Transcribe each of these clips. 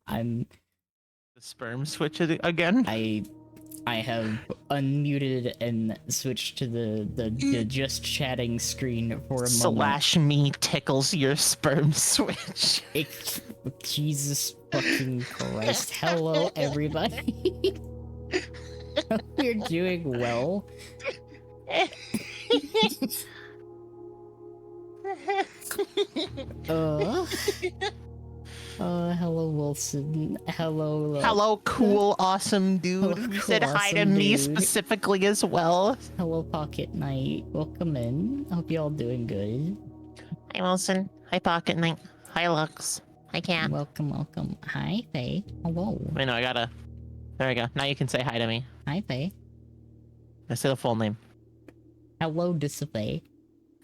I'm The sperm switch again? I have unmuted and switched to the just chatting screen for a moment. Slash me tickles your sperm switch. Jesus fucking Christ. Hello, everybody. We're doing well. Hello, Wilson. Hello. Hello, cool, awesome dude. Hello, You cool, said hi to awesome me dude. specifically as well. Hello, Pocket Knight. Welcome in. Hope you all doing good. Hi, Wilson. Hi, Pocket Knight. Hi, Lux. Hi, Cat. Welcome. Hi, Faye. Hello. Wait, no, I gotta. There we go. Now you can say hi to me. Hi, Faye. I say the full name. Hello, Disafaye.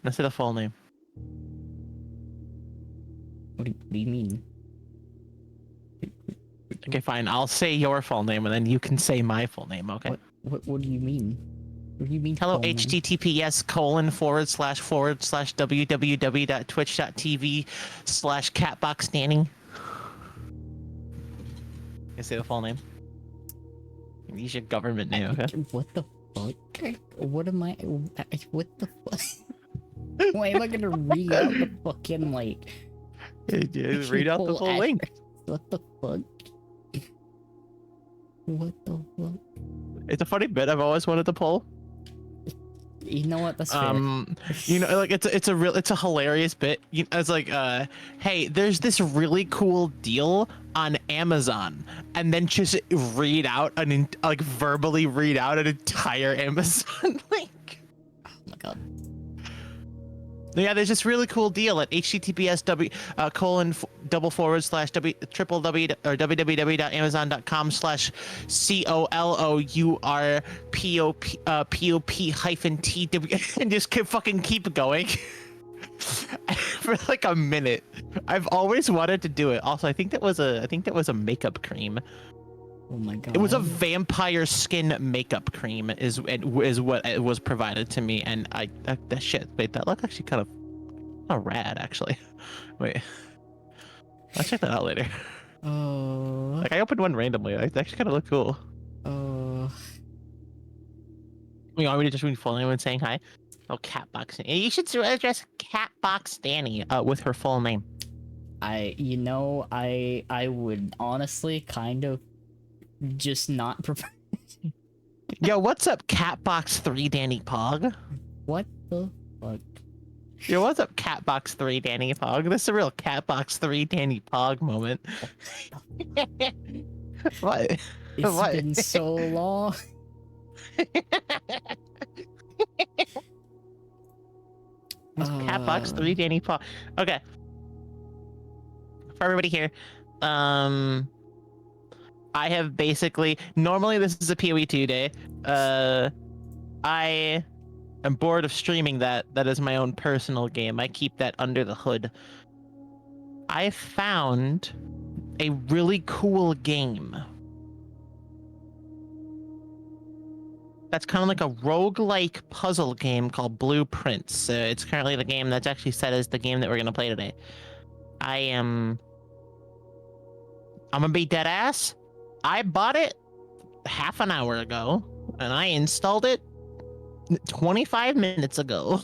I say the full name. What do you mean? Okay, fine. I'll say your full name, and then you can say my full name. Okay. What do you mean? What do you mean? Hello, https://www.twitch.tv/catboxdanny. I say the full name. Use your government name, okay? What the fuck? What am I? What the fuck? Why am I gonna read out the fucking like? Read out the full link. What the fuck? What the fuck? It's a funny bit I've always wanted to pull. You know what? That's fair. You know, like it's a hilarious bit. It's like, hey, there's this really cool deal on Amazon, and then just read out verbally read out an entire Amazon link. Oh my god. Yeah, there's this really cool deal at https://www.amazon.com/COLOURPOP-TW and just fucking keep going for like a minute. I've always wanted to do it. Also, I think that was a makeup cream. Oh my god. It was a vampire skin makeup cream is what it was provided to me, and that shit. Wait, that looked actually kind of rad, actually. Wait, I'll check that out later. Oh. Like I opened one randomly. It actually kind of looked cool. Oh. You want me to just read full name and saying hi? Oh, Catbox. You should address Catbox Danny with her full name. I would honestly kind of just not prefer. Yo, what's up, Catbox 3 Danny Pog? What the fuck? Yo, what's up, Catbox 3 Danny Pog? This is a real Catbox 3 Danny Pog moment. What? It's What? been so long. Catbox 3 Danny Pog. Okay. For everybody here, I have basically, normally this is a PoE2 day. I am bored of streaming that. That is my own personal game. I keep that under the hood. I found a really cool game. That's kind of like a roguelike puzzle game called Blueprints. It's currently the game that's actually set as the game that we're going to play today. I'm gonna be dead ass. I bought it half an hour ago, and I installed it 25 minutes ago.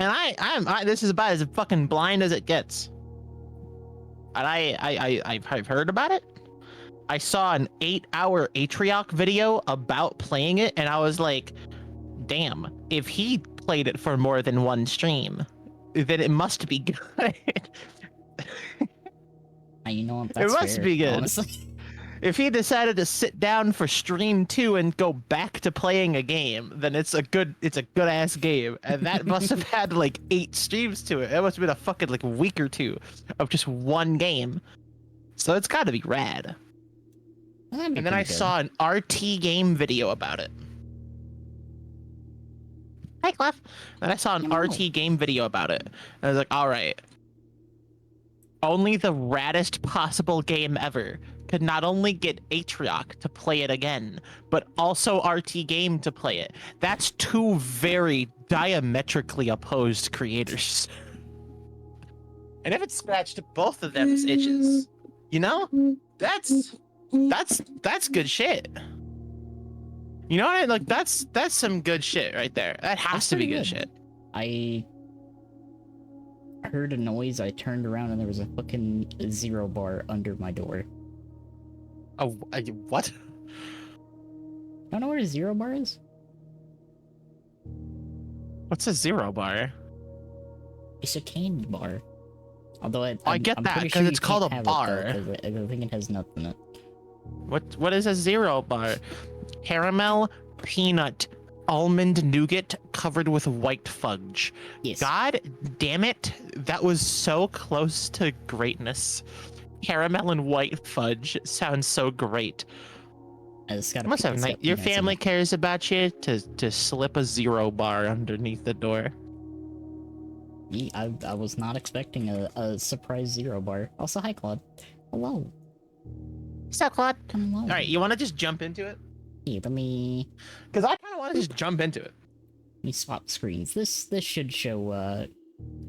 And this is about as fucking blind as it gets. And I've heard about it. I saw an 8-hour Atrioc video about playing it, and I was like, damn, if he played it for more than one stream, then it must be good. You know what? That's it must fair, be good. honestly. If he decided to sit down for stream 2 and go back to playing a game, then it's a good ass game, and that must have had like 8 streams to it. It must have been a fucking like week or 2 of just one game. So it's got to be rad. And then I saw an RT game video about it. Hi, Clef. Then I saw an RT game video about it. And I was like, all right. Only the raddest possible game ever could not only get Atrioc to play it again, but also RT Game to play it. That's 2 very diametrically opposed creators. And if it scratched both of them's itches, you know, that's good shit. You know what I mean? Like that's some good shit right there. That has That's to be pretty good shit. I heard a noise, I turned around, and there was a fucking 0 bar under my door. Oh, what? Don't know where a 0 bar is? What's a 0 bar? It's a candy bar. Although I get I'm that, pretty 'cause sure it's you called can't a have bar. It, though, 'cause I think it has nuts in it. What is a 0 bar? Caramel, peanut, almond nougat covered with white fudge. Yes. God damn it, that was so close to greatness. Caramel and white fudge sounds so great. It's got Must have it's got your peanuts in family it. cares about you to slip a 0 bar underneath the door. I was not expecting a surprise 0 bar. Also, hi Claude. Hello. So Claude. Come along. All right, you want to just jump into it? Hey, let me Because I kind of want to just jump into it. swap screens. This should show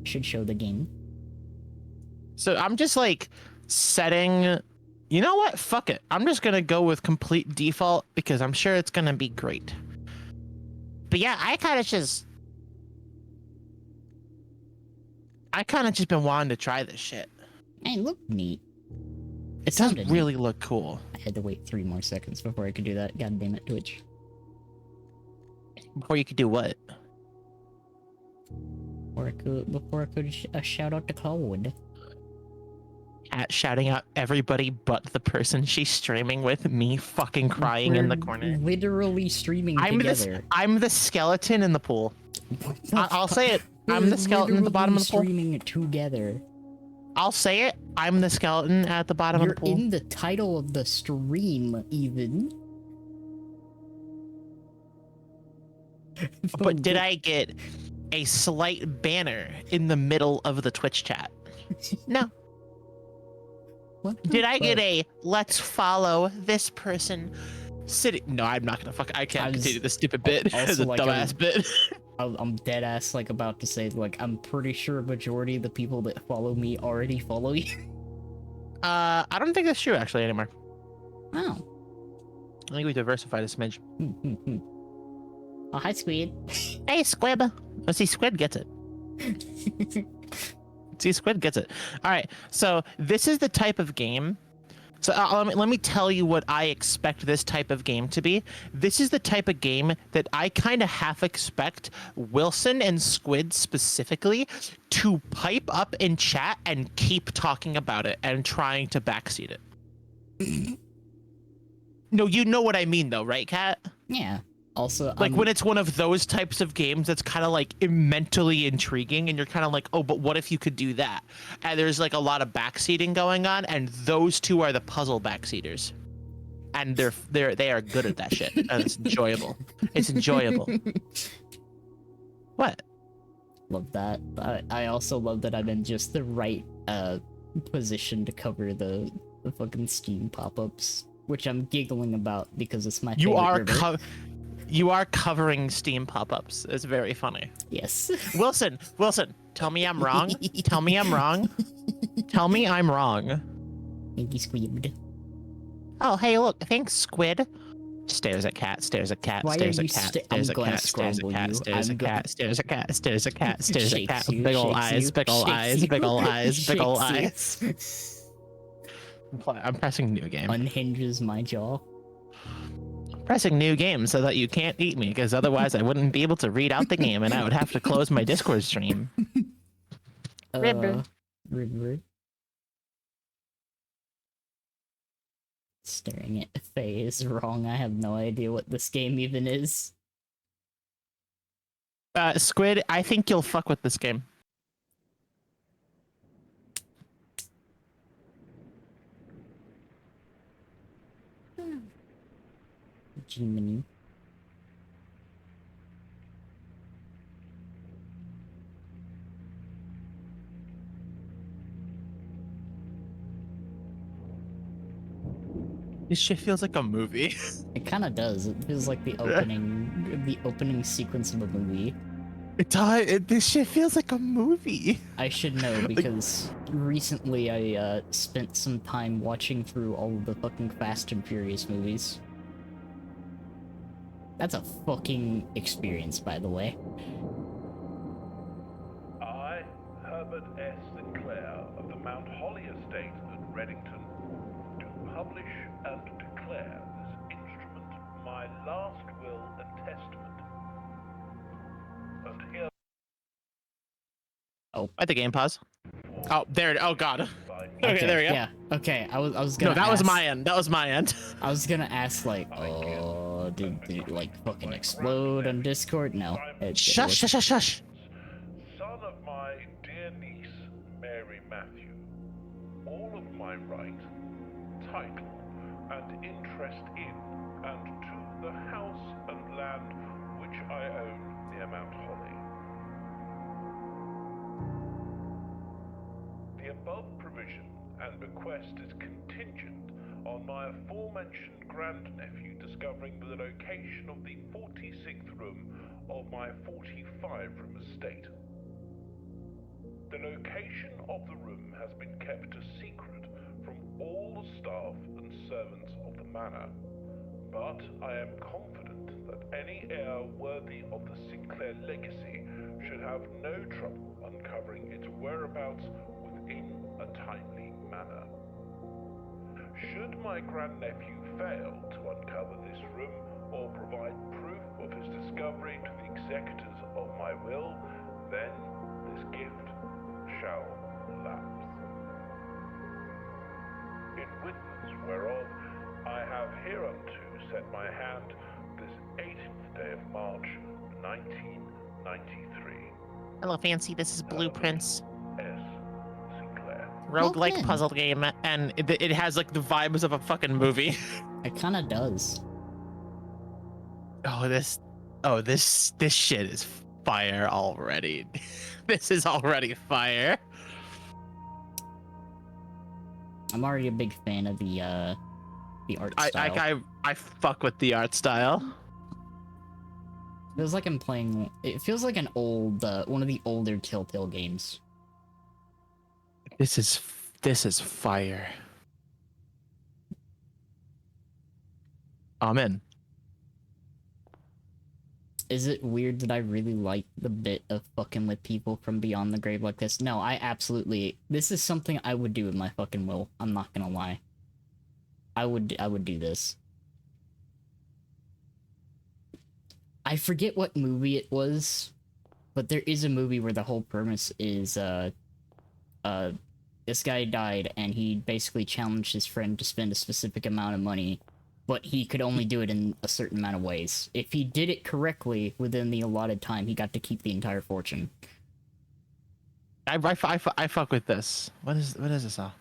the game. So I'm just like setting. You know what? Fuck it. I'm just gonna go with complete default because I'm sure it's gonna be great. But yeah, I kind of just been wanting to try this shit. Hey, look neat. It does sounded really look cool. I had to wait 3 more seconds before I could do that. God damn it, Twitch. Before you could do what? Before I could shout out to Claude. At shouting out everybody but the person she's streaming with, me fucking crying in the We're corner. Literally streaming I'm together. the skeleton in the pool. I'll say it. I'm We're the skeleton at the bottom of the pool. streaming together. I'll say it. I'm the skeleton at the bottom You're of the pool. in the title of the stream, even. But did I get a slight banner in the middle of the Twitch chat? No. What the Did I get fuck? a let's follow this person sitting? No, I'm not gonna fuck. I can't continue this stupid bit. also It's a like dumbass bit. I'm dead ass like about to say like I'm pretty sure a majority of the people that follow me already follow you. I don't think that's true actually anymore. Oh. I think we diversified a smidge. Oh, hi, Squid. Hey, Squib. Oh, see, Squid gets it. See, Squid gets it. All right, so this is the type of game. So let me tell you what I expect this type of game to be. This is the type of game that I kind of half expect Wilson and Squid specifically to pipe up in chat and keep talking about it and trying to backseat it. No, you know what I mean though, right, Kat? Yeah. Also, Like when it's one of those types of games that's kind of like mentally intriguing and you're kind of like, oh, but what if you could do that? And there's like a lot of backseating going on, and those two are the puzzle backseaters. And they are good at that shit. And it's enjoyable. It's enjoyable. What? love that. I also love that I'm in just the right position to cover the fucking Steam pop-ups, which I'm giggling about because it's my favorite. You are covering Steam pop-ups. It's very funny. Yes. Wilson, tell me I'm wrong. Tell me I'm wrong. Tell me I'm wrong. Thank you, Squid. Oh, hey, look. Thanks, Squid. Stares at cat, stares at cat, Why stares are at you cat, sta- stares I'm at gonna cat, stares at scramble cat, you. stares I'm at cat, stares at cat, stares at cat, stares at cat. Shakes you, Big ol' shakes eyes, you, big ol' shakes eyes, you, big ol' eyes, big ol' shakes you. eyes. I'm pressing new game. Unhinges my jaw. Pressing new game so that you can't eat me, because otherwise I wouldn't be able to read out the game and I would have to close my Discord stream. River. River. Staring at Faye is wrong. I have no idea what this game even is. Squid, I think you'll fuck with this game. G-Menu. This shit feels like a movie. It kind of does. It feels like the opening sequence of a movie. This shit feels like a movie. I should know because recently I spent some time watching through all of the fucking Fast and Furious movies. That's a fucking experience, by the way. I, Herbert S. Sinclair of the Mount Holly Estate at Reddington, do publish and declare this instrument my last will and testament. And here. Oh, at the game pause. Oh, there it. Oh God. Okay, there we go. Yeah. Okay. I was gonna. No, that was ask- my end. That was my end. I was gonna ask like, oh, did it like fucking explode on Discord? No. Shush, shush, shush, shush. Son of my dear niece, Mary Matthew, all of my right, title, and interest in and to the house and land which I own near Mount Holly. The above provision and bequest is contingent on my aforementioned grandnephew discovering the location of the 46th room of my 45-room estate. The location of the room has been kept a secret from all the staff and servants of the manor, but I am confident that any heir worthy of the Sinclair legacy should have no trouble uncovering its whereabouts within a timely manner. Should my grandnephew fail to uncover this room or provide proof of his discovery to the executors of my will, then this gift shall lapse. In witness whereof I have hereunto set my hand this 18th day of March, 1993. Hello, Fancy. This is Blueprints. S. Sinclair. Roguelike Okay. puzzle game, and it has like the vibes of a fucking movie. It kind of does. This shit is fire already. This is already fire. I'm already a big fan of the art style. I fuck with the art style. Feels like I'm playing. It feels like an old one of the older Telltale games. This is fire. I'm in. Is it weird that I really like the bit of fucking with people from beyond the grave like this? No, I absolutely. This is something I would do with my fucking will. I'm not gonna lie. I would do this. I forget what movie it was, but there is a movie where the whole premise is this guy died and he basically challenged his friend to spend a specific amount of money, but he could only do it in a certain amount of ways. If he did it correctly within the allotted time, he got to keep the entire fortune. I fuck with this. What is this all?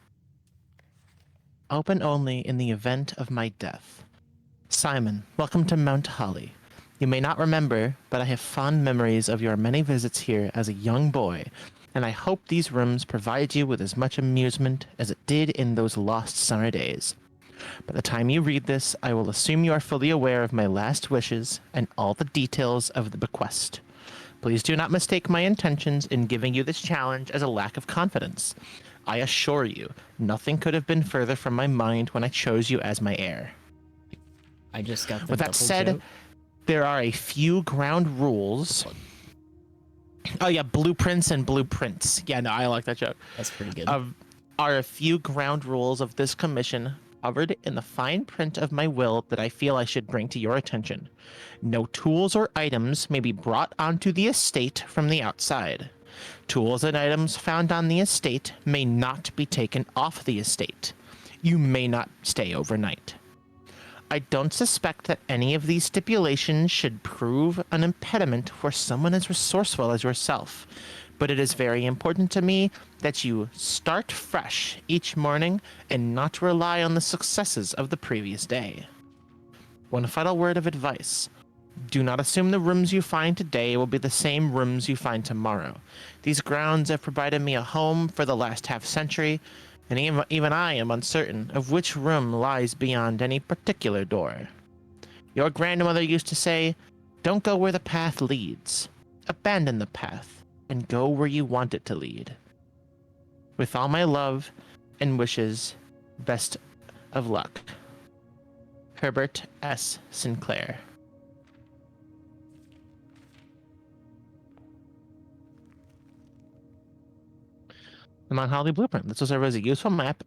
Open only in the event of my death. Simon, welcome to Mount Holly. You may not remember, but I have fond memories of your many visits here as a young boy, and I hope these rooms provide you with as much amusement as it did in those lost summer days. By the time you read this, I will assume you are fully aware of my last wishes and all the details of the bequest. Please do not mistake my intentions in giving you this challenge as a lack of confidence. I assure you, nothing could have been further from my mind when I chose you as my heir. I just got the With that double said, joke. there are a few ground rules. Oh yeah, blueprints and blueprints. Yeah, no, I like that joke. That's pretty good. Are a few ground rules of this commission covered in the fine print of my will that I feel I should bring to your attention. No tools or items may be brought onto the estate from the outside. Tools and items found on the estate may not be taken off the estate. You may not stay overnight. I don't suspect that any of these stipulations should prove an impediment for someone as resourceful as yourself, but it is very important to me that you start fresh each morning and not rely on the successes of the previous day. One final word of advice. Do not assume the rooms you find today will be the same rooms you find tomorrow. These grounds have provided me a home for the last half-century, and even I am uncertain of which room lies beyond any particular door. Your grandmother used to say, "Don't go where the path leads." abandon the path and go where you want it to lead. With all my love and wishes, best of luck. Herbert S. Sinclair. The Mount Holly Blueprint. This will serve as a useful map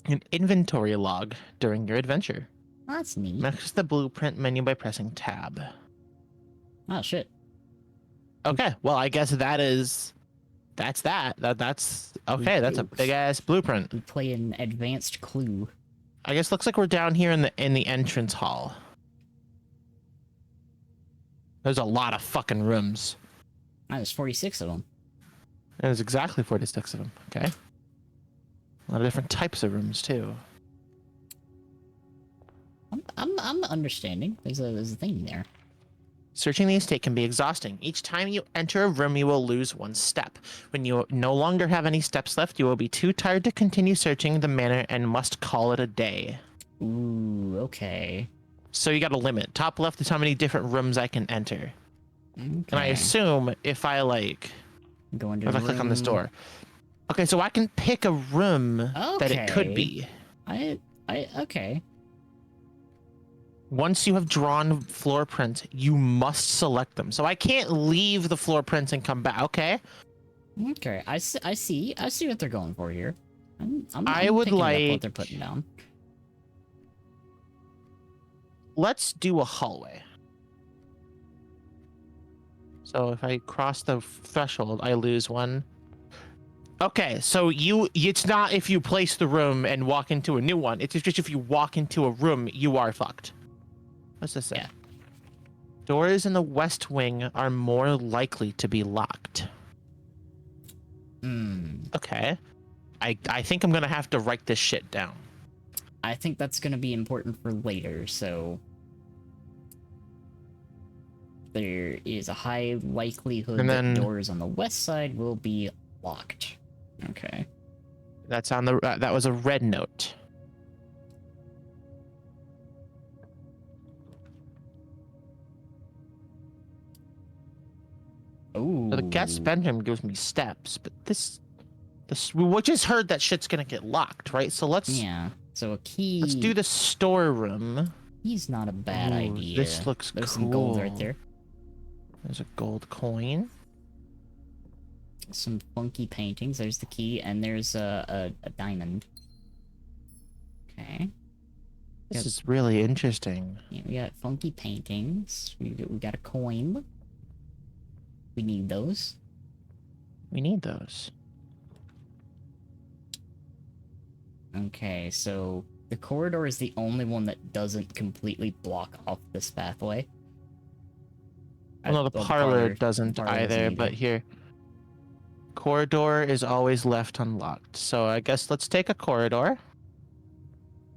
and inventory log during your adventure. That's neat. Access the blueprint menu by pressing tab. Oh shit. Okay, well I guess that's that. That's okay. That's a big ass blueprint. We play an advanced clue. I guess looks like we're down here in the entrance hall. There's a lot of fucking rooms. Oh, there's 46 of them. There's exactly 46 of them. Okay. A lot of different types of rooms too. I'm understanding. There's a thing there. Searching the estate can be exhausting. Each time you enter a room, you will lose one step. When you no longer have any steps left, you will be too tired to continue searching the manor and must call it a day. Ooh, okay. So you got a limit. Top left is how many different rooms I can enter. Okay. And I assume if I Go into if I click on this door. Okay, so I can pick a room that it could be. Okay. Once you have drawn floor prints, you must select them. So I can't leave the floor prints and come back. Okay. Okay. I see what they're going for here. I would picking up like what they're putting down. Let's do a hallway. So if I cross the threshold, I lose one. Okay, so it's not if you place the room and walk into a new one. It's just if you walk into a room, you are fucked. What's this say? Yeah. Doors in the west wing are more likely to be locked. Okay. I think I'm gonna have to write this shit down. I think that's gonna be important for later, so there is a high likelihood that doors on the west side will be locked. Okay. That's on the that was a red note. Ooh. So the guest bedroom gives me steps, but this we just heard that shit's gonna get locked, right? So let's So a key. Let's do the storeroom. He's not a bad idea. This looks There's cool. some gold right there. There's a gold coin. Some funky paintings. There's the key, and there's a diamond. Okay. This is really interesting. Yeah, we got funky paintings. We got a coin. We need those. We need those. Okay, so the corridor is the only one that doesn't completely block off this pathway. Well, no, the parlor doesn't either, but here. Corridor is always left unlocked. So I guess let's take a corridor.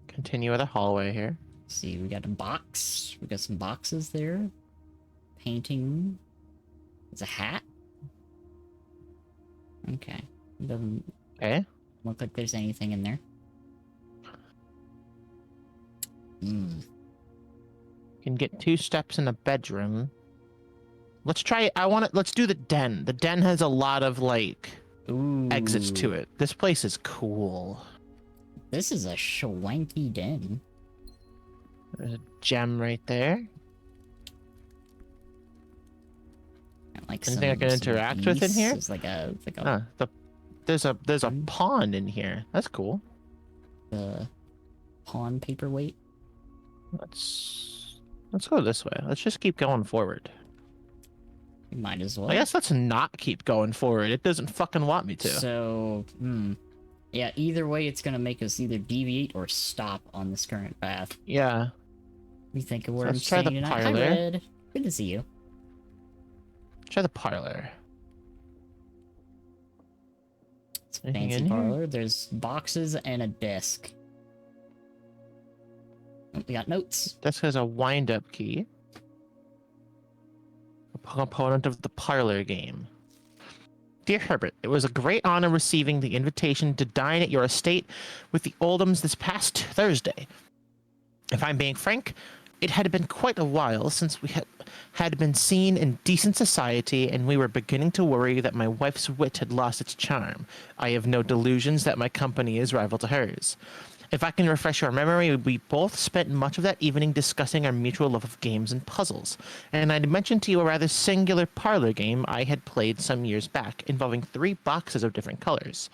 Continue with a hallway here. Let's see, we got a box. We got some boxes there. Painting. There's a hat. Okay. Doesn't look like there's anything in there. You can get 2 steps in a bedroom. Let's try. Let's do the den. The den has a lot of exits to it. This place is cool. This is a schwanky den. There's a gem right there. Anything I can interact with in here? It's there's a pawn in here. That's cool. The pawn paperweight. Let's go this way. Let's just keep going forward. We might as well. I guess let's not keep going forward. It doesn't fucking want me to. So, yeah, either way, it's gonna make us either deviate or stop on this current path. Yeah. We think of where Let's try the tonight. Hi, parlor. Red. Good to see you. Try the parlor. It's a Anything fancy in here? parlor. There's boxes and a desk. Oh, we got notes. This has a wind-up key. A component of the parlor game. Dear Herbert, it was a great honor receiving the invitation to dine at your estate with the Oldhams this past Thursday. If I'm being frank, It had been quite a while since we had been seen in decent society, and we were beginning to worry that my wife's wit had lost its charm. I have no delusions that my company is rival to hers. If I can refresh your memory, we both spent much of that evening discussing our mutual love of games and puzzles, and I'd mentioned to you a rather singular parlor game I had played some years back, involving 3 boxes of different colors.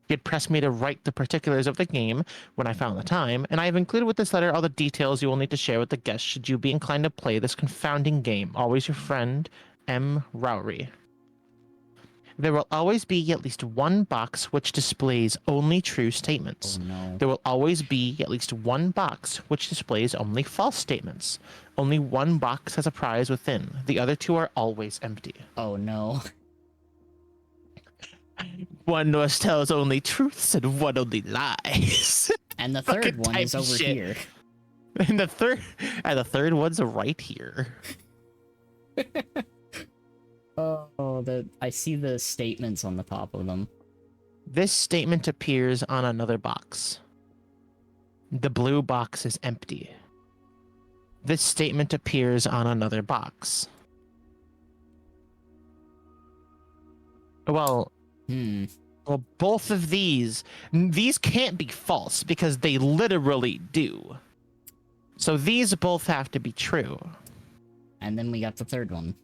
He had pressed me to write the particulars of the game when I found the time, and I have included with this letter all the details you will need to share with the guests should you be inclined to play this confounding game. Always your friend, M. Rowry. There will always be at least one box which displays only true statements. Oh, no. There will always be at least one box which displays only false statements. Only one box has a prize within. The other 2 are always empty. Oh no. One tells only truths and one only lies. And the Fucking third one is type over shit. here. And the third one's right here. Oh, I see the statements on the top of them. This statement appears on another box. The blue box is empty. This statement appears on another box. Well, both of these can't be false because they literally do. So these both have to be true. And then we got the third one.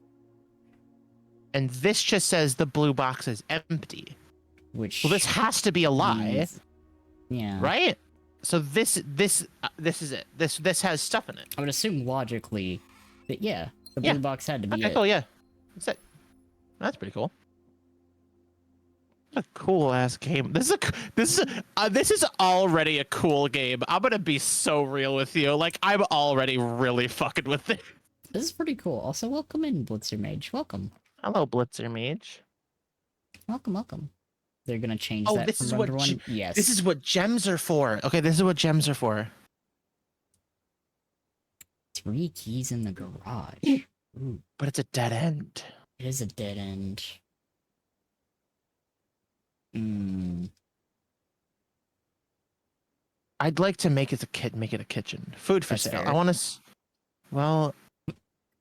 And this just says the blue box is empty. Which Well, this has to be a lie, means- yeah. right? So this is it. This has stuff in it. I would assume logically that the Yeah. blue box had to be Okay, it. cool. Yeah, that's it. That's pretty cool. A cool ass game. This is already a cool game. I'm gonna be so real with you. Like, I'm already really fucking with it. This is pretty cool. Also, welcome in, Blitzer Mage. Welcome. Hello, Blitzer Mage. Welcome. They're gonna change Oh, that this from is number what one. Yes. This is what gems are for. Okay, this is what gems are for. 3 keys in the garage. Ooh, But it's a dead end. it is a dead end. I'd like to make it a kitchen. Food for That's sale. fair. I want to. Well,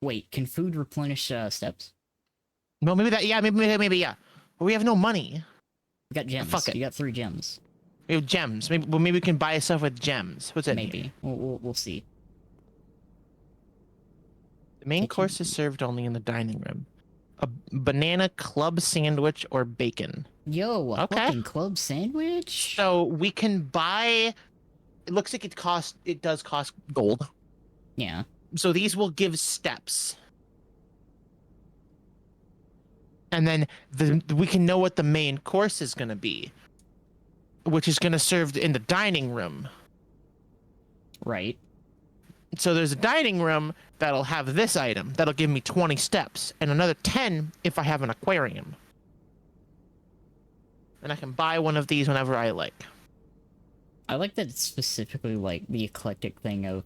Wait, can food replenish steps? no, maybe that. Yeah, maybe yeah. But we have no money. You got gems. Fuck it. You got 3 gems. We have gems. Maybe we can buy stuff with gems. What's in here? Maybe. We'll see. The main Kitchen. course is served only in the dining room. A banana club sandwich or bacon. Yo, a Okay. fucking club sandwich? So we can buy. It looks like it does cost gold. Yeah. So these will give steps. And then we can know what the main course is going to be, which is going to serve in the dining room. Right. So there's a dining room that'll have this item that'll give me 20 steps and another 10 if I have an aquarium. And I can buy one of these whenever I like. I like that it's specifically like the eclectic thing of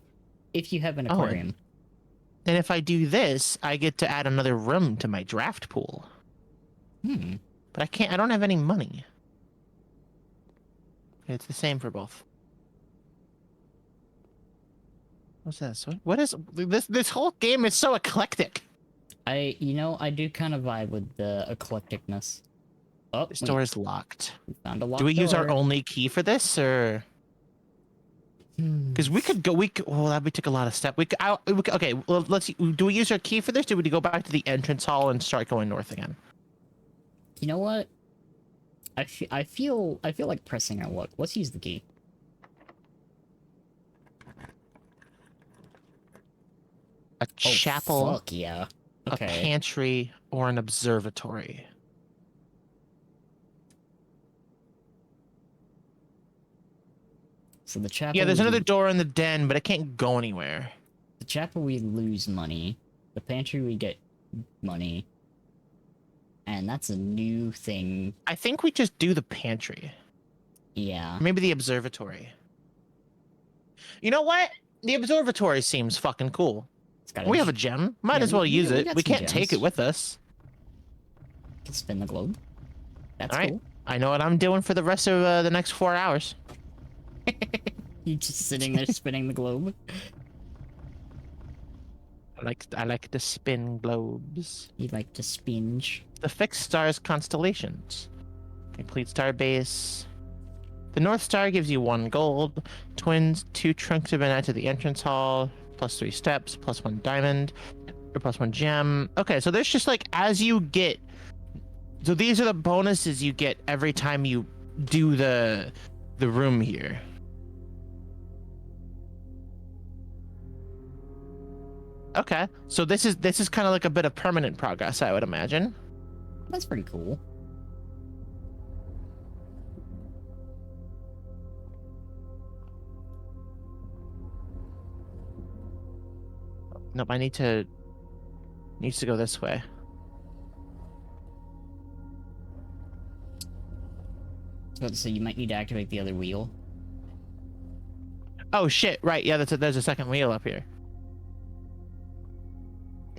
if you have an Oh, aquarium. And if I do this, I get to add another room to my draft pool. But I don't have any money. It's the same for both. What's this? What is this whole game is so eclectic. I do kind of vibe with the eclecticness. Oh, This door is locked. we found a locked Do we use our door. only key for this, or because we could go? Well, that would take a lot of steps. Okay. Well, let's see. Do we use our key for this? Do we go back to the entrance hall and start going north again? You know what? I feel like pressing our luck. Let's use the key. A chapel, Oh, fuck yeah. a Okay. pantry, or an observatory? So the chapel. Yeah, there's we- another door in the den, but it can't go anywhere. The chapel we lose money. The pantry we get money. And that's a new thing. I think we just do the pantry. Yeah. Maybe the observatory. You know what? The observatory seems fucking cool. It's got We have a gem. Might Yeah, as well we use it. got We some can't take gems. it with us. can spin the globe. That's All right. cool. I know what I'm doing for the rest of the next 4 hours. You just sitting there spinning the globe. I like to spin globes. You like to spinge. The fixed stars constellations. Complete star base. The North Star gives you 1 gold. Twins, 2 trunks have been added to the entrance hall. Plus 3 steps, plus 1 diamond, or plus 1 gem. Okay, so there's just like as you get. So these are the bonuses you get every time you do the room here. Okay, so this is kind of like a bit of permanent progress, I would imagine. That's pretty cool. Nope, I needs to go this way. So you might need to activate the other wheel. Oh shit! Right, yeah, there's a second wheel up here.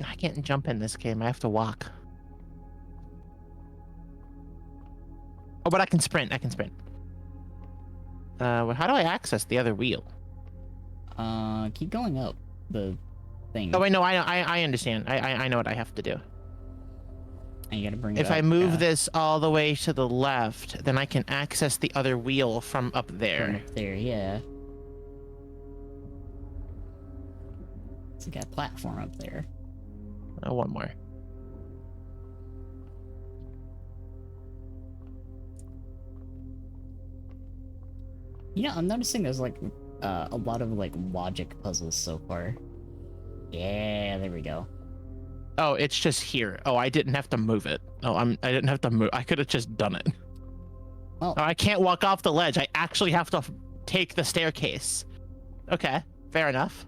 I can't jump in this game. I have to walk. Oh, but I can sprint. Well, how do I access the other wheel? Keep going up the thing. Oh wait, no, I understand. I know what I have to do. And you gotta bring it If up, I move this all the way to the left, then I can access the other wheel from up there. from up there, yeah. So you got a platform up there. Oh, one more. You know, I'm noticing there's like a lot of like logic puzzles so far. Yeah, there we go. Oh, it's just here. Oh, I didn't have to move it. Oh, I didn't have to move. I could have just done it. Well, Oh, I can't walk off the ledge. I actually have to take the staircase. Okay, fair enough.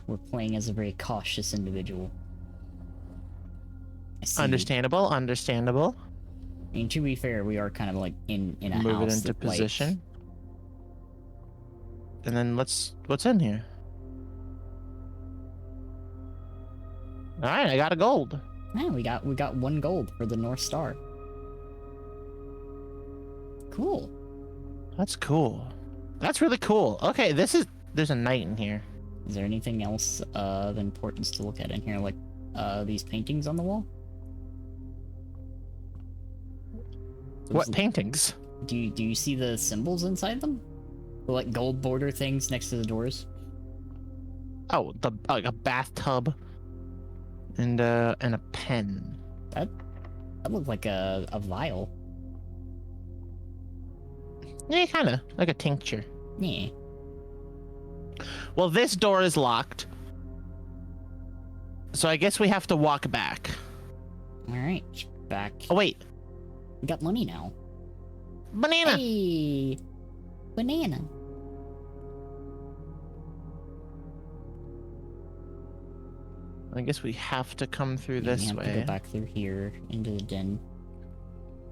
we're playing as a very cautious individual. I see. Understandable. Understandable. I mean, to be fair, we are kind of like in a Move it house into that, like, position. And then what's in here? All right, I got a gold. Yeah, we got 1 gold for the North Star. Cool. That's cool. That's really cool. Okay, there's a knight in here. Is there anything else of importance to look at in here, like these paintings on the wall? What paintings? Do you see the symbols inside them? The, like, gold border things next to the doors? Oh, like a bathtub and a pen. That looked like a vial. Yeah, kind of like a tincture. Yeah. Well, this door is locked, so I guess we have to walk back. All right, back. Oh wait, We got money now. banana. Hey, banana. I guess we have to come through Yeah, we this have to way. go back through here into the den.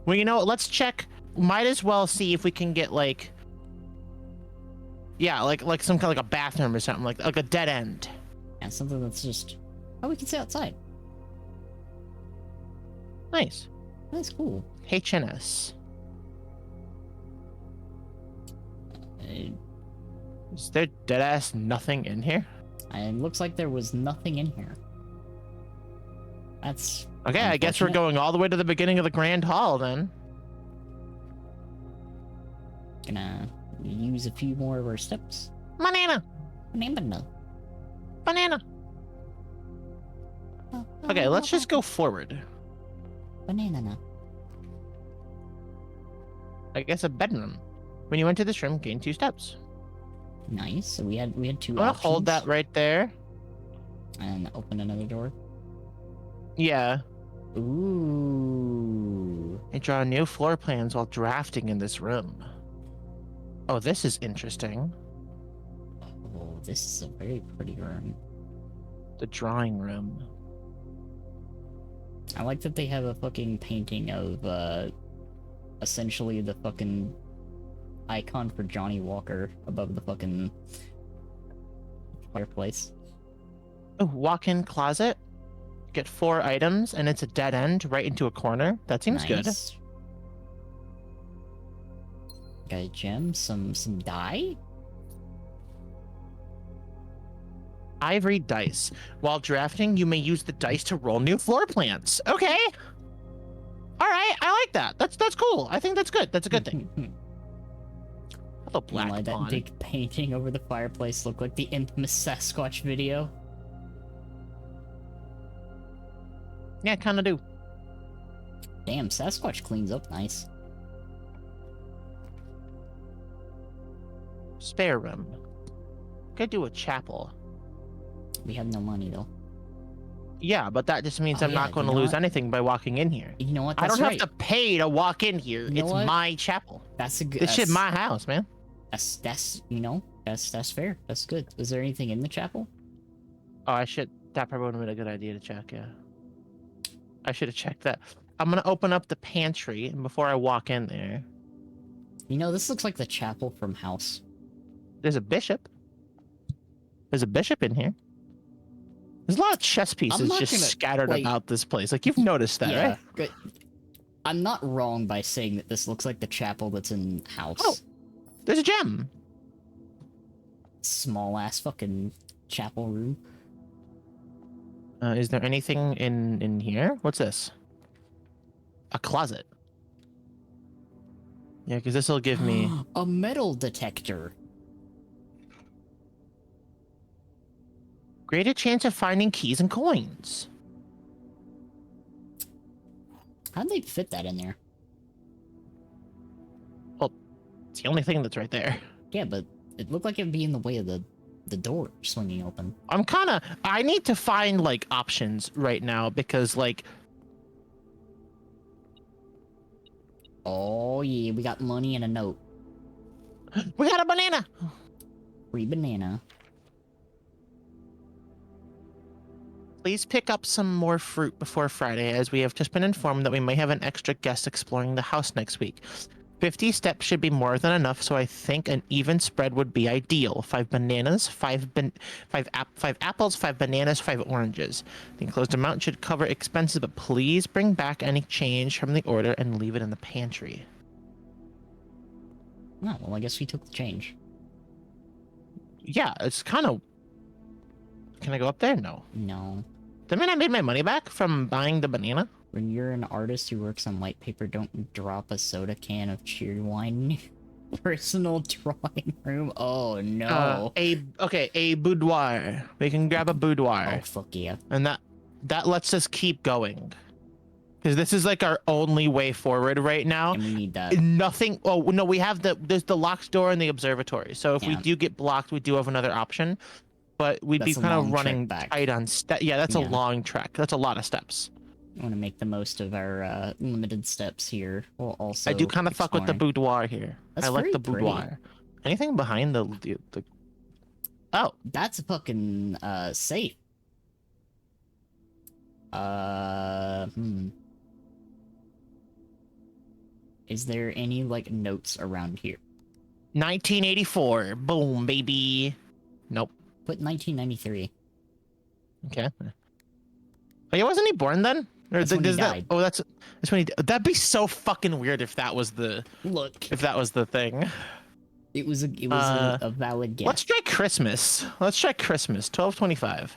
Well, you know what? Let's check. Might as well see if we can get like, yeah, like some kind of like a bathroom or something, like a dead end. Yeah, something that's just. Oh, we can sit outside. Nice. That's cool. HNS. It Is there dead ass nothing in here? looks like there was nothing in here. That's Okay, I guess we're unfortunate. going all the way to the beginning of the Grand Hall then. Gonna use a few more of our steps. Banana. Banana. Banana. Okay, let's just go forward. Banana. I guess a bedroom. When you enter this room, gain 2 steps. Nice. So we had 2 I'm options. gonna hold that right there. And open another door. Yeah. Ooh. And draw new floor plans while drafting in this room. Oh, this is interesting. Oh, this is a very pretty room. The drawing room. I like that they have a fucking painting of essentially the fucking icon for Johnny Walker above the fucking fireplace. Oh, walk-in closet. Get 4 items, and it's a dead end right into a corner. That seems good. Nice. Got a gem, some dye. Ivory dice. While drafting, you may use the dice to roll new floor plans. Okay. All right, I like that. That's cool. I think that's good. That's a good thing. Hello, black Why that pawn. big painting over the fireplace look like the infamous Sasquatch video? Yeah, kind of do. Damn, Sasquatch cleans up nice. Spare room. Could do a chapel. We have no money though. Yeah, but that just means Oh, I'm yeah, not going to you know lose what? anything by walking in here. You know what? I That's don't right. have to pay to walk in here. You know It's what? my chapel. That's a good. This shit my house, man. That's you know that's fair. That's good. Is there anything in the chapel? Oh, I should. That probably would have been a good idea to check. Yeah. I should have checked that. I'm gonna open up the pantry, and before I walk in there, You know, this looks like the chapel from House. there's a bishop. There's a bishop in here. There's a lot of chess pieces not just gonna- scattered like- about this place. Like you've noticed that, right? Good. I'm not wrong by saying that this looks like the chapel that's in House. Oh. There's a gem. Small ass fucking chapel room. Is there anything in here? What's this? A closet. Yeah, because this will give me. a metal detector. Greater chance of finding keys and coins. How'd they fit that in there? It's the only thing that's right there. Yeah, but it looked like it'd be in the way of the door swinging open. I need to find like options right now because like Oh yeah, we got money and a note. we got a banana. Free banana. Please pick up some more fruit before Friday, as we have just been informed that we may have an extra guest exploring the house next week. 50 steps should be more than enough, so I think an even spread would be ideal. 5 bananas, 5 apples, 5 bananas, 5 oranges. The enclosed amount should cover expenses, but please bring back any change from the order and leave it in the pantry. Oh, well, I guess we took the change. Yeah, it's kind of... Can I go up there? No. No. Does that mean I made my money back from buying the banana? When you're an artist who works on white paper, don't drop a soda can of cheery wine. Personal drawing room. Oh no. A boudoir. We can grab a boudoir. Oh fuck yeah. And that lets us keep going. Because this is like our only way forward right now. And we need that. Nothing. Oh no, there's the locked door in the observatory. So if we Yeah. do get blocked, we do have another option. But we'd That's be a kind of long running trek back. tight on Yeah, that's a Yeah. long trek. That's a lot of steps. I want to make the most of our limited steps here. We'll also. I do kind of fuck with the exploring. boudoir here. That's I like very the pretty. boudoir. Anything behind the Oh, That's a fucking safe. Is there any like notes around here? 1984. Boom, baby. Nope. Put 1993. Okay. Oh, yeah, wasn't he born then? Or That's when he died. Oh, that's when he. That'd be so fucking weird if that was the Look, thing. it was a valid guess. Let's try Christmas. 12/25.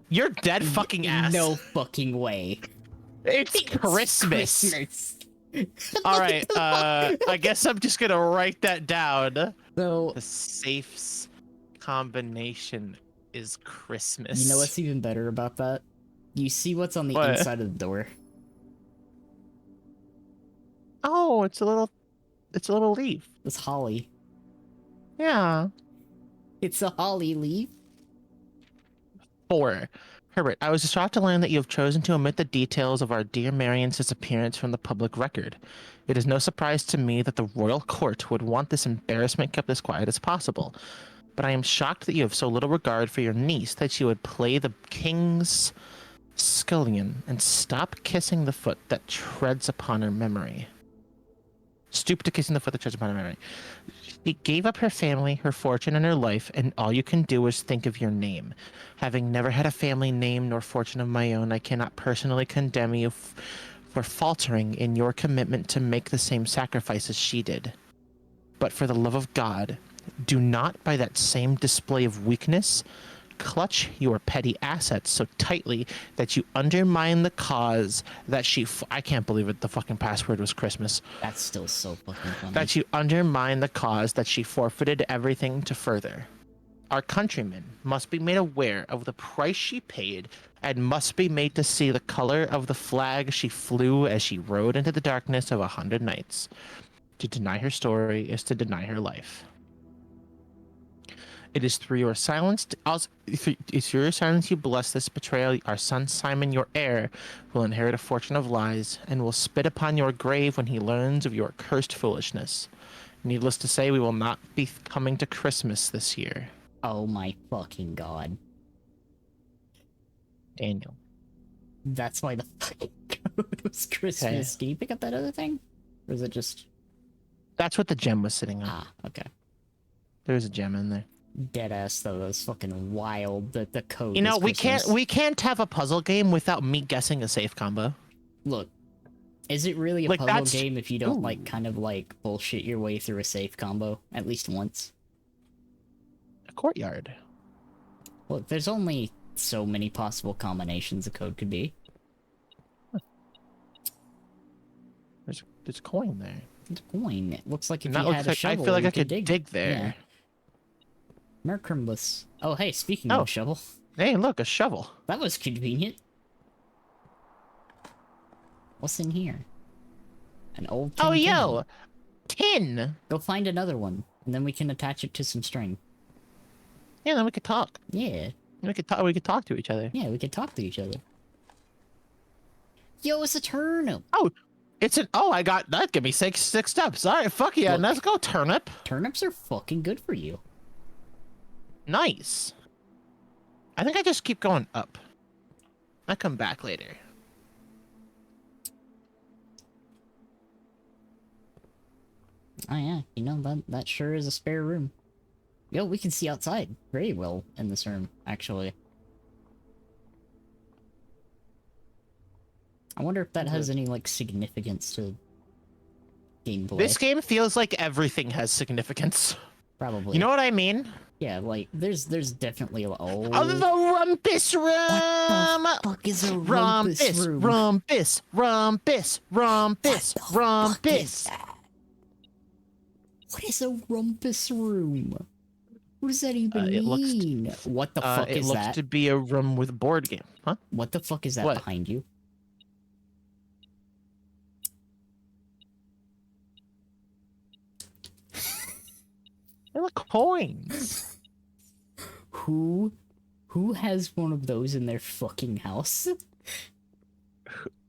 You're dead fucking ass. No fucking way. It's Christmas. Christmas. All right. I guess I'm just gonna write that down. So The safe's combination is Christmas. you know what's even better about that? You see what's on the What? inside of the door. Oh, it's a little leaf. It's holly. Yeah. It's a holly leaf. 4. Herbert, I was distraught to learn that you have chosen to omit the details of our dear Marion's disappearance from the public record. It is no surprise to me that the royal court would want this embarrassment kept as quiet as possible. But I am shocked that you have so little regard for your niece that she would play the king's scullion and stop kissing the foot that treads upon her memory. Stoop to kissing the foot that treads upon her memory. She gave up her family, her fortune, and her life, and all you can do is think of your name. Having never had a family name nor fortune of my own, I cannot personally condemn you for faltering in your commitment to make the same sacrifices she did. But for the love of God, do not, by that same display of weakness, clutch your petty assets so tightly that you undermine the cause that I can't believe it. The fucking password was Christmas. That's still so fucking funny. That you undermine the cause that she forfeited everything to further. Our countrymen must be made aware of the price she paid and must be made to see the color of the flag she flew as she rode into the darkness of 100 nights. To deny her story is to deny her life. It is through your silence, it's through your silence you bless this betrayal. Our son Simon, your heir, will inherit a fortune of lies and will spit upon your grave when he learns of your cursed foolishness. Needless to say, we will not be coming to Christmas this year. Oh my fucking god. Daniel. That's why the fucking code was Christmas. Okay. Did you pick up that other thing? Or is it just... That's what the gem was sitting on. Ah, okay. There's a gem in there. Deadass though, that's fucking wild that the code You know, is Christmas. we can't have a puzzle game without me guessing a safe combo. Look, is it really a Like, puzzle that's- game if you don't Ooh. like kind of like bullshit your way through a safe combo at least once? A courtyard. Look, there's only so many possible combinations a code could be. There's a coin there. It's a coin. It looks like if And that you looks had a like shovel, I feel like you I could dig there. Yeah. Mercurimbus. Oh, hey, speaking Oh. of shovel, Hey, look, a shovel. that was convenient. What's in here? An old tin Oh, can. yo, tin. Go find another one, and then we can attach it to some string. Yeah, then we could talk. Yeah, We could talk. We could talk to each other. yeah, we could talk to each other. Yo, it's a turnip. Oh, it's an. Oh, I got that. Give me six steps. All right, fuck yeah. Look. Let's go, turnip. Turnips are fucking good for you. Nice. I think I just keep going up. I come back later. Oh yeah, you know that sure is a spare room. Yo, we can see outside very well in this room, actually. I wonder if that has any like significance to gameplay. This game feels like everything has significance. Probably. You know what I mean? Yeah, like there's definitely Oh, the rumpus room. What the fuck is a rumpus room? Rumpus, rumpus, rumpus, rumpus. What is a rumpus room? What does that even It looks to- mean? What the fuck It is looks that? to be a room with a board game, huh? What the fuck is that What? behind you? They look coins. Who has one of those in their fucking house?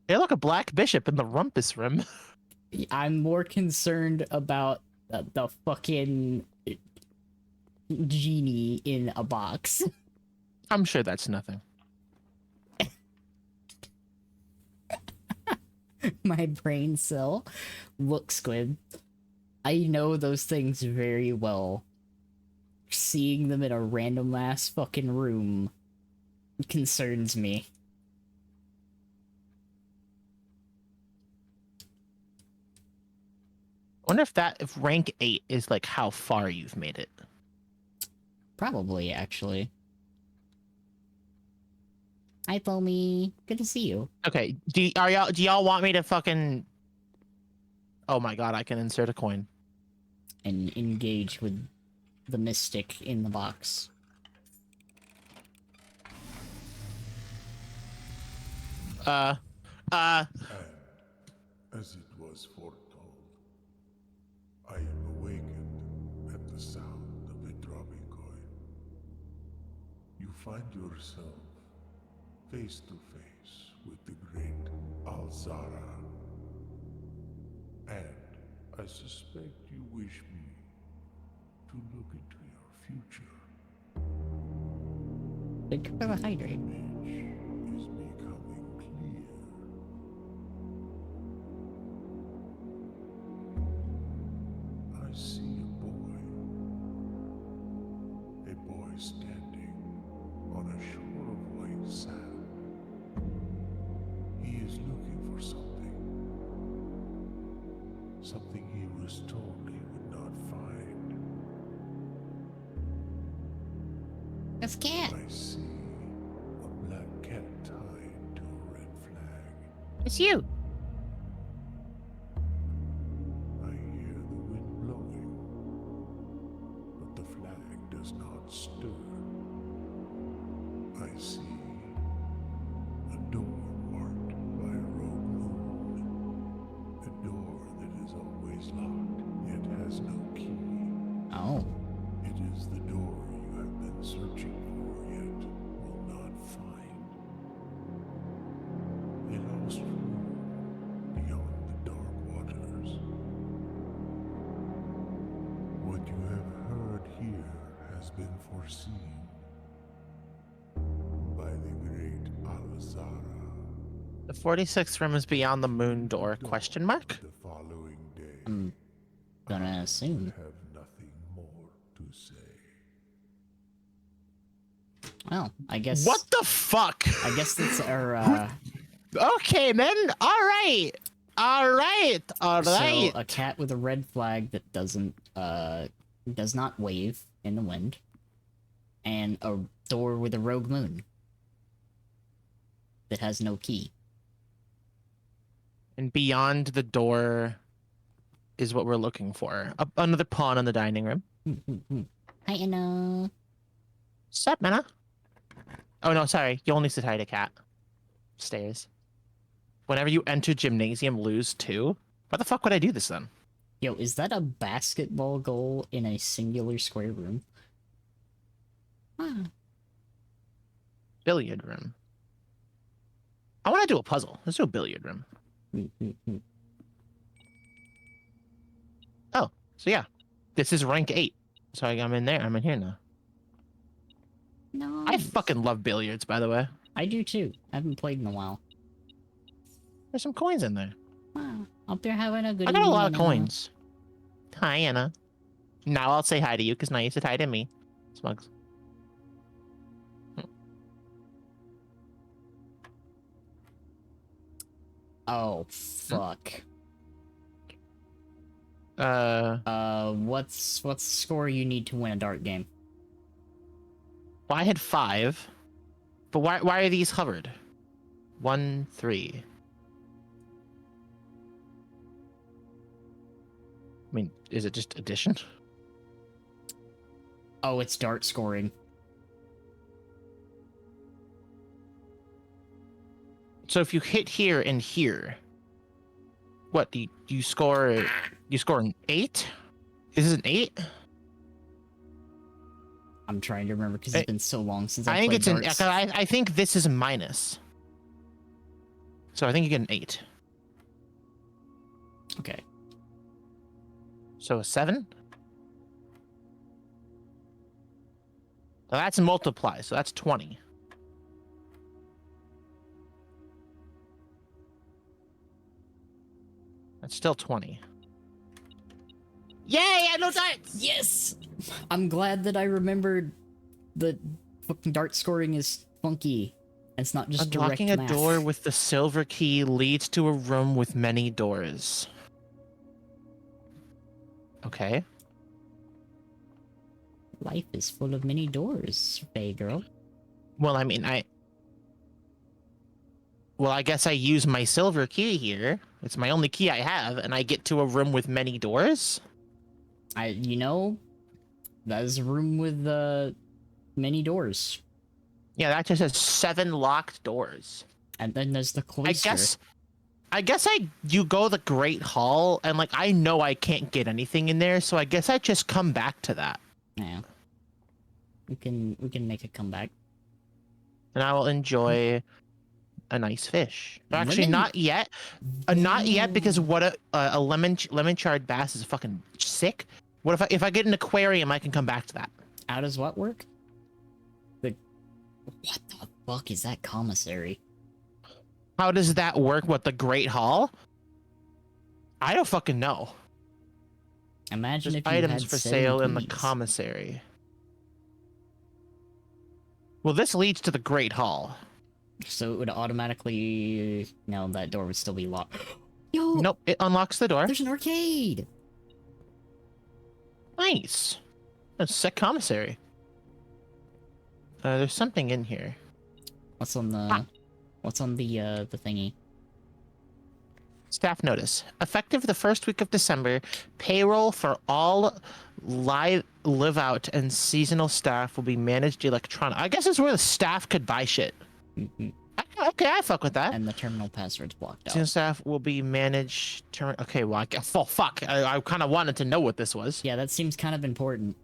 They look a black bishop in the rumpus room. I'm more concerned about the fucking genie in a box. I'm sure that's nothing. My brain cell. Look, Squid. I know those things very well. Seeing them in a random ass fucking room concerns me. I wonder if rank 8 is like how far you've made it. Probably, actually. Hi, Foamy. Good to see you. Okay, do y'all want me to fucking? Oh my god, I can insert a coin. And engage with the mystic in the box. As it was foretold, I am awakened at the sound of a dropping coin. You find yourself face to face with the great Alzara. And I suspect you wish me to look into your future. Thank you for the hydrate. Image is becoming clear. I see a boy standing on a shore of white sand. He is looking for something he was told he would not find. That's cat. I see a black cat tied to a red flag. It's you. I hear the wind blowing, but the flag does not stir. I see a door marked by a rogue moon. A door that is always locked, yet has no key. Oh. It is the door you have been searching for, yet will not find. A lost room beyond the dark waters. What you have heard here has been foreseen by the great Alzara. The 46th room is beyond the moon door, question mark? The following day, I'm gonna assume. have nothing more to say. Well, I guess. What the fuck? I guess that's our. Okay, then. All right. So a cat with a red flag that does not wave in the wind, and a door with a rogue moon that has no key. And beyond the door is what we're looking for. Another pawn in the dining room. Hi, Anna. Sup, Manna? Oh, no, sorry. You only said hi to cat. Stairs. Whenever you enter gymnasium, lose 2. Why the fuck would I do this then? Yo, is that a basketball goal in a singular square room? Huh. Billiard room. I want to do a puzzle. Let's do a billiard room. Oh, so yeah. This is rank 8. So I'm in there. I'm in here now. No. I fucking love billiards, by the way. I do too. I haven't played in a while. There's some coins in there. Wow. Up there having a good I got a lot of evening, coins. Hi, Anna. Now I'll say hi to you, because now you said hi to me. Smugs. Oh, fuck. What's the score you need to win a dart game? Well, I had 5. But why are these covered? 1, 3. I mean, is it just addition? Oh, it's dart scoring. So if you hit here and here, what do you score? You score an 8? Is it an 8? I'm trying to remember because it's been so long since I think played it's darts. I think this is a minus. So I think you get an 8. Okay. So a 7? Now that's multiply, so that's 20. That's still 20. Yay, I had no darts! Yes! I'm glad that I remembered that fucking dart scoring is funky. It's not just Unlocking direct a math. door with the silver key leads to a room with many doors. Okay. Life is full of many doors, Faye girl. Well, I mean, Well, I guess I use my silver key here. It's my only key I have, and I get to a room with many doors? You know, that is a room with many doors. Yeah, that just has 7 locked doors. And then there's the cloister. I guess you go the Great Hall, and like I know I can't get anything in there, so I guess I just come back to that. Yeah. We can make a comeback. And I will enjoy a nice fish. Actually, not yet. Not yet, because what a lemon charred bass is fucking sick. What if I get an aquarium, I can come back to that. How does what work? What the fuck is that commissary? How does that work? What, the Great Hall? I don't fucking know. Imagine There's if you items had for 7 sale in the keys. commissary. Well, this leads to the Great Hall. So it would automatically... No, that door would still be locked. Yo! Nope, it unlocks the door. There's an arcade! Nice. That's a sick commissary. There's something in here. What's on the thingy? Staff notice. Effective the first week of December, payroll for all live out and seasonal staff will be managed electronic. I guess it's where the staff could buy shit. Mm-hmm. Okay, I fuck with that. And the terminal password's blocked out. Seasonal staff will be managed. Okay, well, I guess. Oh, fuck. I kind of wanted to know what this was. Yeah, that seems kind of important.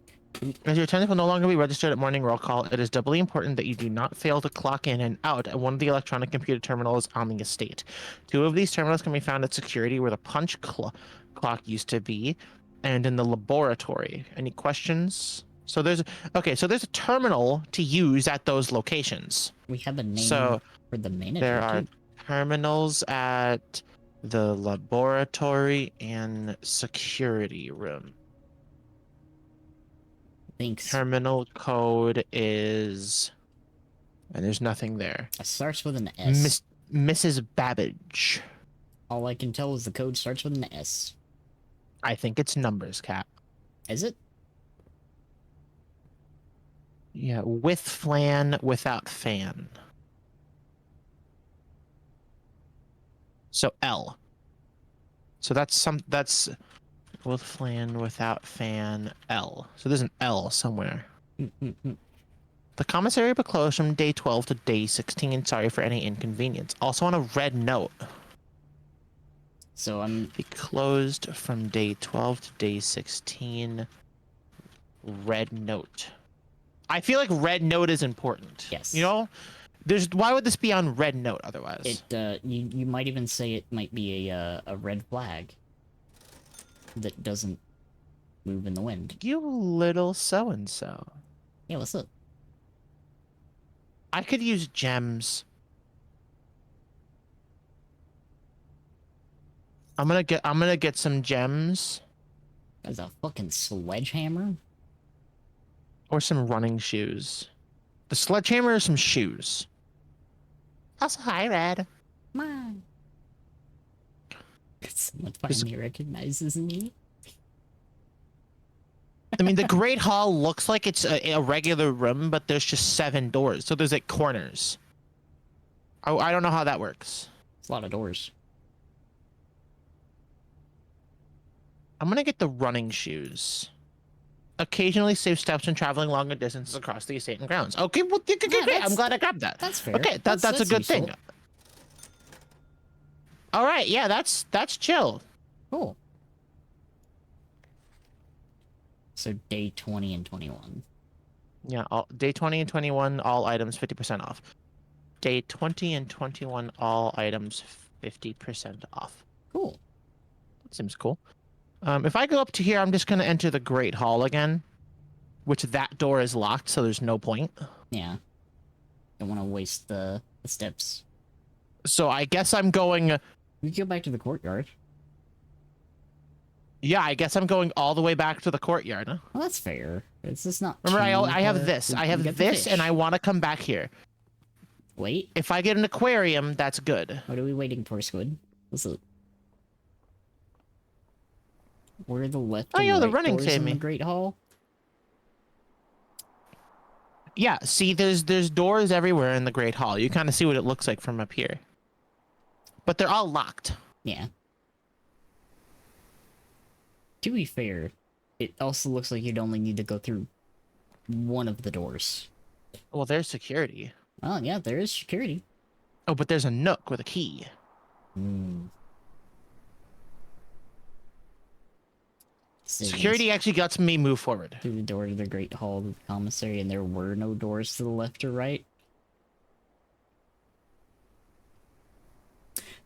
As your attendance will no longer be registered at morning roll call, it is doubly important that you do not fail to clock in and out at one of the electronic computer terminals on the estate. 2 of these terminals can be found at security where the punch clock used to be, and in the laboratory. Any questions? So there's a terminal to use at those locations. We have a name for the manager. There are terminals at the laboratory and security room. Thanks. Terminal code is, and there's nothing there. It starts with an S. Mrs. Babbage. All I can tell is the code starts with an S. I think it's numbers, Cap. Is it? Yeah, with flan, without fan. So L. So that's with flan, without fan, L. So there's an L somewhere. The commissary will be closed from day 12 to day 16. Sorry for any inconvenience. Also on a red note. So I'm Be closed from day 12 to day 16. Red note. I feel like red note is important. Yes. You know, why would this be on red note otherwise? You might even say it might be a red flag that doesn't move in the wind. You little so and so. Yeah, what's up? I could use gems. I'm gonna get some gems That's a fucking sledgehammer. or some running shoes. The sledgehammer or some shoes. Also, hi, Red. Come on. Someone finally recognizes me. I mean, the Great Hall looks like it's a regular room, but there's just 7 doors. So there's like corners. I don't know how that works. It's a lot of doors. I'm gonna get the running shoes. Occasionally save steps when traveling longer distances across the estate and grounds. Okay, well, okay, great. I'm glad I grabbed that. That's fair. Okay, that's a good useful. thing. All right, yeah, that's chill. Cool. So day 20 and 21. Yeah, day 20 and 21, all items 50% off. Day 20 and 21, all items 50% off. Cool. That seems cool. If I go up to here, I'm just gonna enter the Great Hall again, which that door is locked, so there's no point. Yeah. Don't want to waste the steps. So I guess I'm going. We can go back to the courtyard. Yeah, I guess I'm going all the way back to the courtyard. Well, that's fair. It's just not. Remember, too, I have this. I have this, and I want to come back here. Wait. If I get an aquarium, that's good. What are we waiting for, Squid? What's up? Where are the left? Oh, and yeah, the right running doors saved in me. the Great Hall. Yeah, see, there's doors everywhere in the Great Hall. You kind of see what it looks like from up here. But they're all locked. Yeah. To be fair, it also looks like you'd only need to go through one of the doors. Well, there's security. Oh, yeah, there is security. Oh, but there's a nook with a key. Security actually lets me move forward. Through the door to the Great Hall of the Commissary, and there were no doors to the left or right.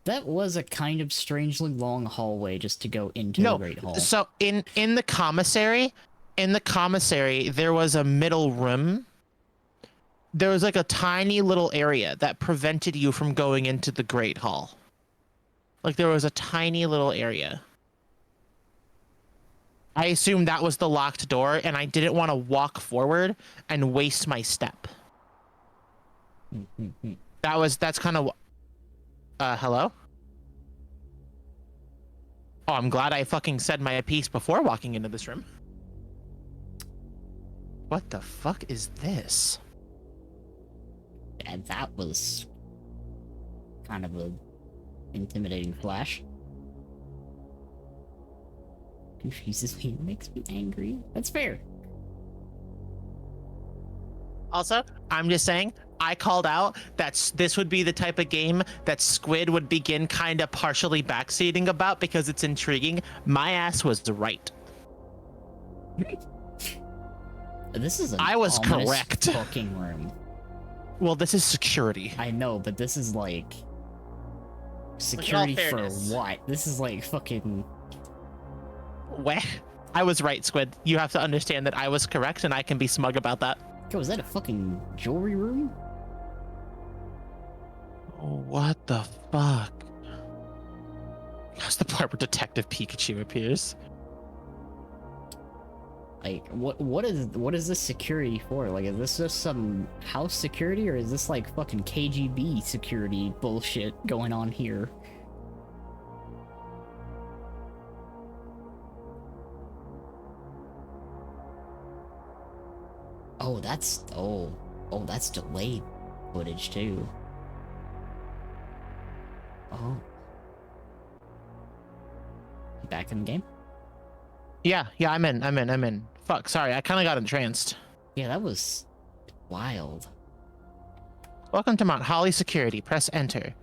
That was a kind of strangely long hallway just to go into the Great Hall. So in the commissary, there was a middle room. There was like a tiny little area that prevented you from going into the Great Hall. Like there was a tiny little area. I assumed that was the locked door, and I didn't want to walk forward and waste my step. That's kind of. Hello? Oh, I'm glad I fucking said my piece before walking into this room. What the fuck is this? And that was kind of a intimidating flash. Confuses me, makes me angry. That's fair. Also, I'm just saying, I called out that this would be the type of game that Squid would begin kind of partially backseating about because it's intriguing. My ass was right. This is an I was ominous correct. fucking room. Well, this is security. I know, but this is like security for fairness. what? This is like fucking. Weh. I was right, Squid. You have to understand that I was correct, and I can be smug about that. Yo, is that a fucking jewelry room? What the fuck? That's the part where Detective Pikachu appears. Like, what is this security for? Like, is this just some house security, or is this like fucking KGB security bullshit going on here? Oh, that's that's delayed footage too. Oh, you back in the game? Yeah, I'm in. Fuck, sorry, I kind of got entranced. Yeah, that was wild. Welcome to Mount Holly Security. Press enter.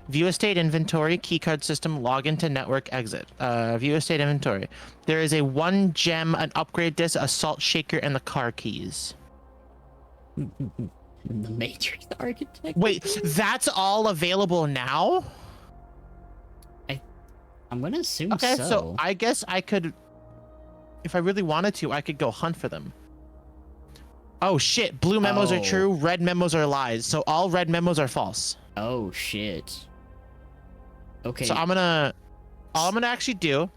View estate inventory, keycard system, log into network, exit. View estate inventory. There is a 1 gem, an upgrade disc, a salt shaker, and the car keys. The Matrix Architect. Wait, that's all available now? I'm gonna assume Okay, so. so I guess I could, if I really wanted to, I could go hunt for them. Oh shit, blue memos are true, red memos are lies. So all red memos are false. Oh shit. Okay. So all I'm gonna actually do,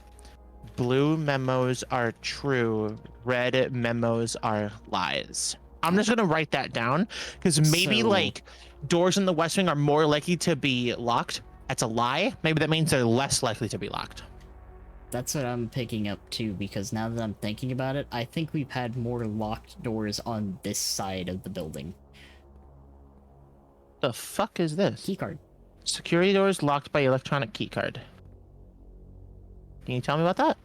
blue memos are true, red memos are lies. I'm just gonna write that down because maybe So- like doors in the West Wing are more likely to be locked. That's a lie. Maybe that means they're less likely to be locked. That's what I'm picking up too, because now that I'm thinking about it, I think we've had more locked doors on this side of the building. The fuck is this? Keycard. Security doors locked by electronic keycard. Can you tell me about that?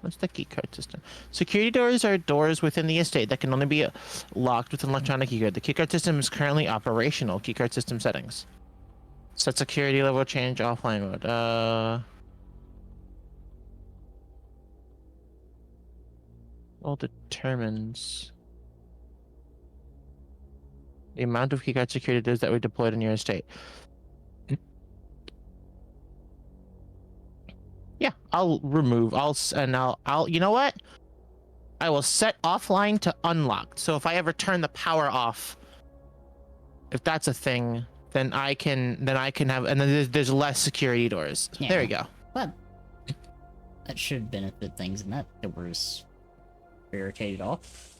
What's the keycard system? Security doors are doors within the estate that can only be locked with an electronic keycard. The keycard system is currently operational. Keycard system settings. Set security level change offline mode. All determines the amount of keycard security doors that were deployed in your estate. Yeah, I'll remove. I'll you know what? I will set offline to unlocked. So if I ever turn the power off, if that's a thing, then I can have, and then there's less security doors. Yeah. There we go. But that should benefit things, and that door's barricaded off.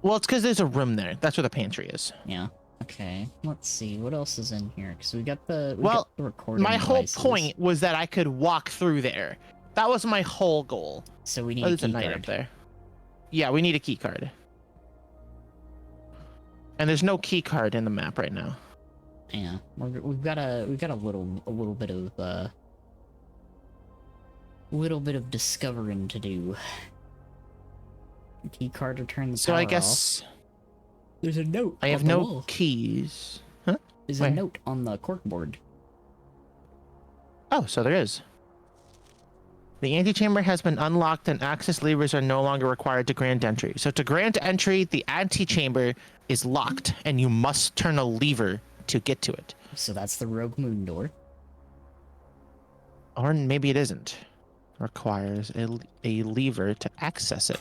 Well, it's because there's a room there. That's where the pantry is. Yeah. Okay. Let's see what else is in here, because we got the recording. My whole devices. point was that I could walk through there. That was my whole goal. So we need Oh, a there's a key knight card. up there. Yeah, we need a key card. And there's no key card in the map right now. Yeah, we've got a little bit of discovering to do. Key card to turn the So power I guess off. There's a note. I have on the no wall. keys. Huh? There's Where? a note on the corkboard. Oh, so there is. The antechamber has been unlocked and access levers are no longer required to grant entry. So to grant entry, the antechamber is locked and you must turn a lever to get to it. So that's the Rogue Moon door. Or maybe it isn't. Requires a lever to access it.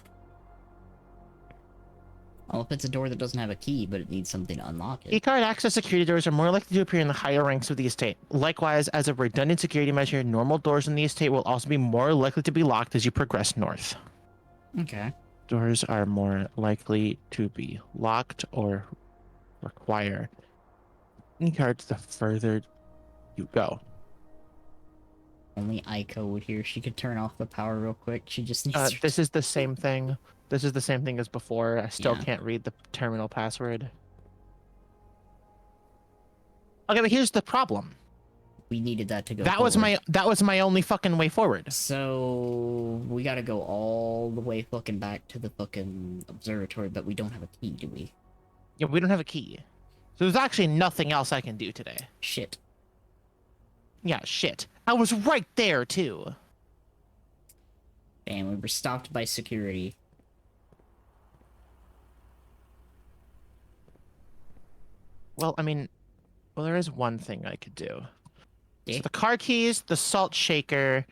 Well, if it's a door that doesn't have a key, but it needs something to unlock it. Keycard access security doors are more likely to appear in the higher ranks of the estate. Likewise, as a redundant security measure, normal doors in the estate will also be more likely to be locked as you progress north. Okay. Doors are more likely to be locked or require keycards the further you go. Only Aiko would hear. She could turn off the power real quick. She just needs. This is the same thing. This is the same thing as before. I still Yeah. can't read the terminal password. Okay, but here's the problem. We needed that to go That forward. was my only fucking way forward. So we gotta go all the way fucking back to the fucking observatory, but we don't have a key, do we? Yeah, we don't have a key. So there's actually nothing else I can do today. Shit. Yeah, shit. I was right there, too. Damn, we were stopped by security. Well, I mean, there is one thing I could do. Yeah. So the car keys, the salt shaker,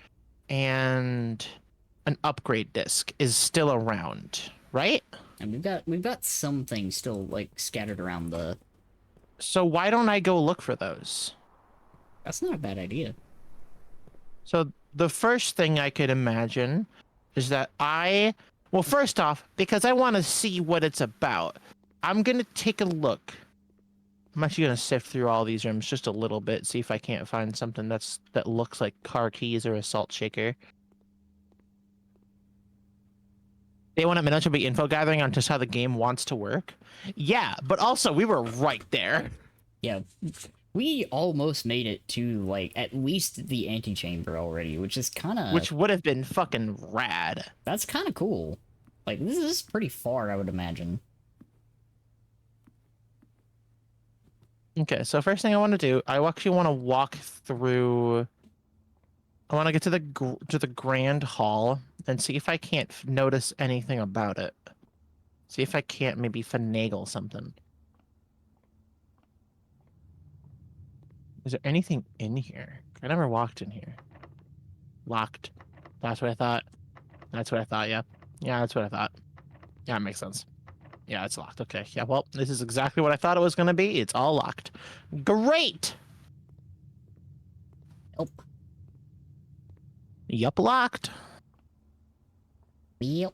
and an upgrade disc is still around, right? And we've got some things still like scattered around the. So why don't I go look for those? That's not a bad idea. So the first thing I could imagine is that well, first off, because I want to see what it's about, I'm going to take a look. I'm actually going to sift through all these rooms just a little bit, see if I can't find something that looks like car keys or a salt shaker. They want to mention be info gathering on just how the game wants to work. Yeah, but also we were right there. Yeah, we almost made it to like at least the antechamber already, which is kind of Which would have been fucking rad. that's kind of cool. Like this is pretty far, I would imagine. Okay, so first thing I want to do, I actually want to walk through. I want to get to the grand hall and see if I can't notice anything about it. See if I can't maybe finagle something. Is there anything in here? I never walked in here. Locked. That's what I thought. That's what I thought, yeah. Yeah, that's what I thought. Yeah, it makes sense. Yeah, it's locked. Okay. Yeah, well, this is exactly what I thought it was going to be. It's all locked. Great! Oh, Yup, locked. yep.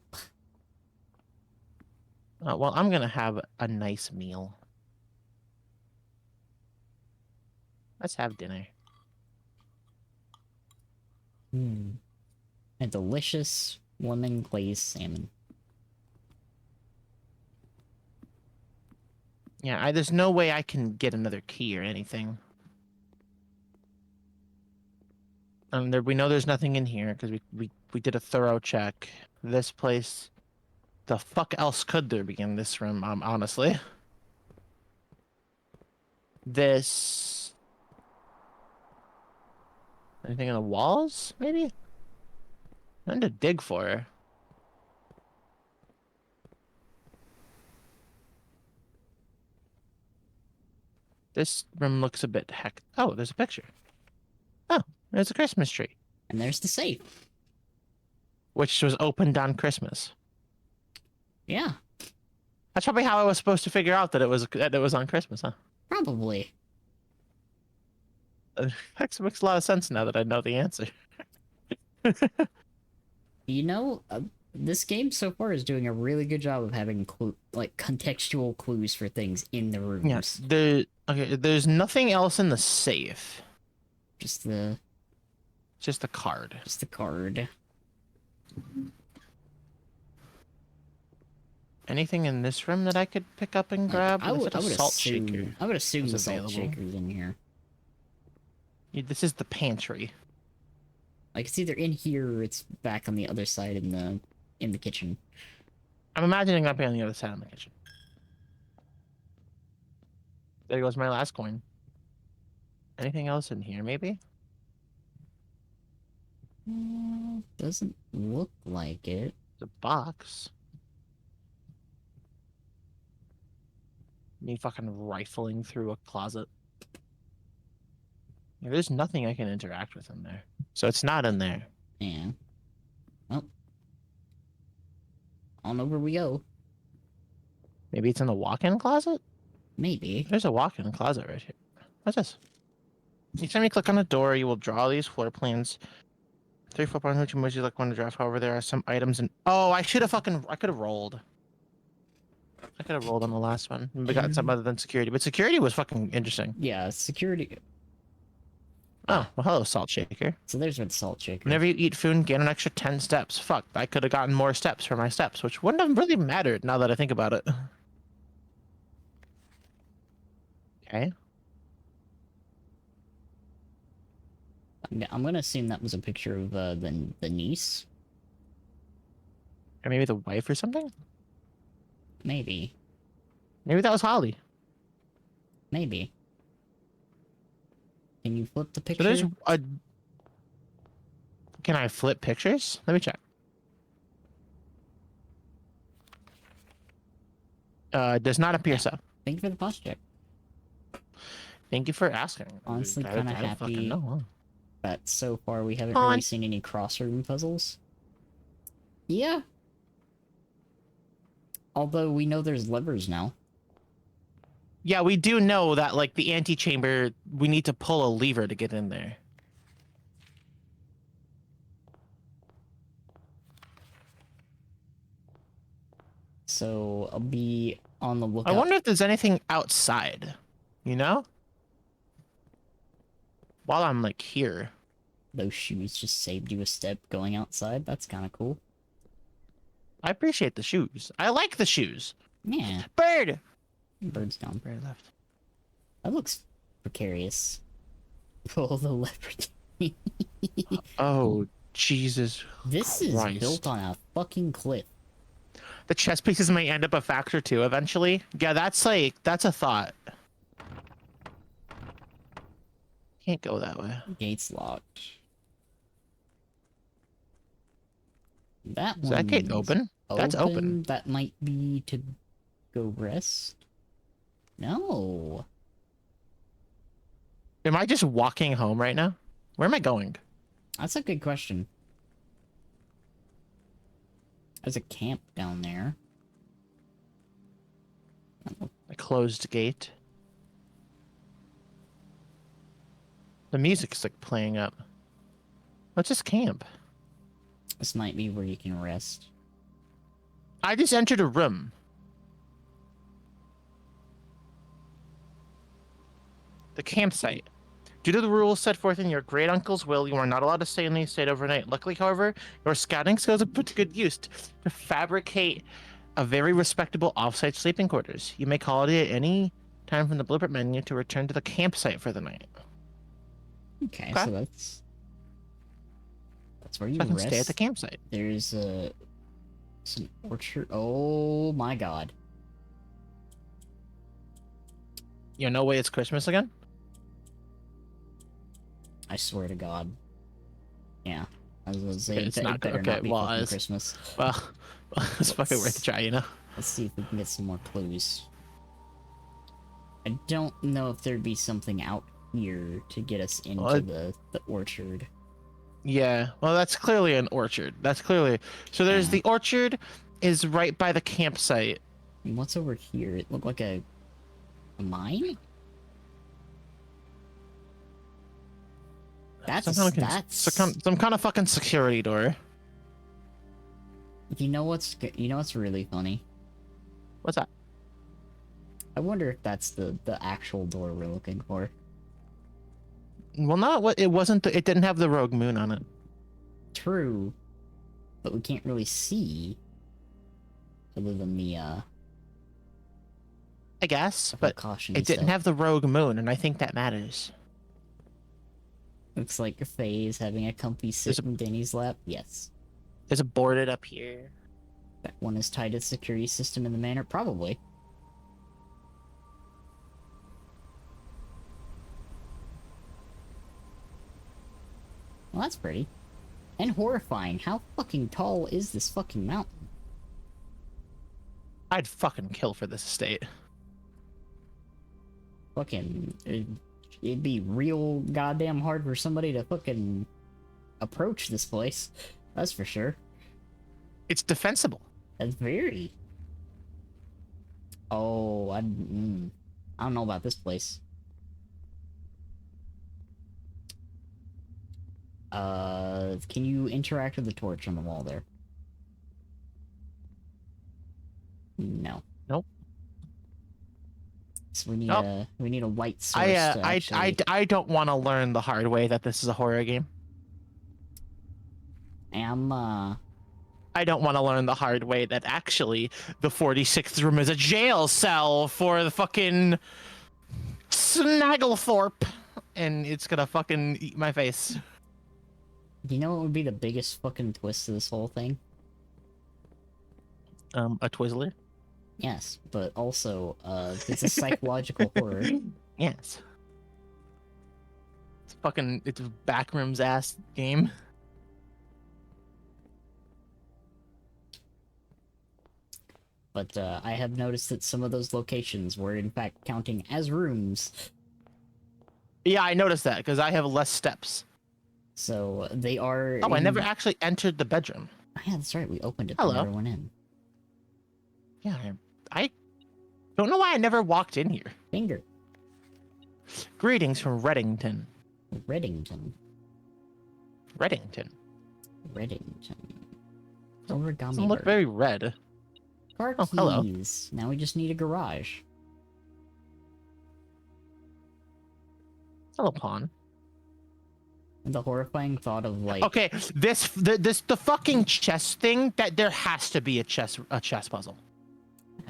Well, I'm going to have a nice meal. Let's have dinner. A delicious lemon glazed salmon. Yeah, there's no way I can get another key or anything. We know there's nothing in here because we did a thorough check. This place, the fuck else could there be in this room? Honestly, this anything on the walls? Maybe. Nothing to dig for. This room looks a bit Oh, there's a picture. Oh, there's a Christmas tree. And there's the safe. Which was opened on Christmas. Yeah, That's probably how I was supposed to figure out that it was on Christmas, huh? probably. That makes a lot of sense now that I know the answer. You know, this game so far is doing a really good job of having like contextual clues for things in the rooms. Yes. There's nothing else in the safe. Just the card. Just the card. Anything in this room that I could pick up and grab? I would salt assume. shaker. I would assume was the salt available. shaker's in here. Yeah, this is the pantry. Like it's either in here or it's back on the other side in the kitchen. I'm imagining that being on the other side of the kitchen. There goes my last coin. Anything else in here, maybe? Doesn't look like it. The box. Me fucking rifling through a closet. Yeah, there's nothing I can interact with in there. So it's not in there. Yeah. Well. On over we go. Maybe it's in the walk-in closet? Maybe. There's a walk-in closet right here. What's this? Each time you click on a door, you will draw these floor plans. 3 flip on which emoji you like one to draft. However, there are some items and I could have rolled. I could have rolled on the last one. We got some other than security, but security was fucking interesting. Yeah, security. Oh, well, hello, salt shaker. So there's where the salt shaker. Whenever you eat food, gain an extra 10 steps. Fuck, I could have gotten more steps for my steps, which wouldn't have really mattered now that I think about it. Okay. I'm gonna assume that was a picture of the niece. Or maybe the wife or something? Maybe. Maybe that was Holly. Maybe. Can you flip the So picture? there's a... Can I flip pictures? Let me check. Does not appear so. Thank you for the posture check. Thank you for asking. Honestly, I kind of don't happy fucking know, huh? that so far we haven't On. really seen any crossroom puzzles. Yeah. Although we know there's levers now. Yeah, we do know that, like, the antechamber, we need to pull a lever to get in there. So I'll be on the lookout. I wonder if there's anything outside, you know? While I'm, like, here. Those shoes just saved you a step going outside. That's kind of cool. I appreciate the shoes. I like the shoes. Yeah. Bird! Bird's gone. Bird left. That looks precarious. Pull the lever. Oh, Jesus This is Christ. built on a fucking cliff. The chess pieces may end up a factor too eventually. Yeah, that's a thought. Can't go that way. Gate's locked. That Is that gate one's open? That's open. That might be to go rest. No. Am I just walking home right now? Where am I going? That's a good question. There's a camp down there. A closed gate. The music's like playing up. What's this camp? This might be where you can rest. I just entered a room. The campsite. Due to the rules set forth in your great uncle's will, you are not allowed to stay in the estate overnight. Luckily, however, your scouting skills are put to good use to fabricate a very respectable off-site sleeping quarters. You may call it at any time from the blueprint menu to return to the campsite for the night. Okay, Okay. so that's where you I can rest. stay at the campsite. There's some orchard. Oh my god. You know, no way it's Christmas again? I swear to God. Yeah. I was gonna say, Okay, it's it not better okay, not be well, fucking it's- Christmas. Well, it's fucking worth a try, you know? Let's see if we can get some more clues. I don't know if there'd be something out here to get us into Well, the orchard. Yeah, well, that's clearly an orchard. That's clearly... So there's Yeah. the orchard is right by the campsite. And what's over here? It looked like a mine? That's some kind of fucking security door. you know what's really funny? What's that? I wonder if that's the actual door we're looking for. Well, not what it wasn't. It didn't have the rogue moon on it. True, but we can't really see other than the I guess, but caution. it didn't have the rogue moon, and I think that matters. Looks like Faye is having a comfy sit in Danny's lap. Yes. There's a boarded up here. That one is tied to the security system in the manor? Probably. Well, that's pretty. And horrifying. How fucking tall is this fucking mountain? I'd fucking kill for this estate. Fucking... It'd be real goddamn hard for somebody to fucking approach this place. That's for sure. It's defensible. That's very... Oh, I don't know about this place. Can you interact with the torch on the wall there? No. Nope. So we need Nope. we need a light source to actually... I don't want to learn the hard way that this is a horror game. I don't want to learn the hard way that actually the 46th room is a jail cell for the fucking Snagglethorpe, and it's gonna fucking eat my face. Do you know what would be the biggest fucking twist to this whole thing? A Twizzler? Yes, but also, it's a psychological horror. Yes. It's a backrooms ass game. But I have noticed that some of those locations were in fact counting as rooms. Yeah, I noticed that because I have less steps. So they are. Oh, I never actually entered the bedroom. Oh, yeah, that's right. We opened it. Hello. Never went in. Yeah, I don't know why I never walked in here. Finger. Greetings from Reddington. Reddington. Reddington. Reddington. Origami. Doesn't look bird. very red. Car Oh, hello. keys. Now we just need a garage. Hello, pawn. The horrifying thought of like. Okay, the fucking chess thing. That there has to be a chess puzzle.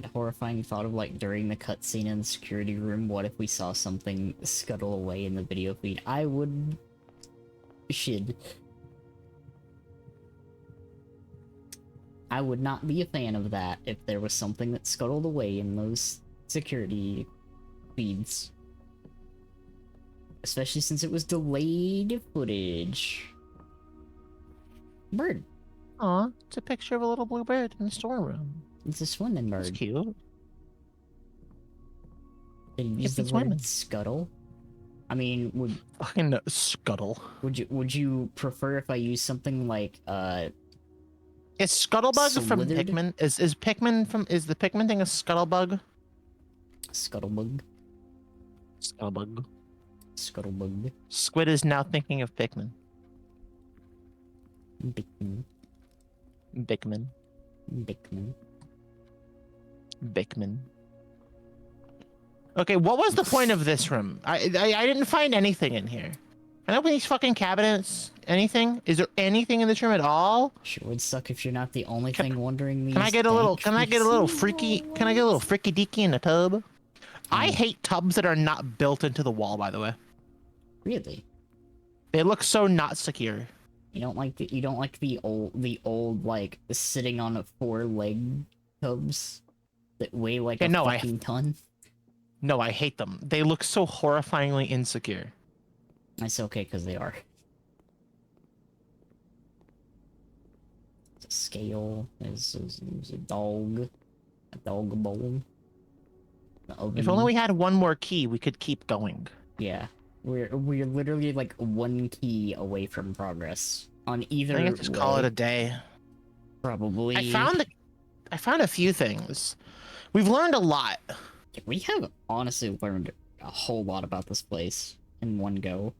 The horrifying thought of like during the cutscene in the security room. What if we saw something scuttle away in the video feed? I would. Shit. I would not be a fan of that if there was something that scuttled away in those security feeds. Especially since it was delayed footage. Bird. Aw, it's a picture of a little blue bird in the storeroom. It's a swimming bird. It's cute. Did you use the word scuttle? I mean, would fucking scuttle. Would you prefer if I use something like Is Scuttlebug from Slithered? Pikmin? Is the Pikmin thing a Scuttlebug? Scuttlebug? Scuttlebug. Scuttlebug. Squid is now thinking of Pikmin. Bigman. Bigman. Bigman. Bigman. Okay, what was the point of this room? I didn't find anything in here. Can I open these fucking cabinets? Anything? Is there anything in this room at all? Sure would suck if you're not the only thing wondering these. Can I get a little freaky deaky in the tub? I hate tubs that are not built into the wall, by the way. Really? They look so not secure. You don't like the old like sitting on a 4-leg tubs that weigh like a fucking ton? No, I hate them. They look so horrifyingly insecure. That's okay, because they are. It's a scale. There's a dog. A dog bowl. If only we had one more key, we could keep going. Yeah. We're literally like one key away from progress. On either I think I just call it a day. Probably. I found a few things. We've learned a lot. We have honestly learned a whole lot about this place in one go.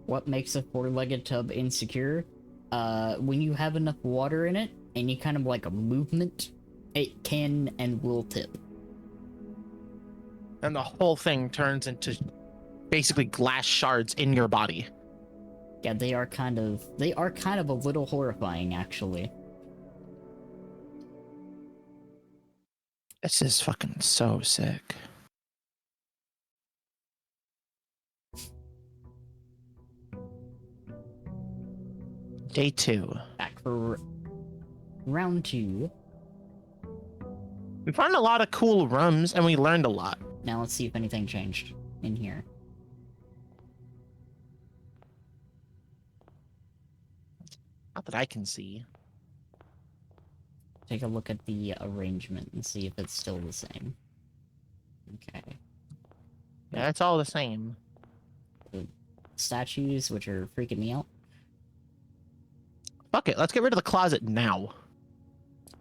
What makes a 4-legged tub insecure? When you have enough water in it, any kind of like a movement, it can and will tip. And the whole thing turns into basically glass shards in your body. Yeah, they are kind of a little horrifying, actually. This is fucking so sick. Day 2. Back for round 2. We found a lot of cool rooms and we learned a lot. Now let's see if anything changed in here. Not that I can see. Take a look at the arrangement and see if it's still the same. Okay. Yeah, it's all the same. The statues, which are freaking me out. Fuck it, let's get rid of the closet now.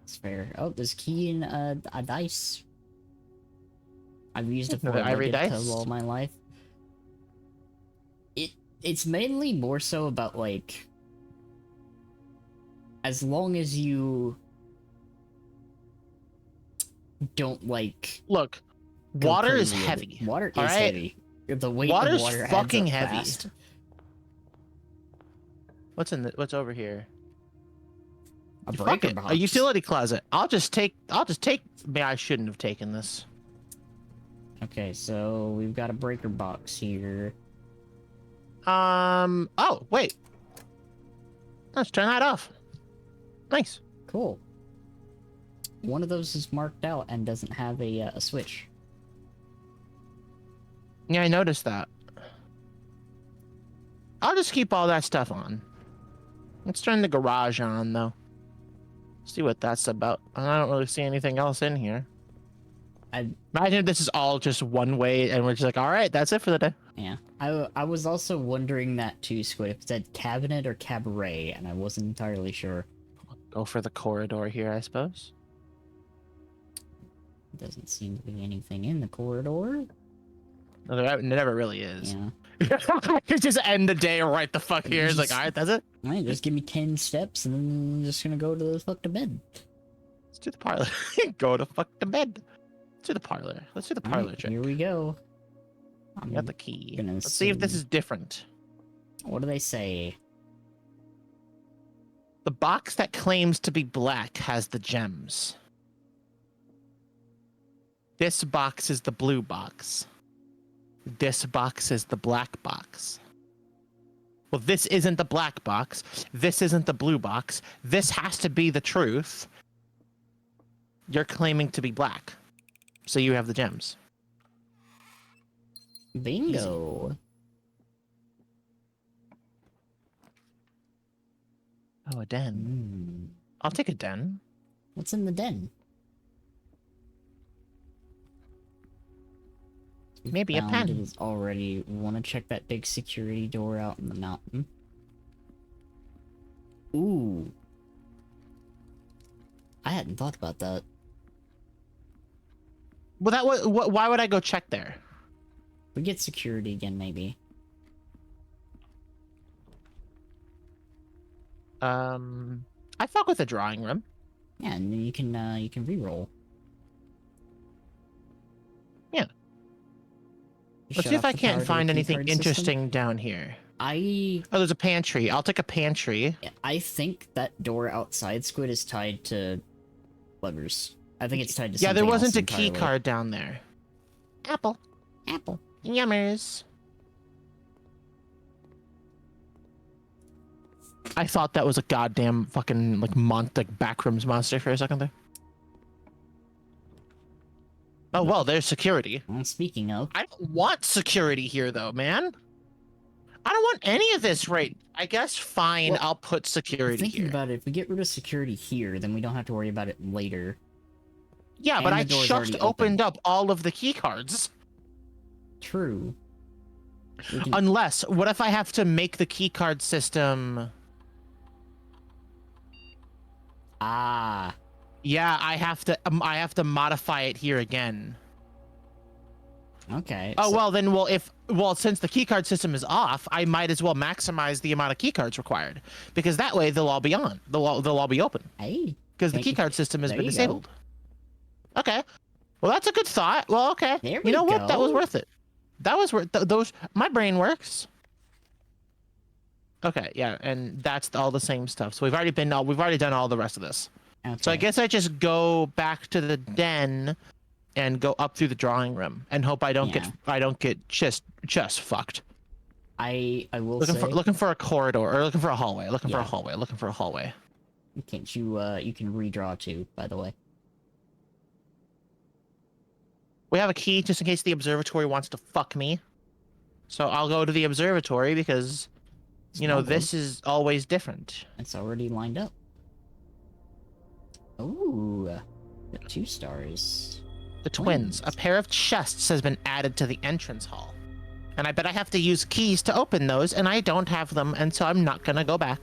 It's fair. Oh, there's a key in a dice. I've used a Another ivory 4-legged dice? tub all my life. It's mainly more so about, like, as long as you don't, like, Look, go water is crazy with it. heavy. Water is all right? heavy. The weight Water's of water fucking adds up heavy. fast. What's over here? A Fuck breaker it. box. A utility closet. I'll just take. Man, I shouldn't have taken this. Okay, so we've got a breaker box here. Oh wait. Let's turn that off. Nice. Cool. One of those is marked out and doesn't have a switch. Yeah, I noticed that. I'll just keep all that stuff on. Let's turn the garage on though. See what that's about. I don't really see anything else in here. I Imagine if this is all just one way and we're just like, all right, that's it for the day. Yeah. I was also wondering that too, Squid, if it said cabinet or cabaret, and I wasn't entirely sure. Go for the corridor here, I suppose. Doesn't seem to be anything in the corridor. No, there never really is. Yeah. You just end the day right the fuck here. It's like, all right, that's it. Alright, just give me 10 steps and then I'm just gonna go to the fuck to bed. Let's do the parlor. Go to fuck to bed. Let's do the parlor. Let's do the parlor Alright, trick. here we go. You got the key. gonna Let's see if this see. is different. What do they say? The box that claims to be black has the gems. This box is the blue box. This box is the black box. Well, this isn't the black box. This isn't the blue box. This has to be the truth. You're claiming to be black. So you have the gems. Bingo. Oh, a den. I'll take a den. What's in the den? Maybe a Found pen. It is already. Want to check that big security door out in the mountain? Ooh. I hadn't thought about that. Well, that was. Why would I go check there? We get security again, maybe. I fuck with the drawing room. Yeah, and then you can re-roll. Yeah. Let's Shut see if off I the can't power to the find anything keycard system. interesting down here. I Oh, there's a pantry. I'll take a pantry. think that door outside, Squid, is tied to levers. I think it's tied to Yeah, there something wasn't else a key entirely. card down there. Apple. Apple. Yummers. I thought that was a goddamn fucking like backrooms monster for a second there. Oh well, there's security. Well, speaking of, I don't want security here though, man. I don't want any of this right. I guess fine, Well, I'll put security thinking here. about it, if we get rid of security here, then we don't have to worry about it later. Yeah, and but the I door's just already opened open. up all of the key cards. True. We can- Unless, what if I have to make the key card system? Ah. Yeah, I have to modify it here again. Okay. Oh so, well, since the keycard system is off, I might as well maximize the amount of keycards required, because that way they'll all be on. They'll all be open Hey. because the Thank you. keycard system has There been you go. disabled. Okay, well that's a good thought. Well, okay, There you know we what? That was go. worth it. That was worth those. My brain works. Okay, yeah, and that's all the same stuff. So we've already done all the rest of this. Okay. So I guess I just go back to the den and go up through the drawing room and hope I don't get just fucked. I will Looking for a corridor or looking for a hallway. Looking for a Yeah. hallway. Can't you you can redraw too, by the way. We have a key just in case the observatory wants to fuck me. So I'll go to the observatory because this is always different. It's already lined up. Ooh. 2 stars. The twins. A pair of chests has been added to the entrance hall. And I bet I have to use keys to open those, and I don't have them, and so I'm not gonna go back.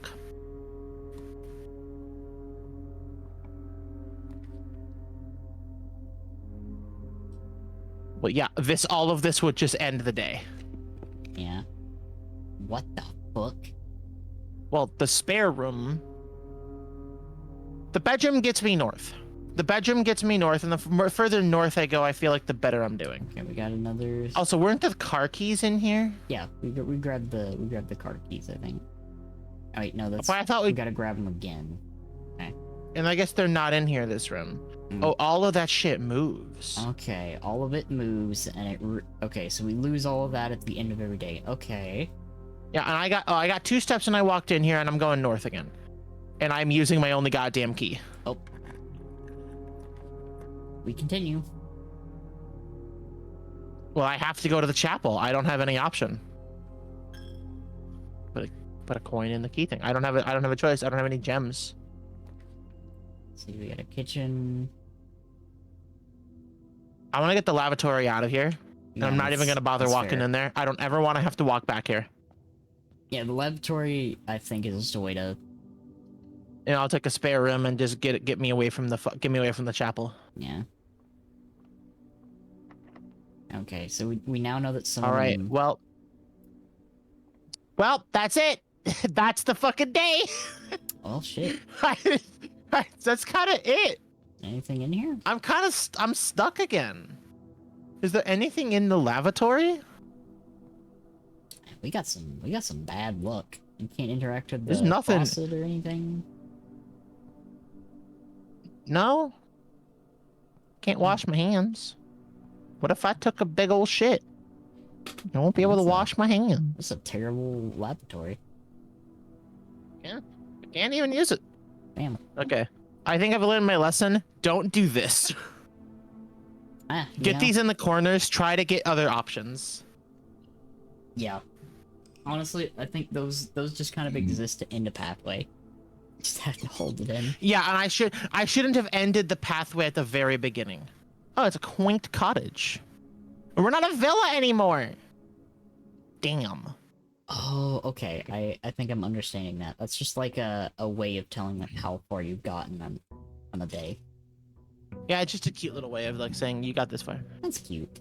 Well, yeah, all of this would just end the day. Yeah. What the fuck? Well, the spare room. The bedroom gets me north. The bedroom gets me north, and the further north I go, I feel like the better I'm doing. Okay, we got another. Also, weren't the car keys in here? Yeah, we grabbed the car keys, I think. Oh wait, no, that's. But I thought we gotta grab them again. And I guess they're not in here this room. Oh, all of that shit moves. Okay, all of it moves, and okay, so we lose all of that at the end of every day. Okay. Yeah, and I got 2 steps and I walked in here and I'm going north again. And I'm using my only goddamn key. Oh. We continue. Well, I have to go to the chapel. I don't have any option. Put a coin in the key thing. I don't have a choice. I don't have any gems. Let's see, we got a kitchen. I want to get the lavatory out of here. And I'm not even going to bother walking in there. I don't ever want to have to walk back here. Yeah, the lavatory, I think, is just a way to. And I'll take a spare room and just get me away from the chapel. Yeah. Okay, so we now know that someone. All right. Well, that's it. That's the fucking day. Oh shit. That's kind of it. Anything in here? I'm stuck again. Is there anything in the lavatory? We got some bad luck. You can't interact with the There's nothing. faucet or anything. No. Can't wash my hands. What if I took a big old shit? I won't be able to wash my hands. That's a terrible lavatory. Yeah. I can't even use it. Damn. Okay. I think I've learned my lesson. Don't do this. Get these in the corners. Try to get other options. Yeah. Honestly, I think those just kind of exist to end a pathway. Just have to hold it in. Yeah, and I shouldn't have ended the pathway at the very beginning. Oh, it's a quaint cottage. We're not a villa anymore. Damn. Oh, okay. I think I'm understanding that. That's just like a way of telling like how far you've gotten on a day. Yeah, it's just a cute little way of like saying you got this far. That's cute.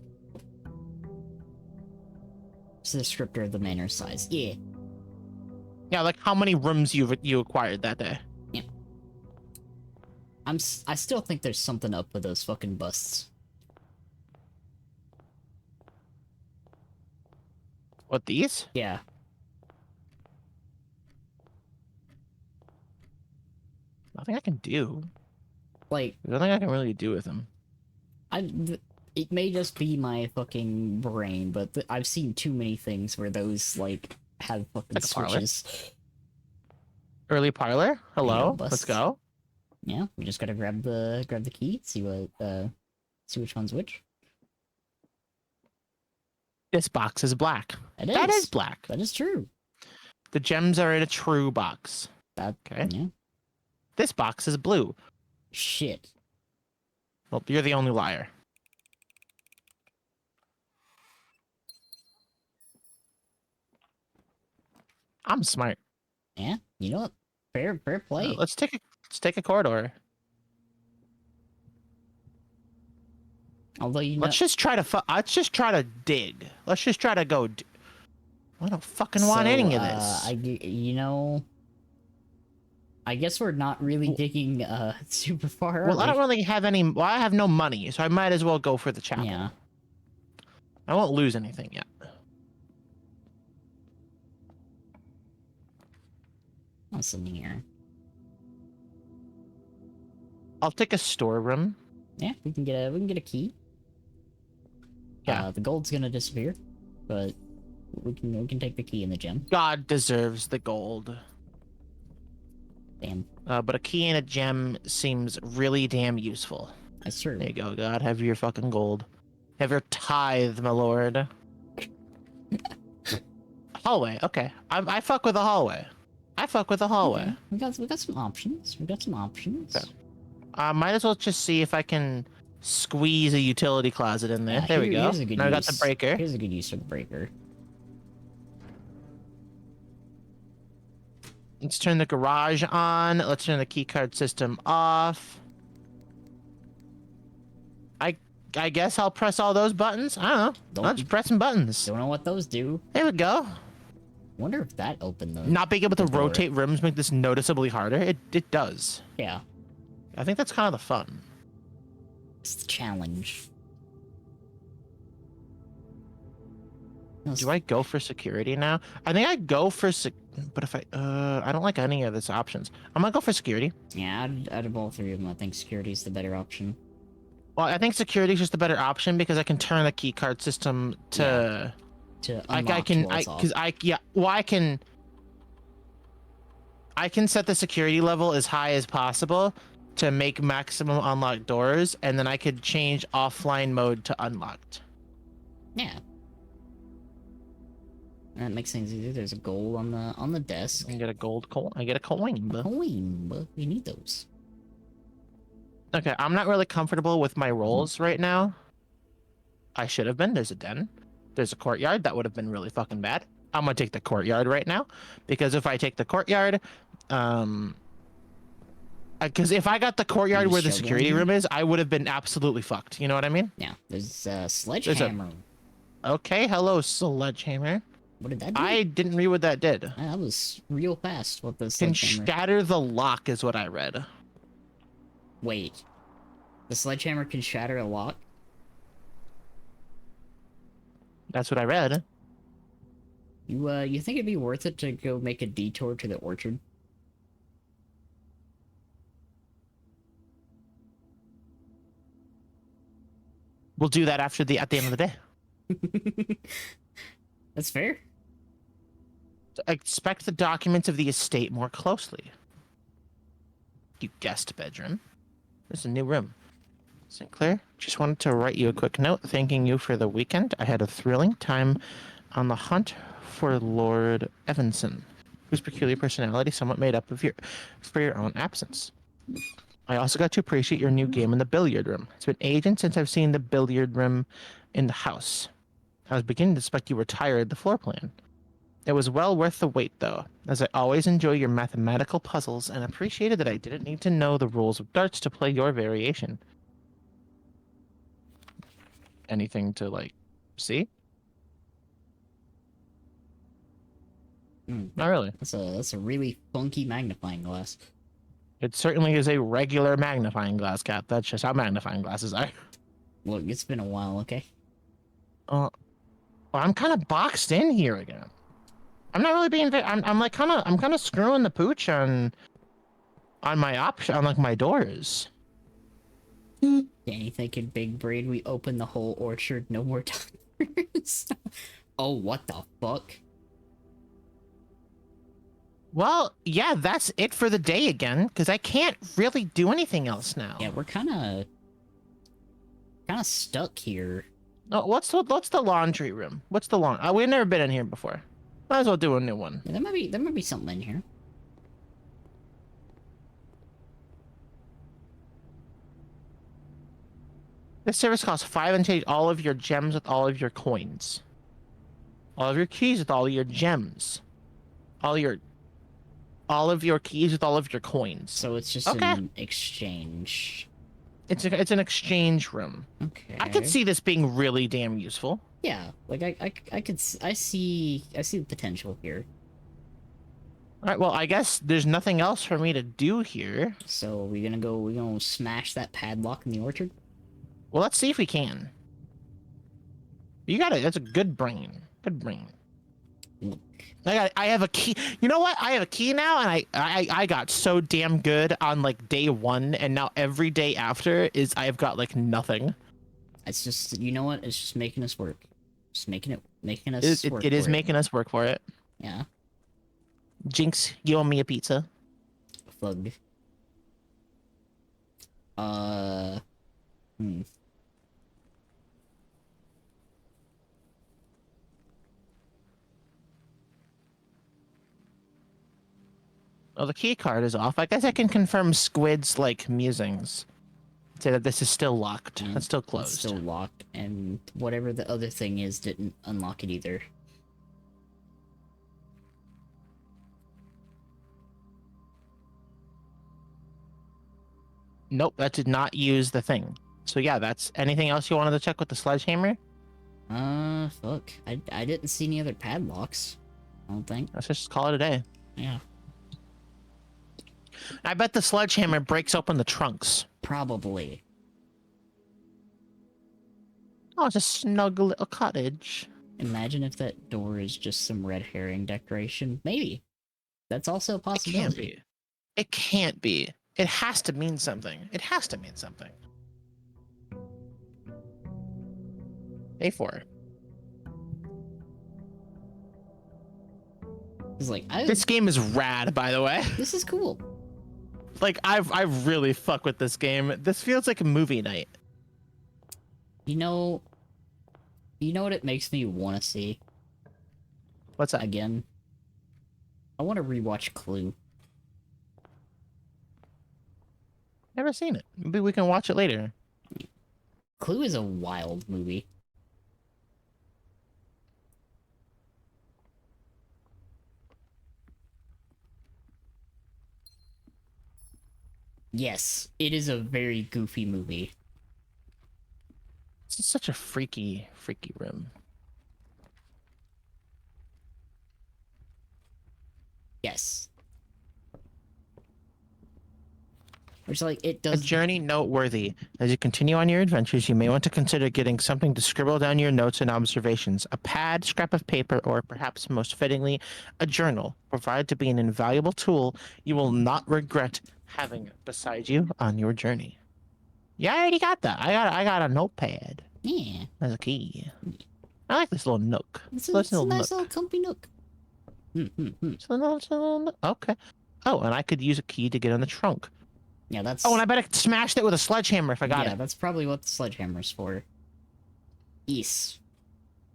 It's a descriptor of the manor size. Yeah. Yeah, like how many rooms you acquired that day. Yeah. I still think there's something up with those fucking busts. What, these? Yeah. Nothing I can do. Like, There's nothing I can really do with them. it may just be my fucking brain, but I've seen too many things where those like have fucking Like a parlor? switches. Early parlor? Hello? Yeah, Let's go. Yeah, we just gotta grab the key, see which one's which. This box is black. That is black. That is true. The gems are in a true box. Okay. Yeah. This box is blue. Shit. Well, you're the only liar. I'm smart. Yeah. You know what? Fair play. Let's take a corridor. Although Let's just try to dig. Let's just try to go. I don't fucking want any of this. I guess we're not really digging super far. Well, I don't really have any. Well, I have no money, so I might as well go for the chapel. Yeah. I won't lose anything yet. What's in here? I'll take a storeroom. Yeah, we can get a key. Yeah. The gold's gonna disappear, but we can take the key and the gem. God deserves the gold. Damn. But a key and a gem seems really damn useful. That's true. There you go, God. Have your fucking gold. Have your tithe, my lord. Hallway. Okay. I fuck with the hallway. I fuck with the hallway. Okay. We got some options. Okay. Might as well just see if I can squeeze a utility closet in there. There we go. Now I got the breaker. Here's a good use for the breaker. Let's turn the garage on. Let's turn the keycard system off. I guess I'll press all those buttons. I don't know. I'm just pressing buttons. Don't know what those do. There we go. Wonder if that opened the. Not being able to door. rotate rooms make this noticeably harder. It does. Yeah, I think that's kind of the fun. it's the challenge. Do I go for security now? I think I go for but if I don't like any of these options. I'm gonna go for security. Yeah, out of all three of them, I think security is the better option. Well, I think security is just the better option because I can turn the key card system to. To I unlock can walls off. because I can set the security level as high as possible to make maximum unlocked doors, and then I could change offline mode to unlocked. Yeah. That makes things easier. There's a gold on the desk. I get a gold coin. I get a coin. Coin, we need those. Okay, I'm not really comfortable with my rolls right now. I should have been. There's a den. There's a courtyard. That would have been really fucking bad. I'm gonna take the courtyard right now, because if I take the courtyard, because if I got the courtyard where the security room is, I would have been absolutely fucked. You know what I mean? Yeah. There's a sledgehammer. Okay, hello, sledgehammer. What did that do? I didn't read what that did. That was real fast. What the Can sledgehammer? shatter the lock is what I read. Wait. The sledgehammer can shatter a lock? That's what I read. You think it'd be worth it to go make a detour to the orchard? We'll do that at the end of the day. That's fair. Inspect the documents of the estate more closely. You guest bedroom. There's a new room. Sinclair, just wanted to write you a quick note thanking you for the weekend. I had a thrilling time on the hunt for Lord Evanson, whose peculiar personality somewhat made up for your own absence. I also got to appreciate your new game in the billiard room. It's been ages since I've seen the billiard room in the house. I was beginning to suspect you were tired of the floor plan. It was well worth the wait, though, as I always enjoy your mathematical puzzles and appreciated that I didn't need to know the rules of darts to play your variation. Anything to, like, see? Not really. That's a really funky magnifying glass. It certainly is a regular magnifying glass, Cap. That's just how magnifying glasses are. Look, it's been a while, okay? Well, I'm kind of boxed in here again. I'm not really being. I'm kind of screwing the pooch on my on like my doors. Danny thinking big brain. We open the whole orchard. No more timers. Oh, what the fuck? Well, yeah, that's it for the day again, because I can't really do anything else now. Yeah, we're kind of stuck here. Oh, what's the laundry room? What's the we've never been in here before. Might as well do a new one. Yeah, there might be something in here. This service costs 5 and change all of your gems with all of your coins. All of your keys with all of your gems. All of your keys with all of your coins. So it's just Okay. an exchange. It's an exchange room. Okay. I could see this being really damn useful. Yeah, like I see the potential here. All right, well, I guess there's nothing else for me to do here. So we're gonna smash that padlock in the orchard. Well, let's see if we can. You got it. That's a good brain. Good brain. I have a key. You know what? I have a key now, and I got so damn good on like day 1, and now every day after is I've got like nothing. It's just, you know what? It's just making us work. Just making us work. It is for making us work for it. Yeah. Jinx, you owe me a pizza. Thug. Well, the key card is off. I guess I can confirm Squid's like musings. Say that this is still locked. It's still closed. It's still locked, and whatever the other thing is didn't unlock it either. Nope, that did not use the thing. So yeah, that's anything else you wanted to check with the sledgehammer? Fuck. I didn't see any other padlocks. I don't think. Let's just call it a day. Yeah. I bet the sledgehammer breaks open the trunks. Probably. Oh, it's a snug little cottage. Imagine if that door is just some red herring decoration. Maybe. That's also a possibility. It can't be. It can't be. It has to mean something. It has to mean something. Pay for it. It's like This game is rad, by the way. This is cool. Like I really fuck with this game. This feels like a movie night. You know what it makes me want to see What's that? again? I want to rewatch Clue. Never seen it. Maybe we can watch it later. Clue is a wild movie. Yes, it is a very goofy movie. It's such a freaky room. Yes. Which, like, it A does... journey noteworthy. As you continue on your adventures, you may want to consider getting something to scribble down your notes and observations. A pad, scrap of paper, or perhaps most fittingly, a journal, provide to be an invaluable tool you will not regret having beside you on your journey. Yeah, I already got that. I got a notepad. Yeah. As a key. I like this little nook. It's a nice little comfy nook. It's a little nook. Okay. Oh, and I could use a key to get in the trunk. Yeah, that's... Oh, and I bet I smashed it with a sledgehammer if I got it. Yeah, that's probably what the sledgehammer's for. Yes.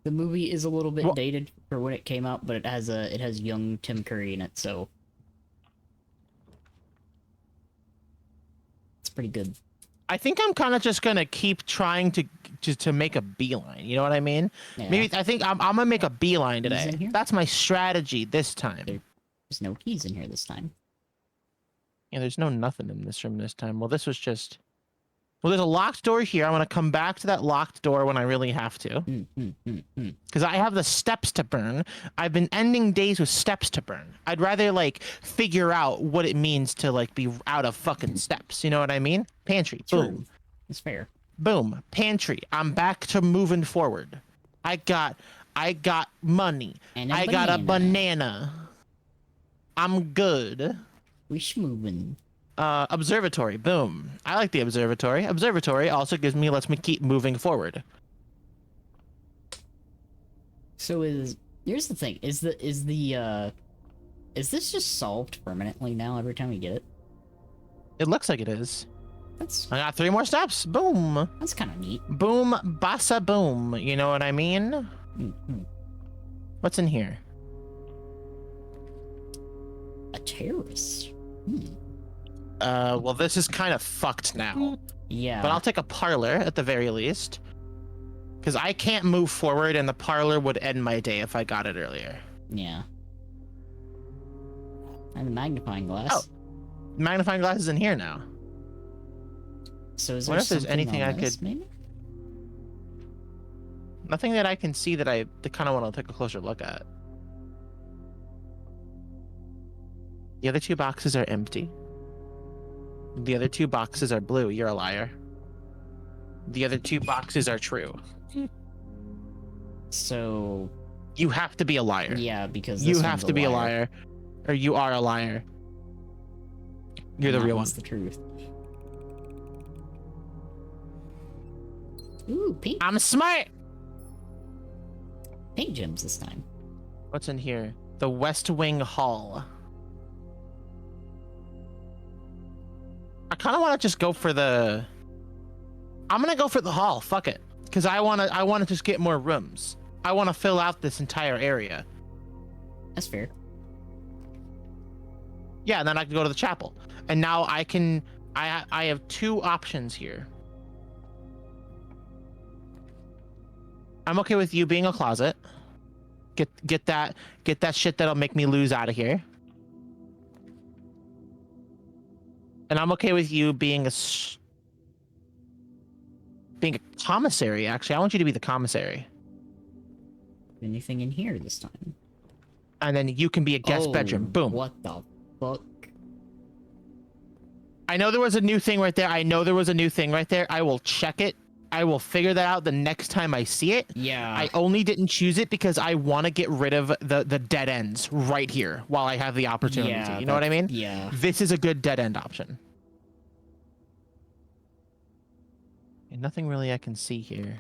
The movie is a little bit dated for when it came out, but it has young Tim Curry in it, so it's pretty good. I think I'm kind of just gonna keep trying to make a beeline. You know what I mean? Yeah. Maybe I think I'm gonna make a beeline Keys in today. here? That's my strategy this time. There's no keys in here this time. Yeah, there's nothing in this room this time. Well, this was just. Well, there's a locked door here. I'm gonna come back to that locked door when I really have to, because I have the steps to burn. I've been ending days with steps to burn. I'd rather like figure out what it means to like be out of fucking steps. You know what I mean? Pantry. Boom. It's fair. Boom. Pantry. I'm back to moving forward. I got money. And I got a banana. I'm good. We schmoovin'. Observatory. Boom. I like the observatory. Observatory also lets me keep moving forward. So here's the thing. Is this just solved permanently now every time we get it? It looks like it is. That's I got 3 more steps. Boom. That's kind of neat. Boom. Bassa boom. You know what I mean? What's in here? A terrace. Well, this is kind of fucked now. Yeah. But I'll take a parlor at the very least. Because I can't move forward, and the parlor would end my day if I got it earlier. Yeah. And the magnifying glass. Oh. Magnifying glass is in here now. So is I there wonder if there's anything I this, could... maybe? Nothing that I can see that I kind of want to take a closer look at. The other 2 boxes are empty. The other 2 boxes are blue. You're a liar. The other 2 boxes are true. So... You have to be a liar. Yeah, because you have to be a liar. Or you are a liar. You're the real one. That's the truth. Ooh, pink. I'm smart! Pink gems this time. What's in here? The West Wing Hall. I kind of want to just go for the... I'm going to go for the hall. Fuck it. Because I want to just get more rooms. I want to fill out this entire area. That's fair. Yeah, and then I can go to the chapel. And now I can... I have 2 options here. I'm okay with you being a closet. Get that shit that'll make me lose out of here. And I'm okay with you being a commissary, actually. I want you to be the commissary. Anything in here this time? and then you can be a guest bedroom. Boom. What the fuck? I know there was a new thing right there. I will check it. I will figure that out the next time I see it. Yeah. I only didn't choose it because I want to get rid of the dead ends right here while I have the opportunity. Yeah, You know what I mean? Yeah. This is a good dead end option. And nothing really I can see here.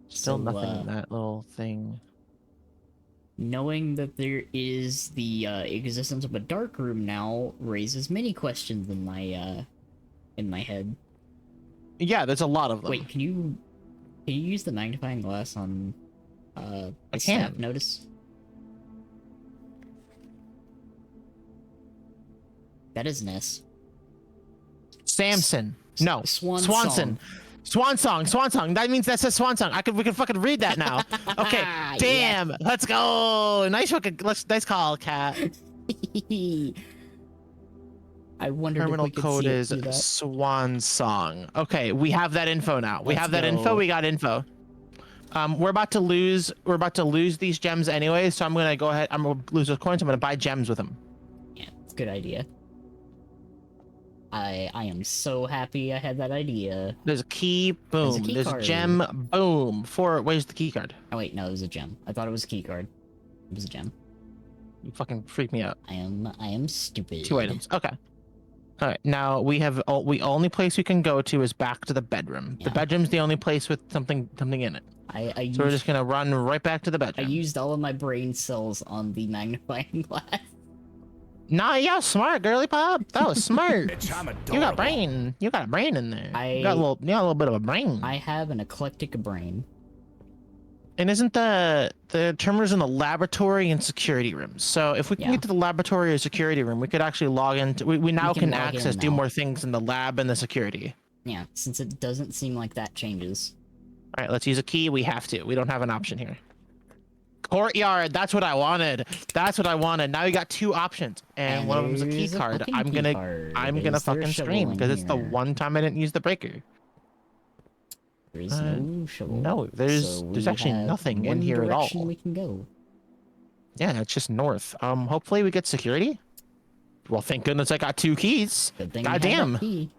Still So, nothing in that little thing. Knowing that there is the existence of a dark room now raises many questions in my head. Yeah, there's a lot of them. Wait, can you use the magnifying glass on I the staff can. notice? That is an S. Samson. No. Swanson. Swan song. That means that's a swan song. We can fucking read that now. Okay. Damn. Yeah. Let's go. Nice call, Cat. I wondered Terminal if we could code see is swan song. Okay, we have that info now. We got info. We're about to lose these gems anyway, so I'm gonna go ahead. I'm gonna lose those coins. I'm gonna buy gems with them. Yeah, it's a good idea. I am so happy I had that idea. There's a key, boom. There's a gem, boom. Where's the key card? Oh wait, no, it was a gem. I thought it was a key card. It was a gem. You fucking freaked me out. I am stupid. 2 items. Okay. All right. Now we only place we can go to is back to the bedroom. Yeah. The bedroom's the only place with something in it. So we're just gonna run right back to the bedroom. I used all of my brain cells on the magnifying glass. Nah, yeah, smart, girly pop. That was smart. You got brain. You got a brain in there. You got a little bit of a brain. I have an eclectic brain. And isn't the terminals in the laboratory and security rooms? So if we can get to the laboratory or security room, we could actually log into. We now can access, do more things in the lab and the security. Yeah, since it doesn't seem like that changes. All right, let's use a key. We have to. We don't have an option here. Courtyard. That's what I wanted. Now you got 2 options, and one of them is a key card. I'm gonna fucking scream because it's the one time I didn't use the breaker. There is no shovel. No, there's actually nothing in here at all. We can go. Yeah, it's just north. Hopefully we get security. Well, thank goodness I got 2 keys. Goddamn. Okay,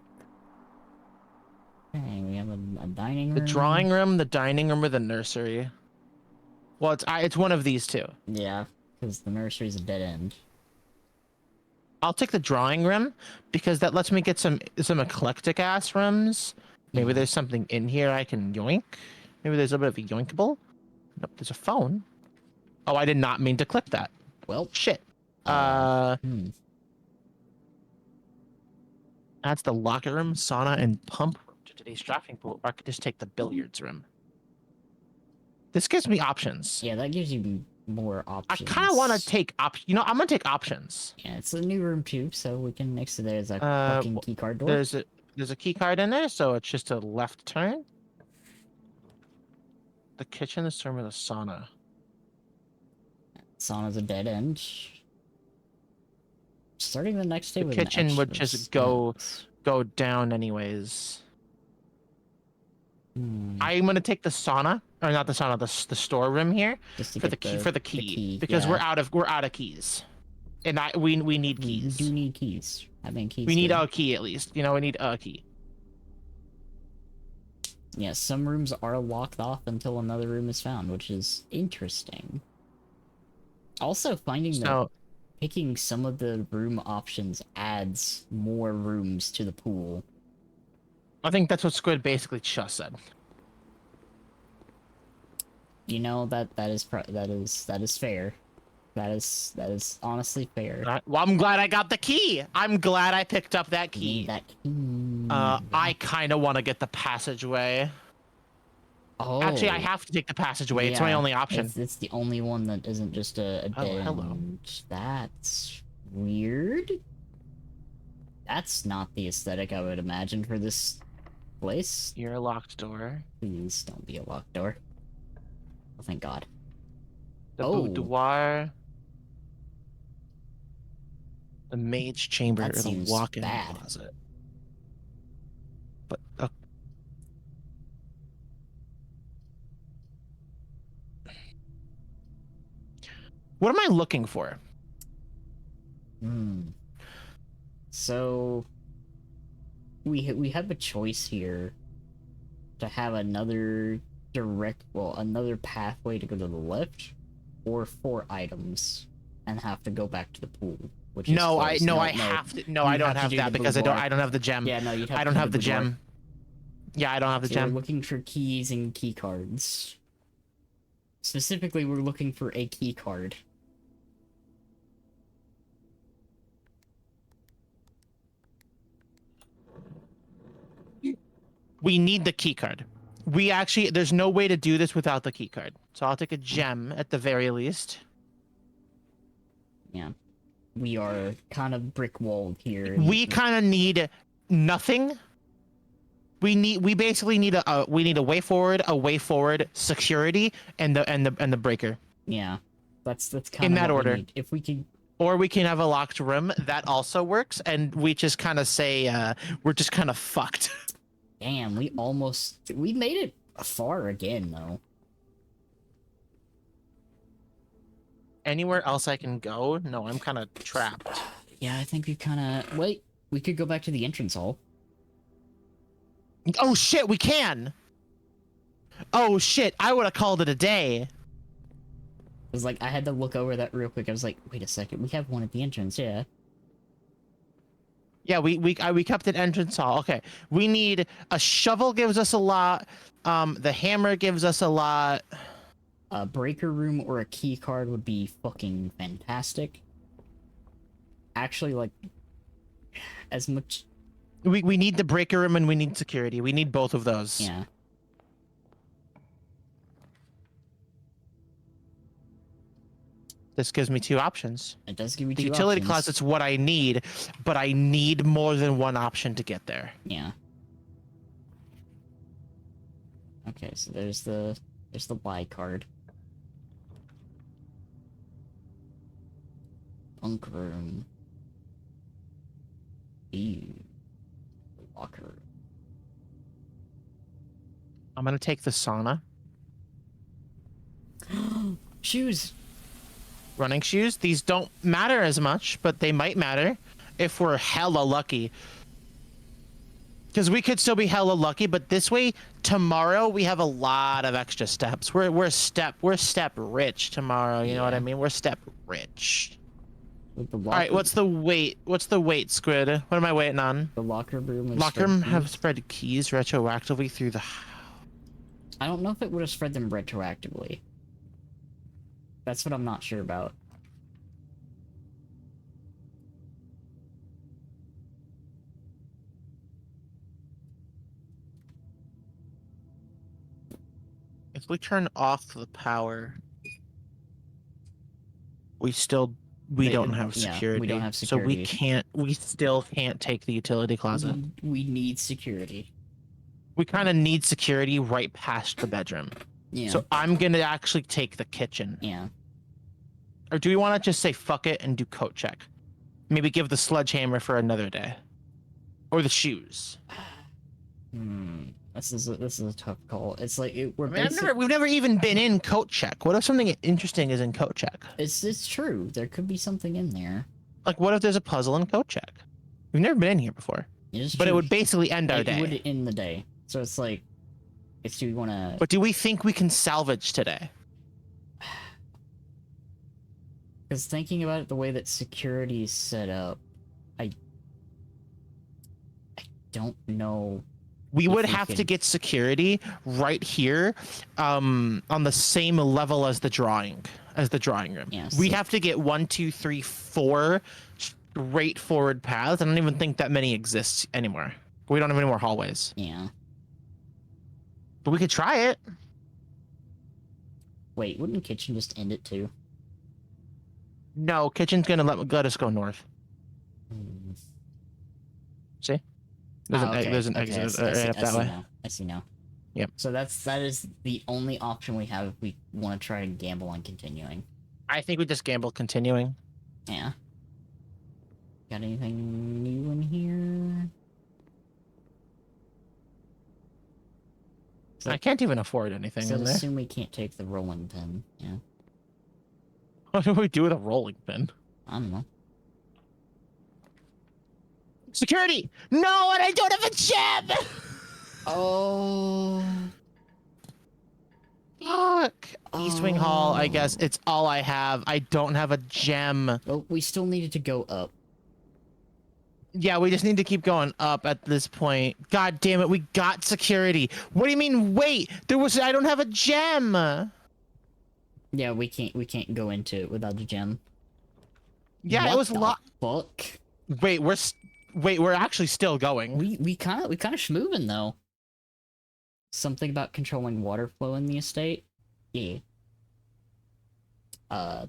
we have a dining room. The drawing room, the dining room, or the nursery. Well, it's one of these 2. Yeah, because the nursery's a dead end. I'll take the drawing room because that lets me get some eclectic ass rooms. Maybe there's something in here I can yoink. Maybe there's a bit of a yoinkable. Nope, there's a phone. Oh, I did not mean to click that. Well, shit. That's the locker room, sauna, and pump room to today's drafting pool. Or I could just take the billiards room. This gives me options. Yeah, that gives you more options. I kind of want to take I'm gonna take options. Yeah, it's a new room too, so we can next to there's a fucking key card door. There's a key card in there, so it's just a left turn. The kitchen is termed with a sauna. Sauna's a dead end. Starting the next day with the kitchen would just go down anyways. I'm gonna take the sauna, or not the sauna, the storeroom here for the key because we're out of keys, and we need keys. We do need keys. I mean keys. We need a key at least. We need a key. Yeah, some rooms are locked off until another room is found, which is interesting. Also, picking some of the room options adds more rooms to the pool. I think that's what Squid basically just said. You know that is fair. That is honestly fair. Well, I'm glad I got the key. I'm glad I picked up that key. That key. I kind of want to get the passageway. Oh. Actually, I have to take the passageway. Yeah, it's my only option. It's the only one that isn't just a dead end. Hello. That's weird. That's not the aesthetic I would imagine for this place. You're a locked door. Please don't be a locked door. Oh, thank God. The boudoir. The mage chamber, or the walk-in closet. But What am I looking for? So we have a choice here to have another another pathway to go to the left, or 4 items and have to go back to the pool. Which is I don't have that because I don't have the gem. Yeah, no, I don't have the gem. Yeah, I don't have the gem. We're looking for keys and key cards. Specifically, we're looking for a key card. We need the key card. There's no way to do this without the key card. So I'll take a gem at the very least. Yeah. We are kind of brick-walled here. We kind of need nothing. We basically need a way forward, security, and the breaker. Yeah. That's kind in of that order. If we could, or we can have a locked room that also works, and we just kind of say we're just kind of fucked. Damn, we made it far again though. Anywhere else I can go? No, I'm kind of trapped. Yeah, I think we kind of wait. We could go back to the entrance hall. Oh shit, we can. Oh shit, I would have called it a day. It was like I had to look over that real quick. I was like, wait a second, we have one at the entrance, yeah. Yeah, we kept an entrance hall. Okay, we need a shovel. Gives us a lot. The hammer gives us a lot. A breaker room or a key card would be fucking fantastic. Actually, like, as much. We need the breaker room and we need security. We need both of those. Yeah. This gives me 2 options. It does give me the 2 utility options. closet's what I need, but I need more than one option to get there. Yeah. Okay, so there's the Y card. Bunk room. Ew. Locker. I'm gonna take the sauna. Shoes. Running shoes. These don't matter as much, but they might matter if we're hella lucky. Because we could still be hella lucky, but this way, tomorrow we have a lot of extra steps. We're step rich tomorrow. You know what I mean? We're step rich. All right, what's the weight? What's the weight, Squid? What am I waiting on? The locker room. Locker room have spread keys retroactively through the. I don't know if it would have spread them retroactively. That's what I'm not sure about. If we turn off the power, we don't have security. We don't have security. So we still can't take the utility closet. We need security. We kind of need security right past the bedroom. Yeah. So I'm going to actually take the kitchen. Yeah. Or do we want to just say fuck it and do coat check? Maybe give the sledgehammer for another day. Or the shoes. This is a tough call. It's like we've never even been in coat check. What if something interesting is in coat check? It's true. There could be something in there. Like what if there's a puzzle in coat check? We've never been in here before. But it would basically end our day. It would end the day. So it's like, do we want to? But do we think we can salvage today? Because thinking about it, the way that security is set up, I don't know. We would have to get security right here, on the same level as the drawing room. Yeah, we have to get 1, 2, 3, 4 straightforward paths. I don't even think that many exist anymore. We don't have any more hallways. Yeah. But we could try it. Wait, wouldn't kitchen just end it too? No, kitchen's gonna let us go north. See? There's an exit right up that way. I see now. Yep. So that is the only option we have if we want to try and gamble on continuing. I think we just gamble continuing. Yeah. Got anything new in here? So I can't even afford anything so in there. assume we can't take the rolling pin. Yeah. What do we do with a rolling pin? I don't know. Security! No, and I don't have a gem! Oh. Fuck. East Wing Hall, I guess it's all I have. I don't have a gem. Oh, we still needed to go up. Yeah, we just need to keep going up at this point. God damn it, we got security. What do you mean, wait? I don't have a gem. Yeah, we can't go into it without a gem. Yeah, what it was the locked. fuck? Wait, we're actually still going. We kind of schmoving though. Something about controlling water flow in the estate. Yeah. Oh,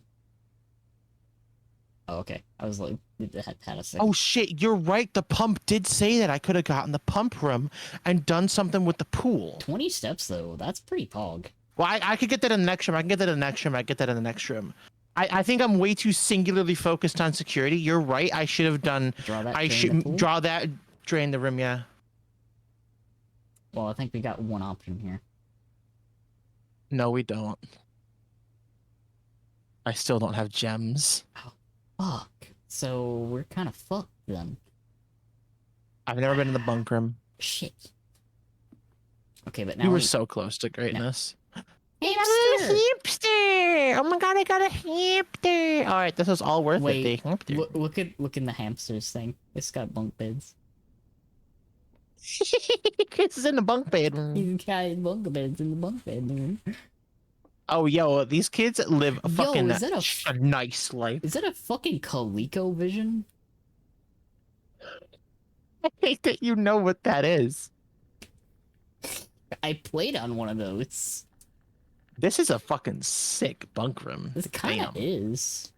okay. I was like, had a second. Oh shit, you're right. The pump did say that I could have gotten the pump room and done something with the pool. 20 steps though. That's pretty pog. Well, I could get that in the next room. I can get that in the next room. I can get that in the next room. I think I'm way too singularly focused on security. You're right. I should have done. Draw that. I drain the pool? should draw that. Drain the room. Yeah. Well, I think we got one option here. No, we don't. I still don't have gems. Fuck. So we're kind of fucked then. I've never been in the bunk room. Shit. Okay, but now You were so close to greatness. Hamster! Hamster! Oh my god, I got a hamster! All right, this was all worth Wait, it. Hamster. look in the hamsters thing. It's got bunk beds. Chris is in the bunk bed. He's got bunk beds in the bunk bed. Oh, yo, these kids live a fucking is that a nice life. Is that a fucking ColecoVision? I hate that you know what that is. I played on one of those. This is a fucking sick bunk room. This kind of Damn. is.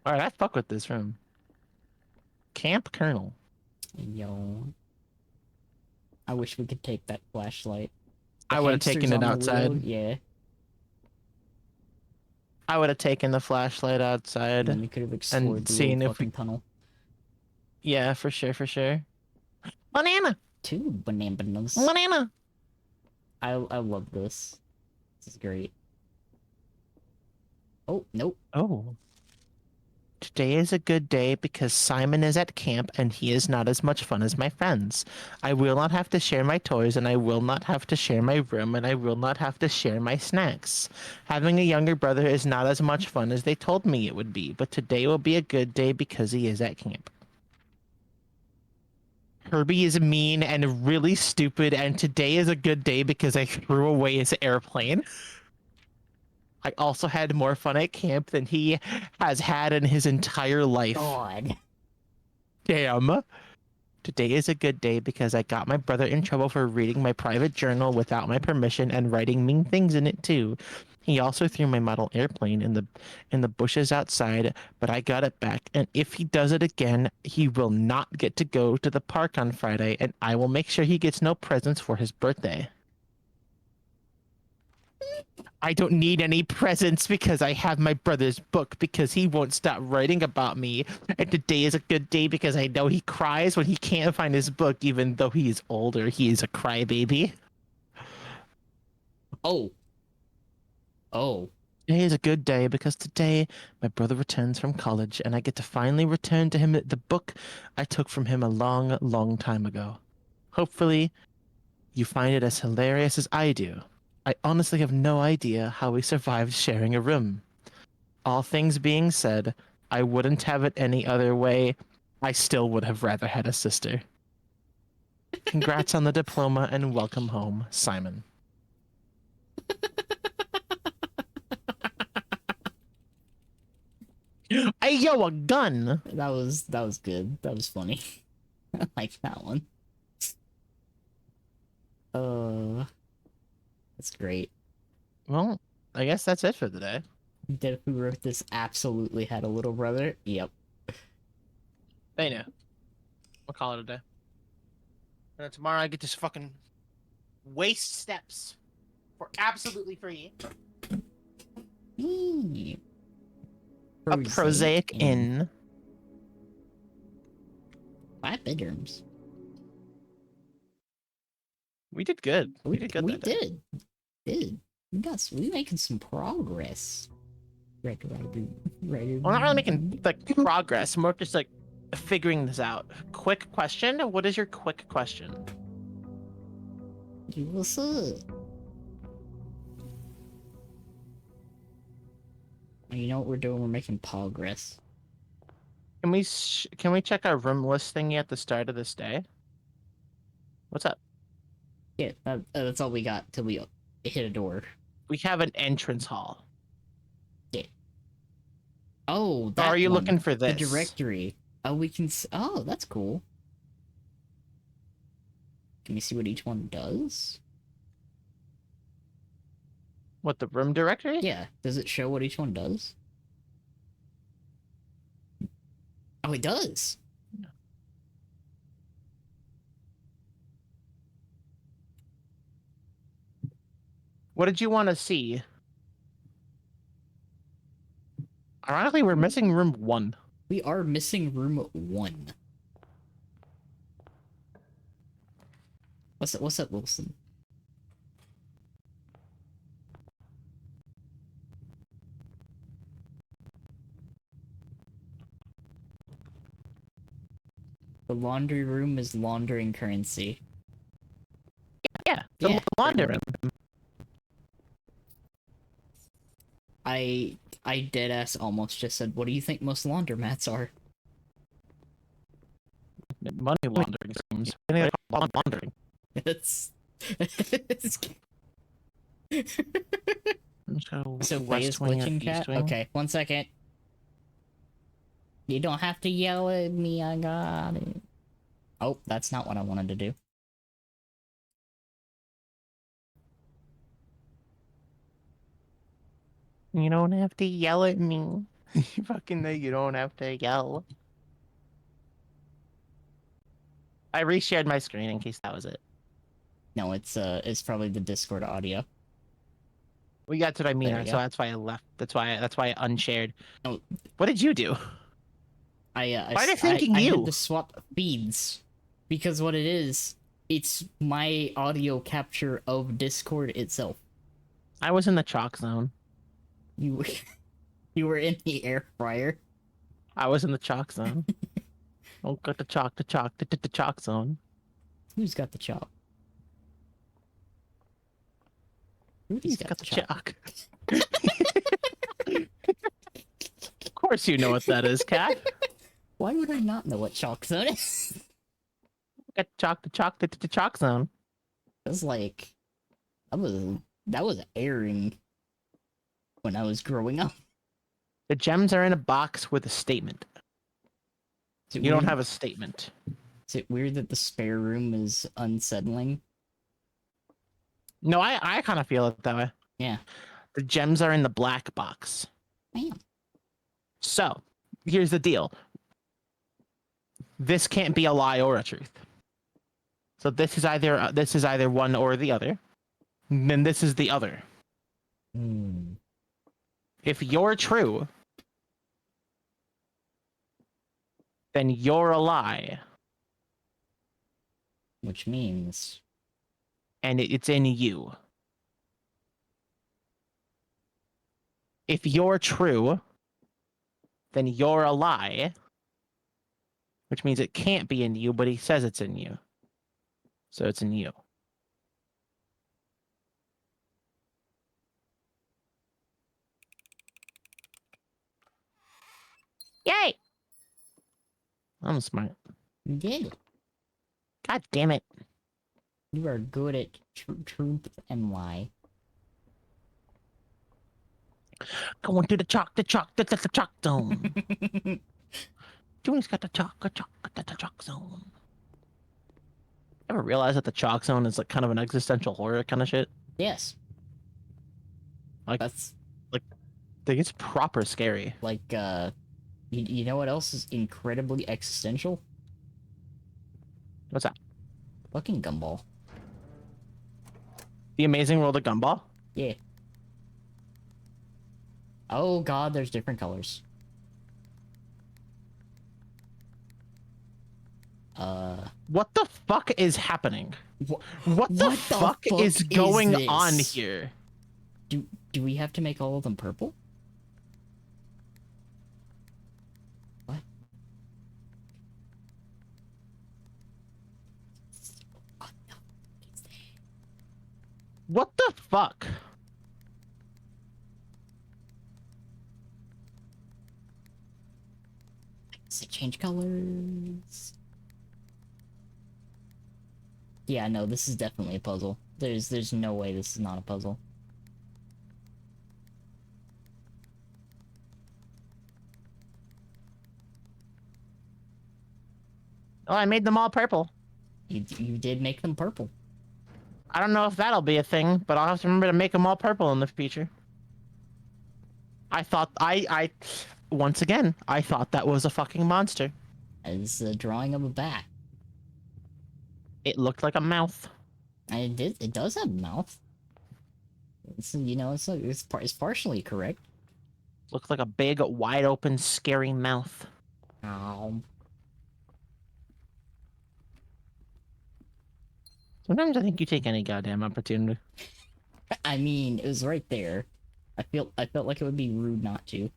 All right, I fuck with this room. Camp Colonel. Yo. I wish we could take that flashlight. I would have taken it outside. Road, yeah. I would have taken the flashlight outside. And then we could have explored the seen little if we- fucking tunnel. Yeah, for sure, for sure. Banana! 2 bananas. Banana! I love this. This is great. Oh, nope. Oh. Today is a good day because Simon is at camp and he is not as much fun as my friends. I will not have to share my toys and I will not have to share my room and I will not have to share my snacks. Having a younger brother is not as much fun as they told me it would be, but today will be a good day because he is at camp. Herbie is mean and really stupid, and today is a good day because I threw away his airplane. I also had more fun at camp than he has had in his entire life. God. Damn. Today is a good day because I got my brother in trouble for reading my private journal without my permission and writing mean things in it too. He also threw my model airplane in the bushes outside, but I got it back. And if he does it again, he will not get to go to the park on Friday, and I will make sure he gets no presents for his birthday. I don't need any presents because I have my brother's book because he won't stop writing about me. And today is a good day because I know he cries when he can't find his book, even though he is older. He is a crybaby. Oh. Oh. Today is a good day because today my brother returns from college and I get to finally return to him the book I took from him a long, long time ago. Hopefully, you find it as hilarious as I do. I honestly have no idea how we survived sharing a room. All things being said, I wouldn't have it any other way. I still would have rather had a sister. Congrats on the diploma and welcome home, Simon. Hey, yo, a gun! That was good. That was funny. I like that one. That's great. Well, I guess that's it for today. Dev who wrote this absolutely had a little brother. Yep. They knew. We'll call it a day. And then tomorrow I get to fucking waste steps for absolutely free. Eee. A prosaic inn. 5 bedrooms. We did good. We did good. We that day. did. We making some progress. Right. We're not really making like progress. More just like figuring this out. Quick question. What is your quick question? What's up? You know what we're doing? We're making progress. Can we check our room list thingy at the start of this day? What's up? Yeah, that's all we got till we hit a door. We have an entrance hall. Yeah. Oh, Or are you looking for this? The directory. Oh, we can. Oh, that's cool. Can we see what each one does? What, the room directory? Yeah. Does it show what each one does? Oh, it does. What did you want to see? Ironically, we're missing room 1. We are missing room 1. What's up, Wilson? The laundry room is laundering currency. Yeah, the laundry room. I deadass almost just said, what do you think most laundromats are? Money laundering schemes. Laundering. It's... So Faye is glitching, cat? Okay, 1 second. You don't have to yell at me, I got it. Oh, that's not what I wanted to do. You don't have to yell at me. You fucking know you don't have to yell. I reshared my screen in case that was it. No, it's probably the Discord audio. Well, that's what I mean. So that's why I left. That's why I unshared. Oh. What did you do? Why are they thinking I you? had to swap feeds because what it is, it's my audio capture of Discord itself. I was in the chalk zone. You were in the air fryer. I was in the chalk zone. Oh, got the chalk zone. Who's got the chalk? Who's got the chalk? Of course you know what that is, Cat. Why would I not know what chalk zone is? Got the chalk zone. It was like, that was airing when I was growing up. The gems are in a box with a statement. You don't have a statement. Is it weird that the spare room is unsettling? No, I kind of feel it that way. Yeah. The gems are in the black box. Damn. So, here's the deal. This can't be a lie or a truth. So this is either one or the other. And then this is the other. If you're true, then you're a lie. Which means... And it's in you. If you're true, then you're a lie. Which means it can't be in you, but he says it's in you. So it's in you. Yay! I'm smart. You did it. God damn it. You are good at truth and lie. Going to the chalk zone. Julie's got the chalk zone. Ever realize that the chalk zone is like kind of an existential horror kind of shit? Yes. Like that's like it's proper scary. Like you know what else is incredibly existential? What's that? Fucking Gumball. The Amazing World of Gumball? Yeah. Oh god, there's different colors. What the fuck is happening? What the fuck is is going this? on here? Do we have to make all of them purple? What? What the fuck is that? What the fuck? Does it change colors? Yeah, no, this is definitely a puzzle. There's no way this is not a puzzle. Oh, I made them all purple. You did make them purple. I don't know if that'll be a thing, but I'll have to remember to make them all purple in the future. I thought once again, I thought that was a fucking monster. As a drawing of a bat. It looked like a mouth. And it does have a mouth. It's, you know, it's partially correct. Looked like a big, wide open, scary mouth. Ow. Sometimes I think you take any goddamn opportunity. I mean, it was right there. I felt like it would be rude not to.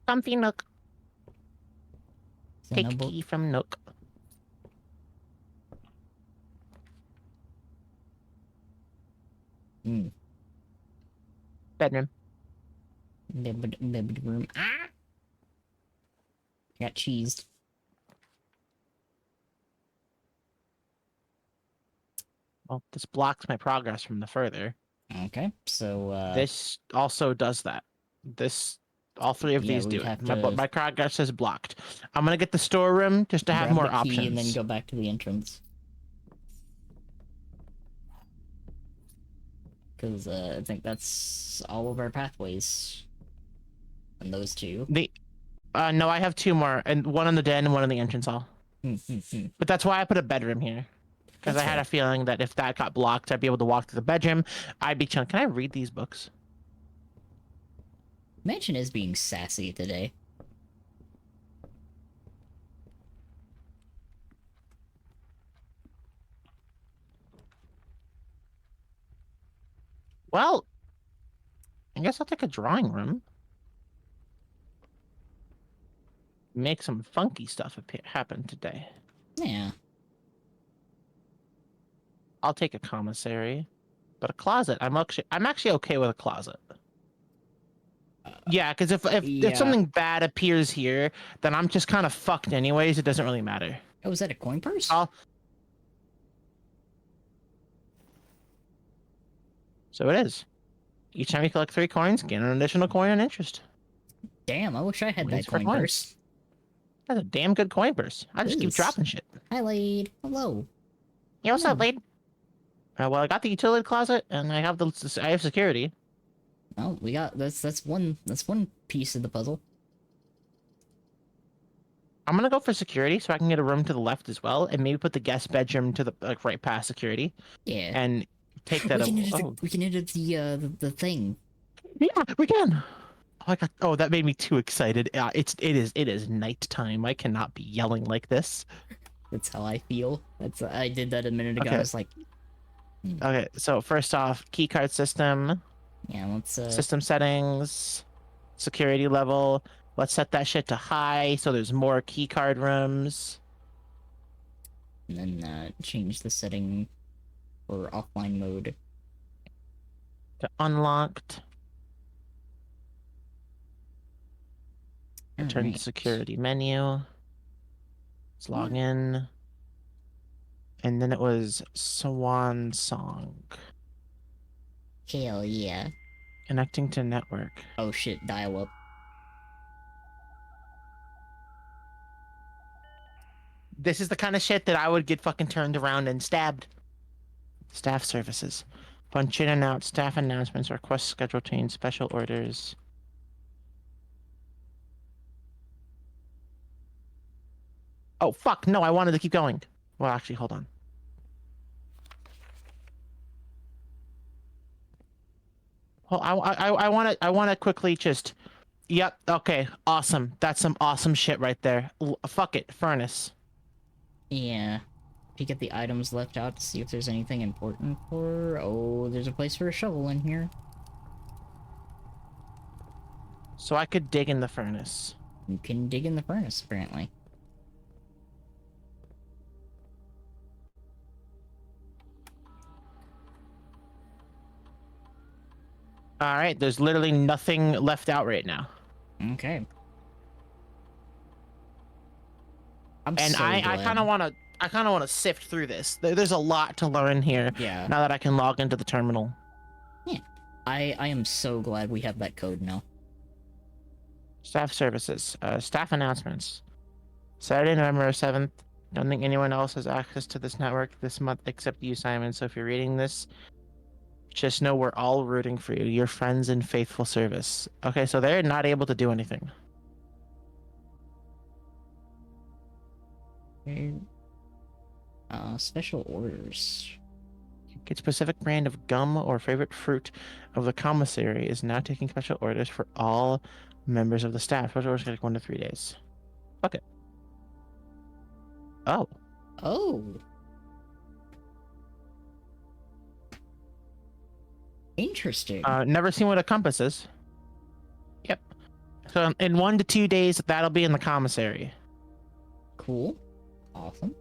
Comfy Nook. Take Xenobook. key from Nook. Bedroom. Bedroom. Ah! I got cheesed. Well, this blocks my progress from the further. Okay, so This also does that. All three of Yeah, these we'd do it. have My, to- my progress is blocked. I'm gonna get the storeroom just to have grab more the key options. and then go back to the entrance. Because I think that's all of our pathways. And those two. No, I have two more, and one in the den and one in the entrance hall. But that's why I put a bedroom here. Because I That's had fair. a feeling that if that got blocked, I'd be able to walk to the bedroom. I'd be chilling. Can I read these books? Mansion is being sassy today. Well, I guess I'll take a drawing room. Make some funky stuff happen today. Yeah. I'll take a commissary, but a closet. I'm actually okay with a closet. Yeah, because if Yeah. something bad appears here, then I'm just kind of fucked anyways. It doesn't really matter. Oh, is that a coin purse? So it is. Each time you collect 3 coins, gain an additional coin and interest. Damn, I wish I had Waits that for coin coins. purse. That's a damn good coin purse. I just It keep is. dropping shit. Hi, Lade. Hello. Yeah, what's up, Hmm. Lade? Well, I got the utility closet, and I have security. Oh, we got that's one piece of the puzzle. I'm gonna go for security, so I can get a room to the left as well, and maybe put the guest bedroom to the right past security, Yeah. and take that. we can edit the thing. Yeah, we can. Oh, that made me too excited. It is nighttime. I cannot be yelling like this. That's how I feel. I did that a minute ago. Okay. I was like, Okay, so first off, keycard system, yeah, let's system settings, security level. Let's set that shit to high, so there's more keycard rooms. and then change the setting for offline mode. To unlocked. Return to Alright. security menu. Let's log in. And then it was Swan Song. Hell yeah. Connecting to network. Oh shit, dial up. This is the kind of shit that I would get fucking turned around and stabbed. Staff services. Punch in and out. Staff announcements. Request schedule change. Special orders. Oh, fuck. No, I wanted to keep going. Well, actually, hold on. Well, I want to quickly just... Yep, okay, awesome. That's some awesome shit right there. Fuck it, furnace. Yeah. peek at the items left out to see if there's anything important for... Oh, there's a place for a shovel in here. So I could dig in the furnace. You can dig in the furnace, apparently. All right, there's literally nothing left out right now. Okay. I kind of want to sift through this. There's a lot to learn here. Yeah. Now that I can log into the terminal. Yeah. I am so glad we have that code now. Staff services. Staff announcements. Saturday, November 7th. Don't think anyone else has access to this network this month except you, Simon. So if you're reading this, just know we're all rooting for you. Your friends in faithful service. Okay, so they're not able to do anything. Special orders. Get specific brand of gum or favorite fruit of the commissary is now taking special orders for all members of the staff. Special orders take 1 to 3 days. Okay. Oh. Oh. Interesting. Never seen what a compass is. Yep. So in 1 to 2 days, that'll be in the commissary. Cool. Awesome.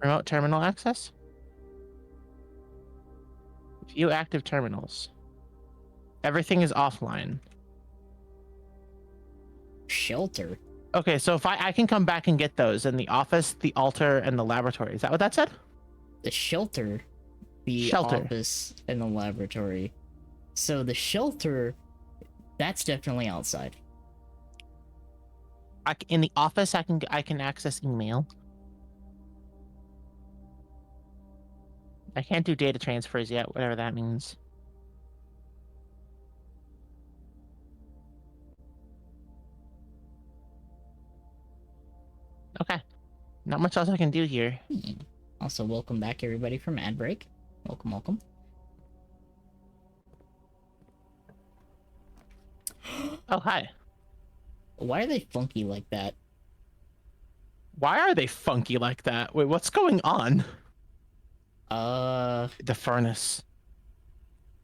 Remote terminal access. View active terminals. Everything is offline. Shelter. Okay, so if I can come back and get those in the office, the altar, and the laboratory. Is that what that said? The shelter. The Shelter. office and the laboratory. So the shelter, that's definitely outside. In the office, I can access email. I can't do data transfers yet, whatever that means. Okay. Not much else I can do here. Also, welcome back everybody from ad break. Welcome, welcome. Oh, hi. Why are they funky like that? Why are they funky like that? Wait, what's going on? The furnace.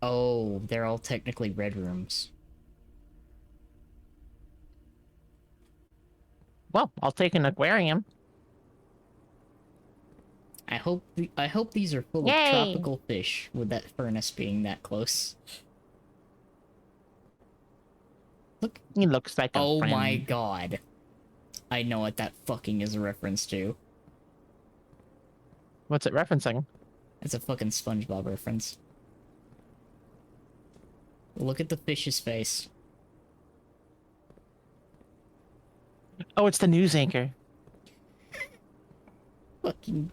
Oh, they're all technically red rooms. Well, I'll take an aquarium. I hope these are full Yay! of tropical fish, with that furnace being that close. Look. He looks like a Oh friend. my god. I know what that fucking is a reference to. What's it referencing? It's a fucking SpongeBob reference. Look at the fish's face. Oh, it's the news anchor. Fucking...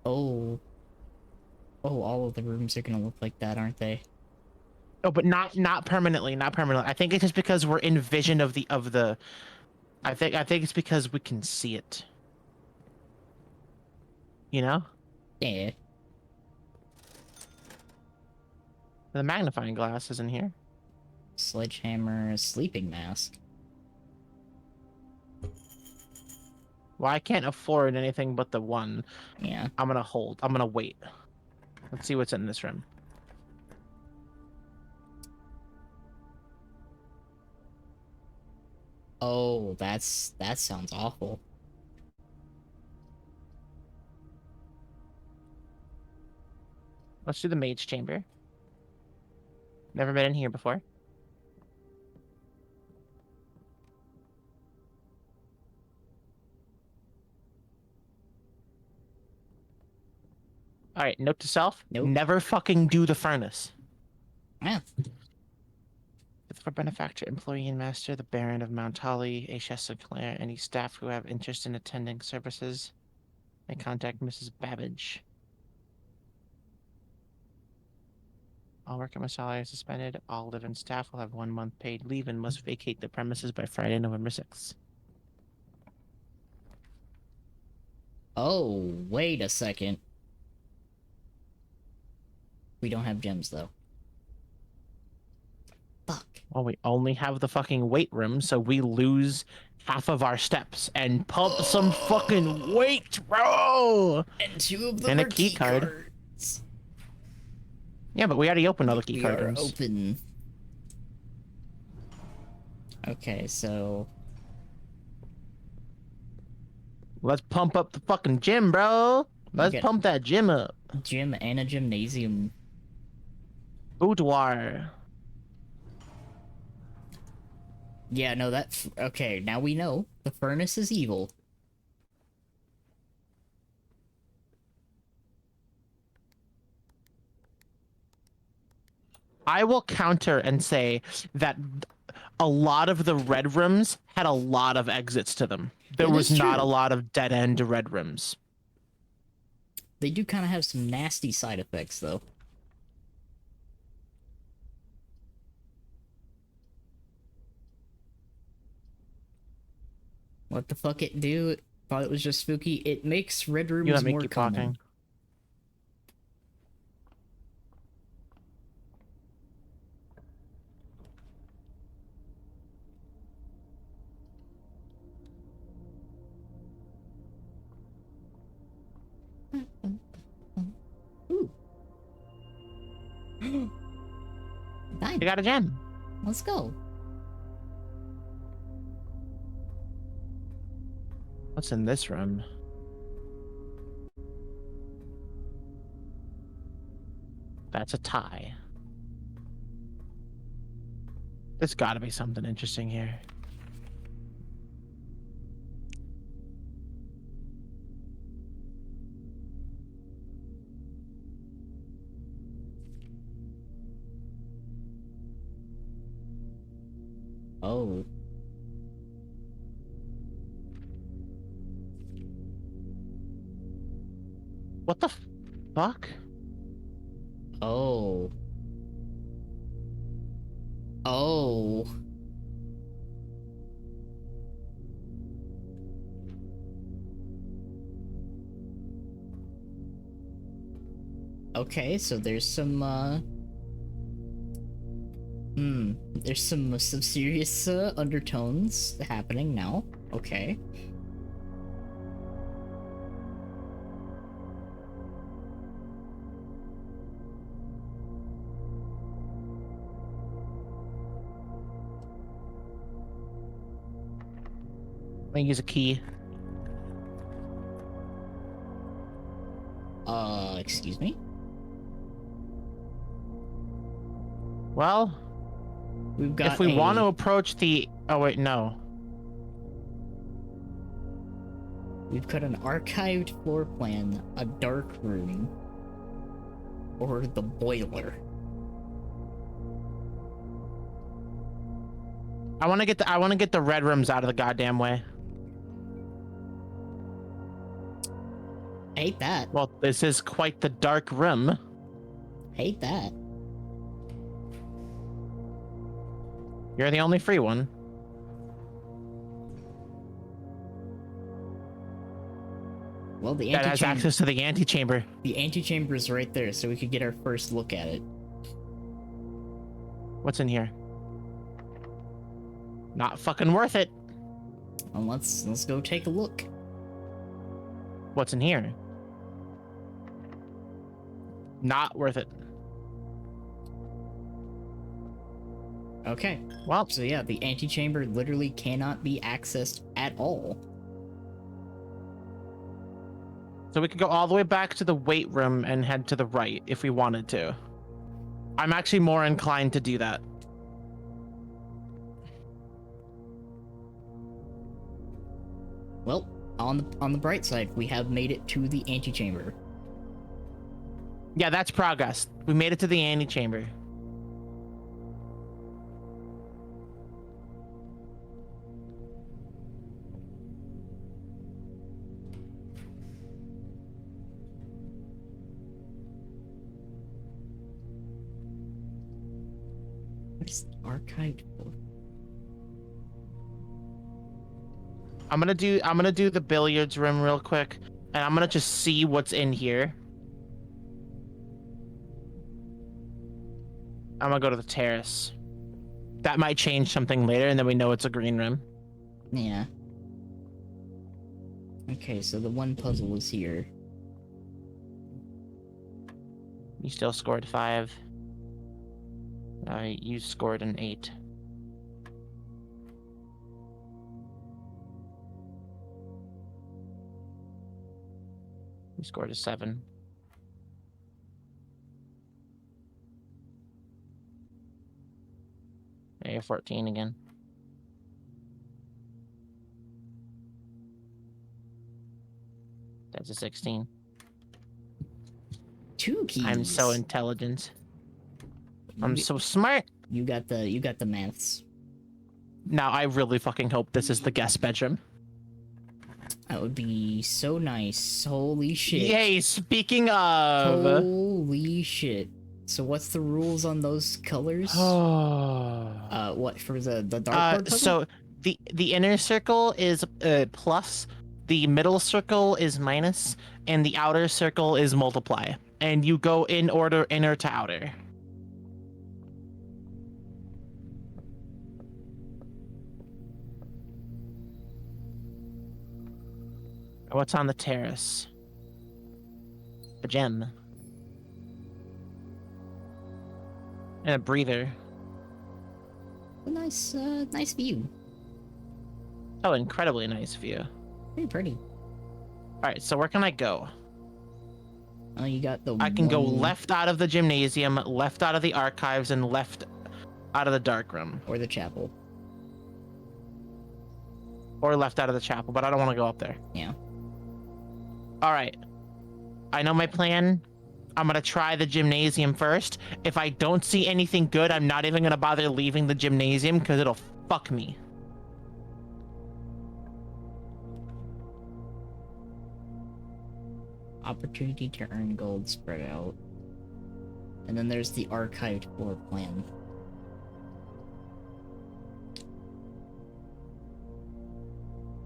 Oh. Oh, all of the rooms are gonna look like that, aren't they? Oh, but not permanently, not permanently. I think it's just because we're in vision of the I think it's because we can see it. You know? Yeah. The magnifying glass is in here. Sledgehammer, sleeping mask. Well, I can't afford anything but the one. Yeah. I'm gonna hold. I'm gonna wait. Let's see what's in this room. Oh, that sounds awful. Let's do the mage chamber. Never been in here before. All right, note to self. Nope. Never fucking do the furnace. Yeah. For benefactor, employee, and master, the Baron of Mount Holly, H.S. Sinclair, any staff who have interest in attending services, may contact Mrs. Babbage. All work at my salary is suspended. All live-in staff will have 1 month paid leave and must vacate the premises by Friday, November 6th. Oh, wait a second. We don't have gems, though. Fuck. Well, we only have the fucking weight room, so we lose half of our steps and pump some fucking weight, bro. And 2 of them And a are key card. cards. Yeah, but we already opened all the key We card are rooms. open. Okay, so Let's pump up the fucking gym, bro. Let's get- pump that gym up. gym and a gymnasium. Boudoir. Yeah, no, okay, now we know. The furnace is evil. I will counter and say that a lot of the red rooms had a lot of exits to them. There It was is not true. a lot of dead end red rooms. They do kind of have some nasty side effects, though. What the fuck it do? Thought it was just spooky. It makes red You rooms let me more keep common. talking. Ooh. Nice. You got a gem. Let's go. What's in this room? That's a tie. There's got to be something interesting here. Oh. What the fuck? Oh. Oh. Okay, so there's some, there's some serious, undertones happening now. Okay. I'm gonna use a key. Excuse me? Well, We've got if we want to a- approach the... Oh, wait, no. We've got an archived floor plan, a dark room, or the boiler. I want to get the red rooms out of the goddamn way. Hate that. Well, this is quite the dark room. Hate that. You're the only free one. Well, the That has access to the antechamber. The antechamber is right there, so we could get our first look at it. What's in here? Not fucking worth it. Well, let's go take a look. What's in here? Not worth it. Okay. Well, So yeah, the antechamber literally cannot be accessed at all. so we could go all the way back to the weight room and head to the right if we wanted to. I'm actually more inclined to do that. Well, on the bright side, we have made it to the antechamber. Yeah, that's progress. We made it to the antechamber. What is the archived book? I'm gonna do the billiards room real quick, and I'm gonna just see what's in here. I'm gonna go to the terrace. That might change something later, and then we know it's a green room. Yeah. Okay, so the one puzzle is here. You still scored 5. You scored an 8. You scored a 7. Yeah, you're 14 again. That's a 16. 2 keys. I'm so intelligent. I'm so smart. You got the maths. Now I really fucking hope this is the guest bedroom. That would be so nice. Holy shit. Yay, speaking of... Holy shit. So what's the rules on those colors? What for the dark puzzle? So the inner circle is plus, the middle circle is minus, and the outer circle is multiply. And you go in order inner to outer. What's on the terrace? A gem. And a breather. A nice view. Oh, incredibly nice view. Very pretty. Alright, so where can I go? Oh, you got the I can go left out of the gymnasium, left out of the archives, and left out of the dark room. Or the chapel. Or left out of the chapel, but I don't want to go up there. Yeah. Alright. I know my plan. I'm gonna try the gymnasium first. If I don't see anything good, I'm not even gonna bother leaving the gymnasium because it'll fuck me. Opportunity to earn gold spread out. And then there's the archived floor plan.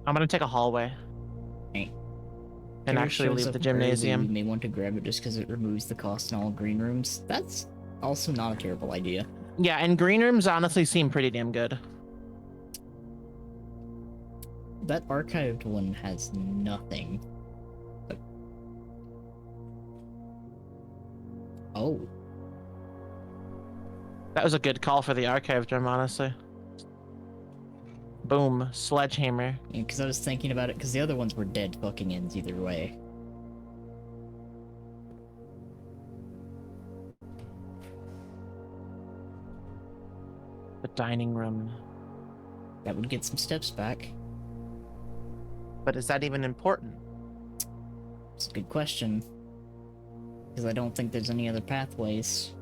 I'm gonna take a hallway. Hey. And actually leave the gymnasium. You may want to grab it just because it removes the cost in all green rooms. That's also not a terrible idea. Yeah, and green rooms honestly seem pretty damn good. That archived one has nothing. But... Oh. That was a good call for the archived room, honestly. Boom, sledgehammer. Yeah, because I was thinking about it, because the other ones were dead fucking ends either way. The dining room. That would get some steps back. But is that even important? It's a good question. Because I don't think there's any other pathways.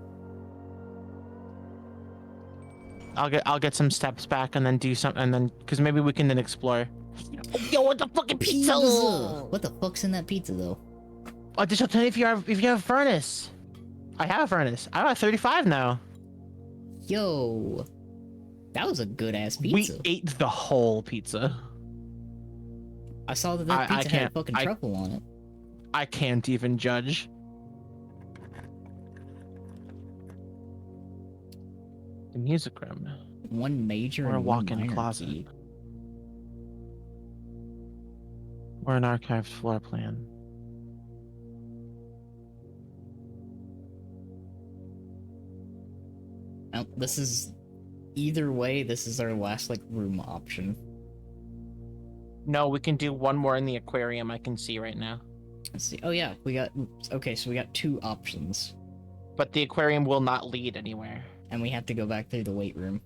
I'll get some steps back and then do some, and then because maybe we can then explore. Yo, what the fucking pizza? What the fuck's in that pizza though? Additional 10 if you have a furnace. I have a furnace. I have 35 now. Yo, that was a good ass pizza. We ate the whole pizza. I saw that pizza had fucking truffle on it. I can't even judge. The music room. One major or a and one walk-in minor closet. key. Or an archived floor plan. Now, this is either way. This is our last like room option. No, we can do one more in the aquarium. I can see right now. Let's see. Oh yeah, we got. Okay, so we got 2 options, But the aquarium will not lead anywhere. and we have to go back through the weight room.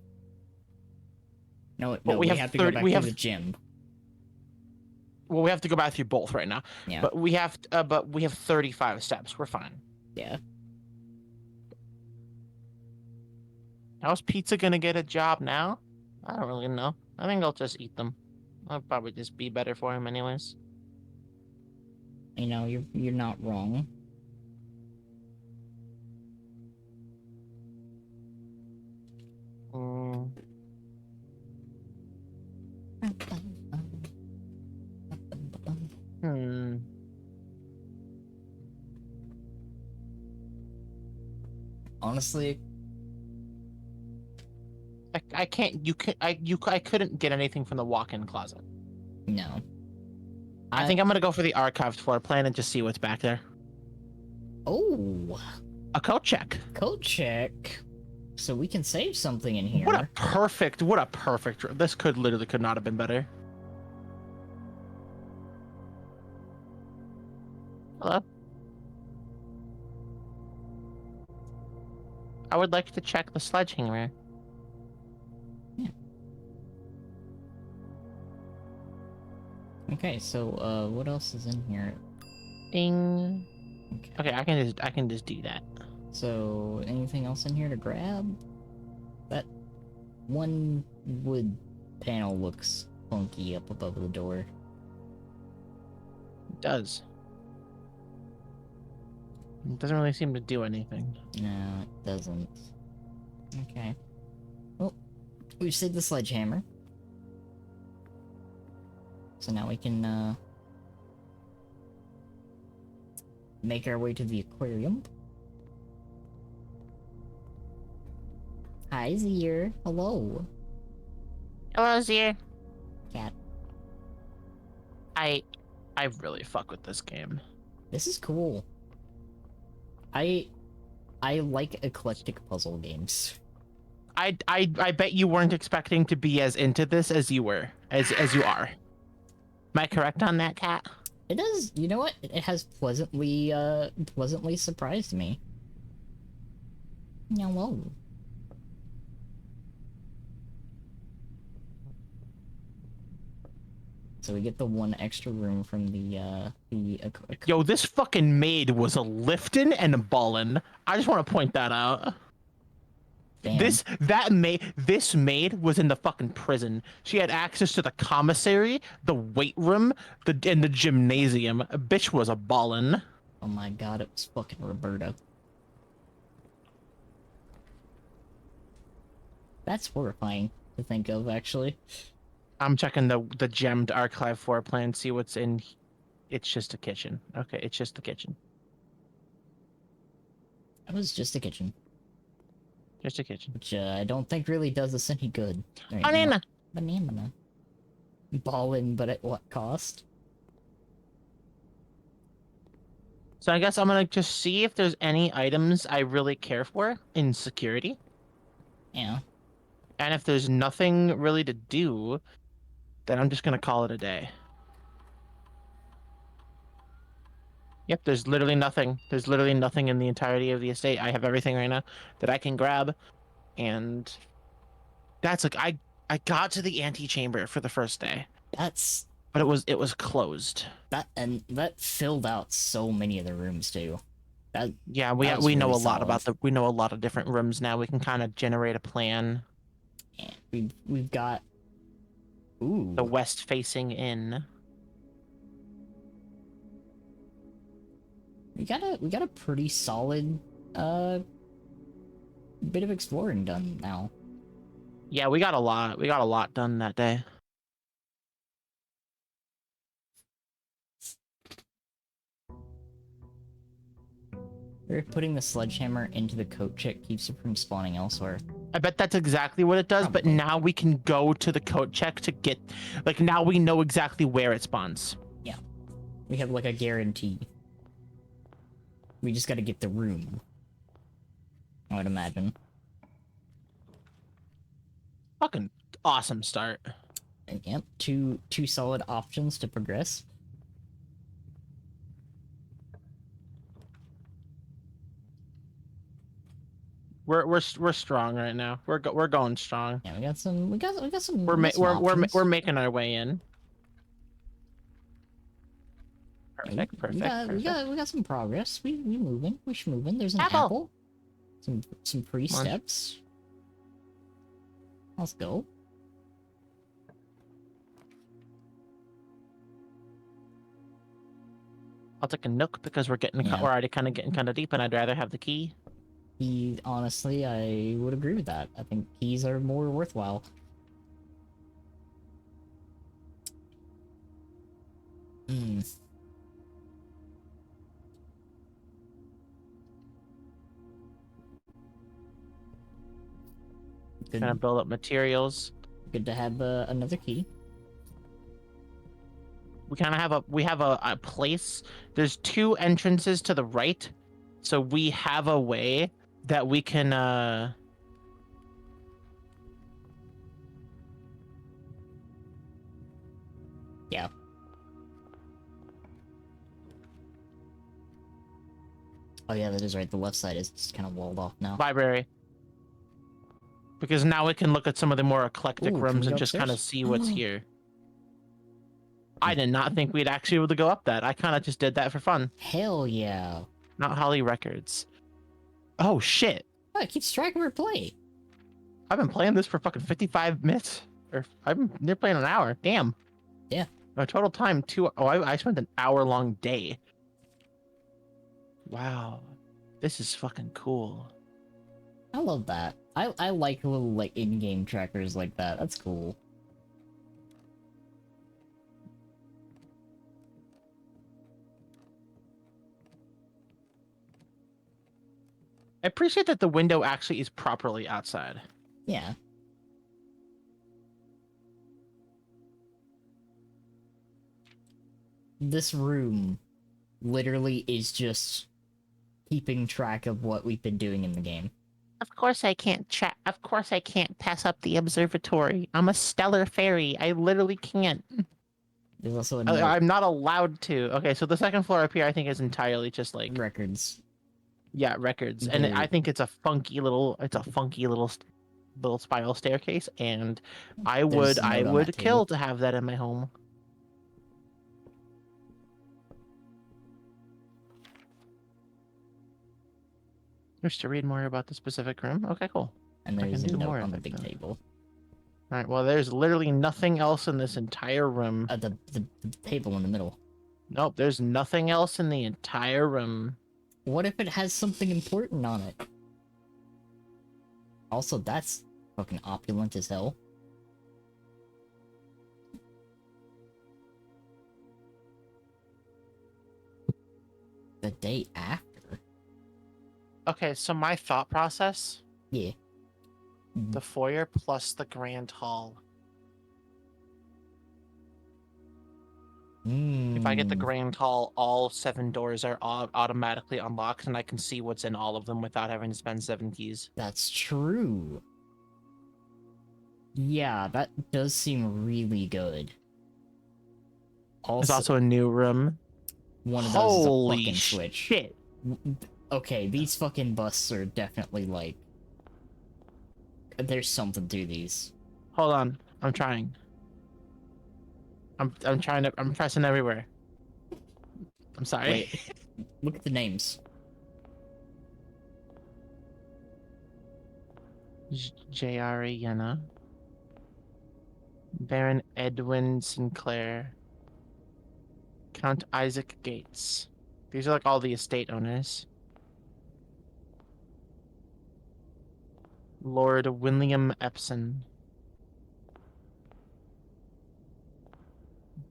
No, But no, we have to go back to the gym. Well, we have to go back through both right now. Yeah. But we have 35 steps. We're fine. Yeah. How's pizza gonna get a job now? I don't really know. I think I'll just eat them. I'll probably just be better for him anyways. You know, you're not wrong. Honestly, I can't. I couldn't get anything from the walk-in closet. No. I think I'm gonna go for the archived floor plan and just see what's back there. Oh, A code check. code check. So we can save something in here. What a perfect. This could not have been better. Hello. I would like to check the sledgehammer. Yeah. Okay, so what else is in here? Ding. Okay. Okay, I can just do that. So anything else in here to grab? That one wood panel looks funky up above the door. It does. It doesn't really seem to do anything. No, it doesn't. Okay. Well, we've saved the sledgehammer. So now we can, make our way to the aquarium. Hi, Zier. Hello. Hello, Zier. Cat. I really fuck with this game. This is cool. I like eclectic puzzle games. I bet you weren't expecting to be as into this as you were, as you are. Am I correct on that, Cat? It does. You know what? It has pleasantly surprised me. Hello. So we get the one extra room from the Yo, this fucking maid was a lifting and a ballin'. I just want to point that out. Damn. This maid was in the fucking prison. She had access to the commissary, the weight room, and the gymnasium. A bitch was a ballin'. Oh my god, it was fucking Roberta. That's horrifying to think of, actually. I'm checking the gemmed archive floor plan, see what's in. It's just a kitchen. Okay, it's just a kitchen. It was just a kitchen. Just a kitchen. Which I don't think really does us any good. Right now. Banana. Banana. Ballin', but at what cost? So I guess I'm gonna just see if there's any items I really care for in security. Yeah. And if there's nothing really to do, then I'm just gonna call it a day. Yep, there's literally nothing. There's literally nothing in the entirety of the estate. I have everything right now that I can grab, and that's like I got to the antechamber for the first day, That's but it was closed. that filled out so many of the rooms too. Yeah, we was know really a lot about solid. we know a lot of different rooms now. We can kind of generate a plan. And we've got ooh, The west facing inn. we got a pretty solid bit of exploring done now. Yeah, we got a lot done that day. We're putting the sledgehammer into the coat check keeps it from spawning elsewhere. I bet that's exactly what it does, Probably. but now we can go to the code check to get, like, now we know exactly where it spawns. Yeah. We have like a guarantee. We just gotta get the room, I would imagine. Fucking awesome start. And yep, two solid options to progress. We're strong right now. We're going strong. Yeah, we got some. We're making our way in. Perfect. We got some progress. We moving. We moving. There's an Apple. Some free Come on. steps. Let's go. I'll take a nook because we're Yeah. already kind of deep, and I'd rather have the key. Honestly, I would agree with that. I think keys are more worthwhile. Hmm. Good, Gonna build up materials. good to have another key. We kind of have a place. There's 2 entrances to the right, so we have a way that we can Yeah. Oh yeah, that is right. The left side is just kind of walled off now. library. Because now we can look at some of the more eclectic Ooh, can rooms we and go just kind of upstairs? see what's here. I did not think we'd actually be able to go up that. I kind of just did that for fun. Hell yeah. Not Holly Records. Oh shit. Oh, it keeps track of our play. I've been playing this for fucking 55 minutes. Or I've been near playing an hour. Damn. Yeah. My total time, 2. Oh, I spent an hour-long day. Wow. This is fucking cool. I love that. I like little like in-game trackers like that. That's cool. I appreciate that the window actually is properly outside. Yeah. This room literally is just keeping track of what we've been doing in the game. Of course I can't chat. Of course I can't pass up the observatory. I'm a stellar fairy. I literally can't. There's also a I'm not allowed to. Okay, so the second floor up here, I think, is entirely just like records. Yeah, records, and I think it's a funky little little spiral staircase, and I There's a note on would that kill table. to have that in my home. Wish to read more about the specific room. Okay, cool. And I there's can a do note more on of the it big then. table. All right. Well, there's literally nothing else in this entire room. The table in the middle. Nope. There's nothing else in the entire room. What if it has something important on it? Also, that's fucking opulent as hell. The day after? Okay. So my thought process: Yeah. the foyer plus the grand hall. If I get the grand hall, all 7 doors are automatically unlocked, and I can see what's in all of them without having to spend 7 keys. That's true. Yeah, that does seem really good. There's also a new room. one of those Holy is a fucking switch. Shit. Okay, these fucking busts are definitely like... There's something to these. Hold on. I'm trying. I'm trying to... I'm pressing everywhere. I'm sorry. Wait, look at the names. J.R. Yenna. Baron Edwin Sinclair. Count Isaac Gates. These are like all the estate owners. Lord William Epson.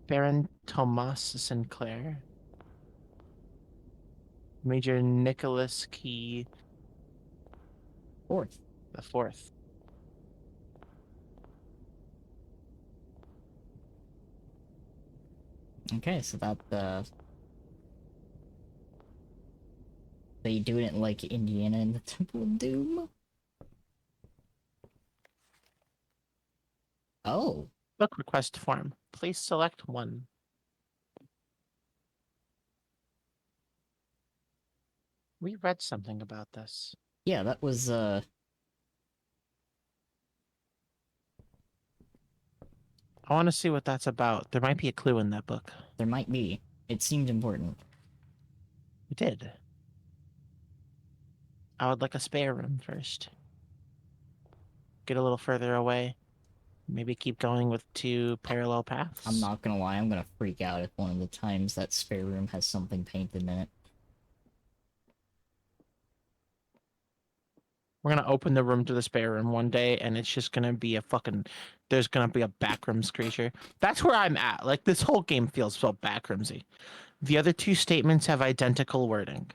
Baron Thomas Sinclair. Major Nicholas Key Fourth. the Fourth. Okay, so that, they do it like Indiana in the Temple of Doom? Oh. Book request form. Please select one. We read something about this. Yeah, that was, I want to see what that's about. There might be a clue in that book. there might be. It seemed important. We did. I would like a spare room first. Get a little further away. Maybe keep going with 2 parallel paths. I'm not gonna lie, I'm gonna freak out if one of the times that spare room has something painted in it. We're gonna open the room to the spare room one day, and it's just gonna be a fucking... There's gonna be a backrooms creature. That's where I'm at. Like, this whole game feels so backroomsy. The other 2 statements have identical wording.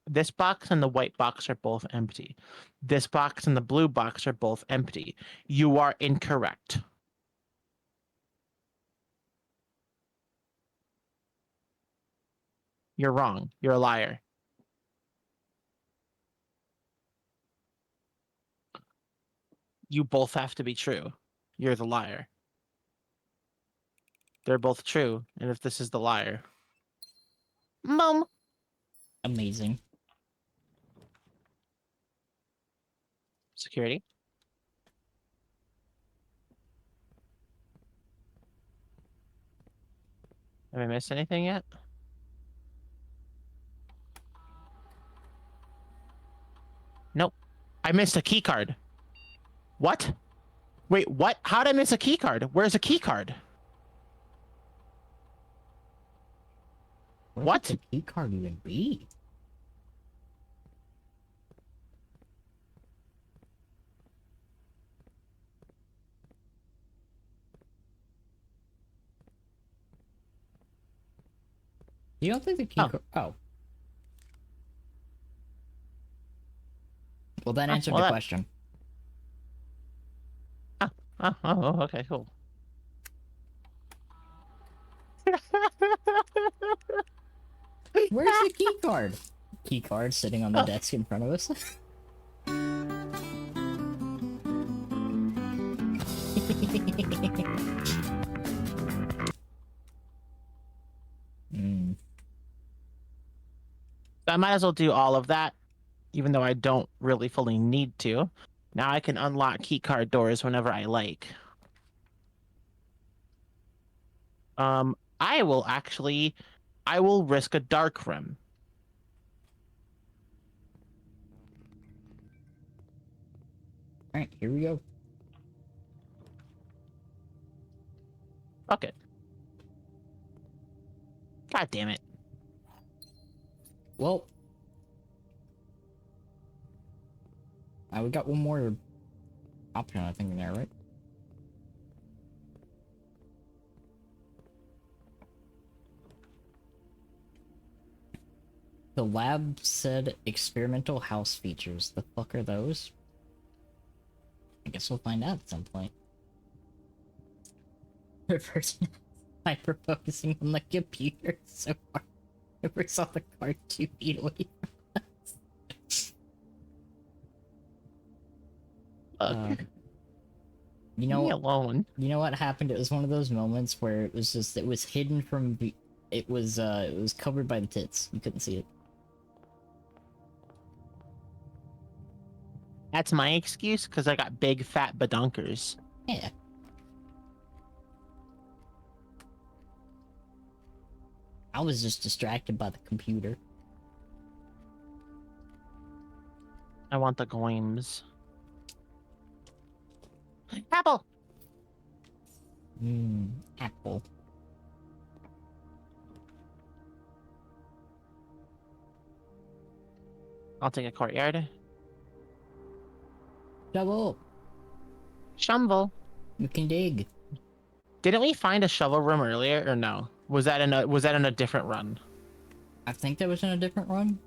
This box and the white box are both empty. This box and the blue box are both empty. You are incorrect. You're wrong. You're a liar. You both have to be true. You're the liar. They're both true, and if this is the liar. Mom. Amazing. Security. Have I missed anything yet? Nope. I missed a key card. What? Wait, what? How did I miss a key card? Where's a key card? Where What? could the key card even be? You don't think the key card... Oh. Well, that answered the question. Oh, okay, cool. Where's the key card? Key card sitting on the desk in front of us. I might as well do all of that, even though I don't really fully need to. Now I can unlock keycard doors whenever I like. I will risk a dark room. Alright, here we go. Fuck it. God damn it. Well, we got one more option, I think, in there, right? The lab said experimental house features. The fuck are those? I guess we'll find out at some point. The person hyper focusing on the computer so hard. Never saw the card 2 feet away from us. You know, leave me alone. You know what happened? It was one of those moments where it was hidden from it was covered by the tits. You couldn't see it. That's my excuse, because I got big fat badonkers. Yeah. I was just distracted by the computer. I want the goims. Apple! Apple. I'll take a courtyard. Shovel! Shovel. You can dig. Didn't we find a shovel room earlier, or no? Was that in a different run? I think that was in a different run.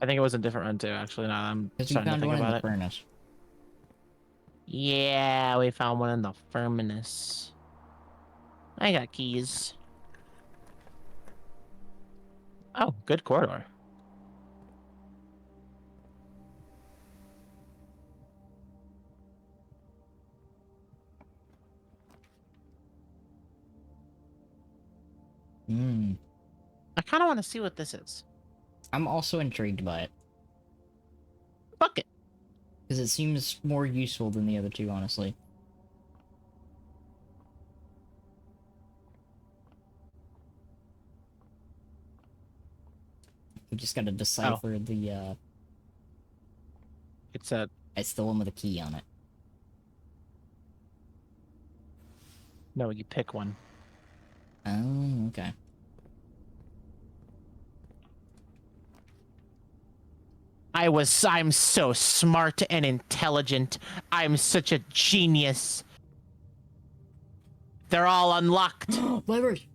I think it was a different run too, actually. Now I'm starting to think about it. Furnace. Yeah, we found one in the furnace. I got keys. Oh, good corridor. I kind of want to see what this is. I'm also intrigued by it. Fuck it. Because it seems more useful than the other two, honestly. We just gotta decipher the, It's the one with a key on it. No, you pick one. Oh, okay. I'm so smart and intelligent. I'm such a genius. They're all unlocked. Library!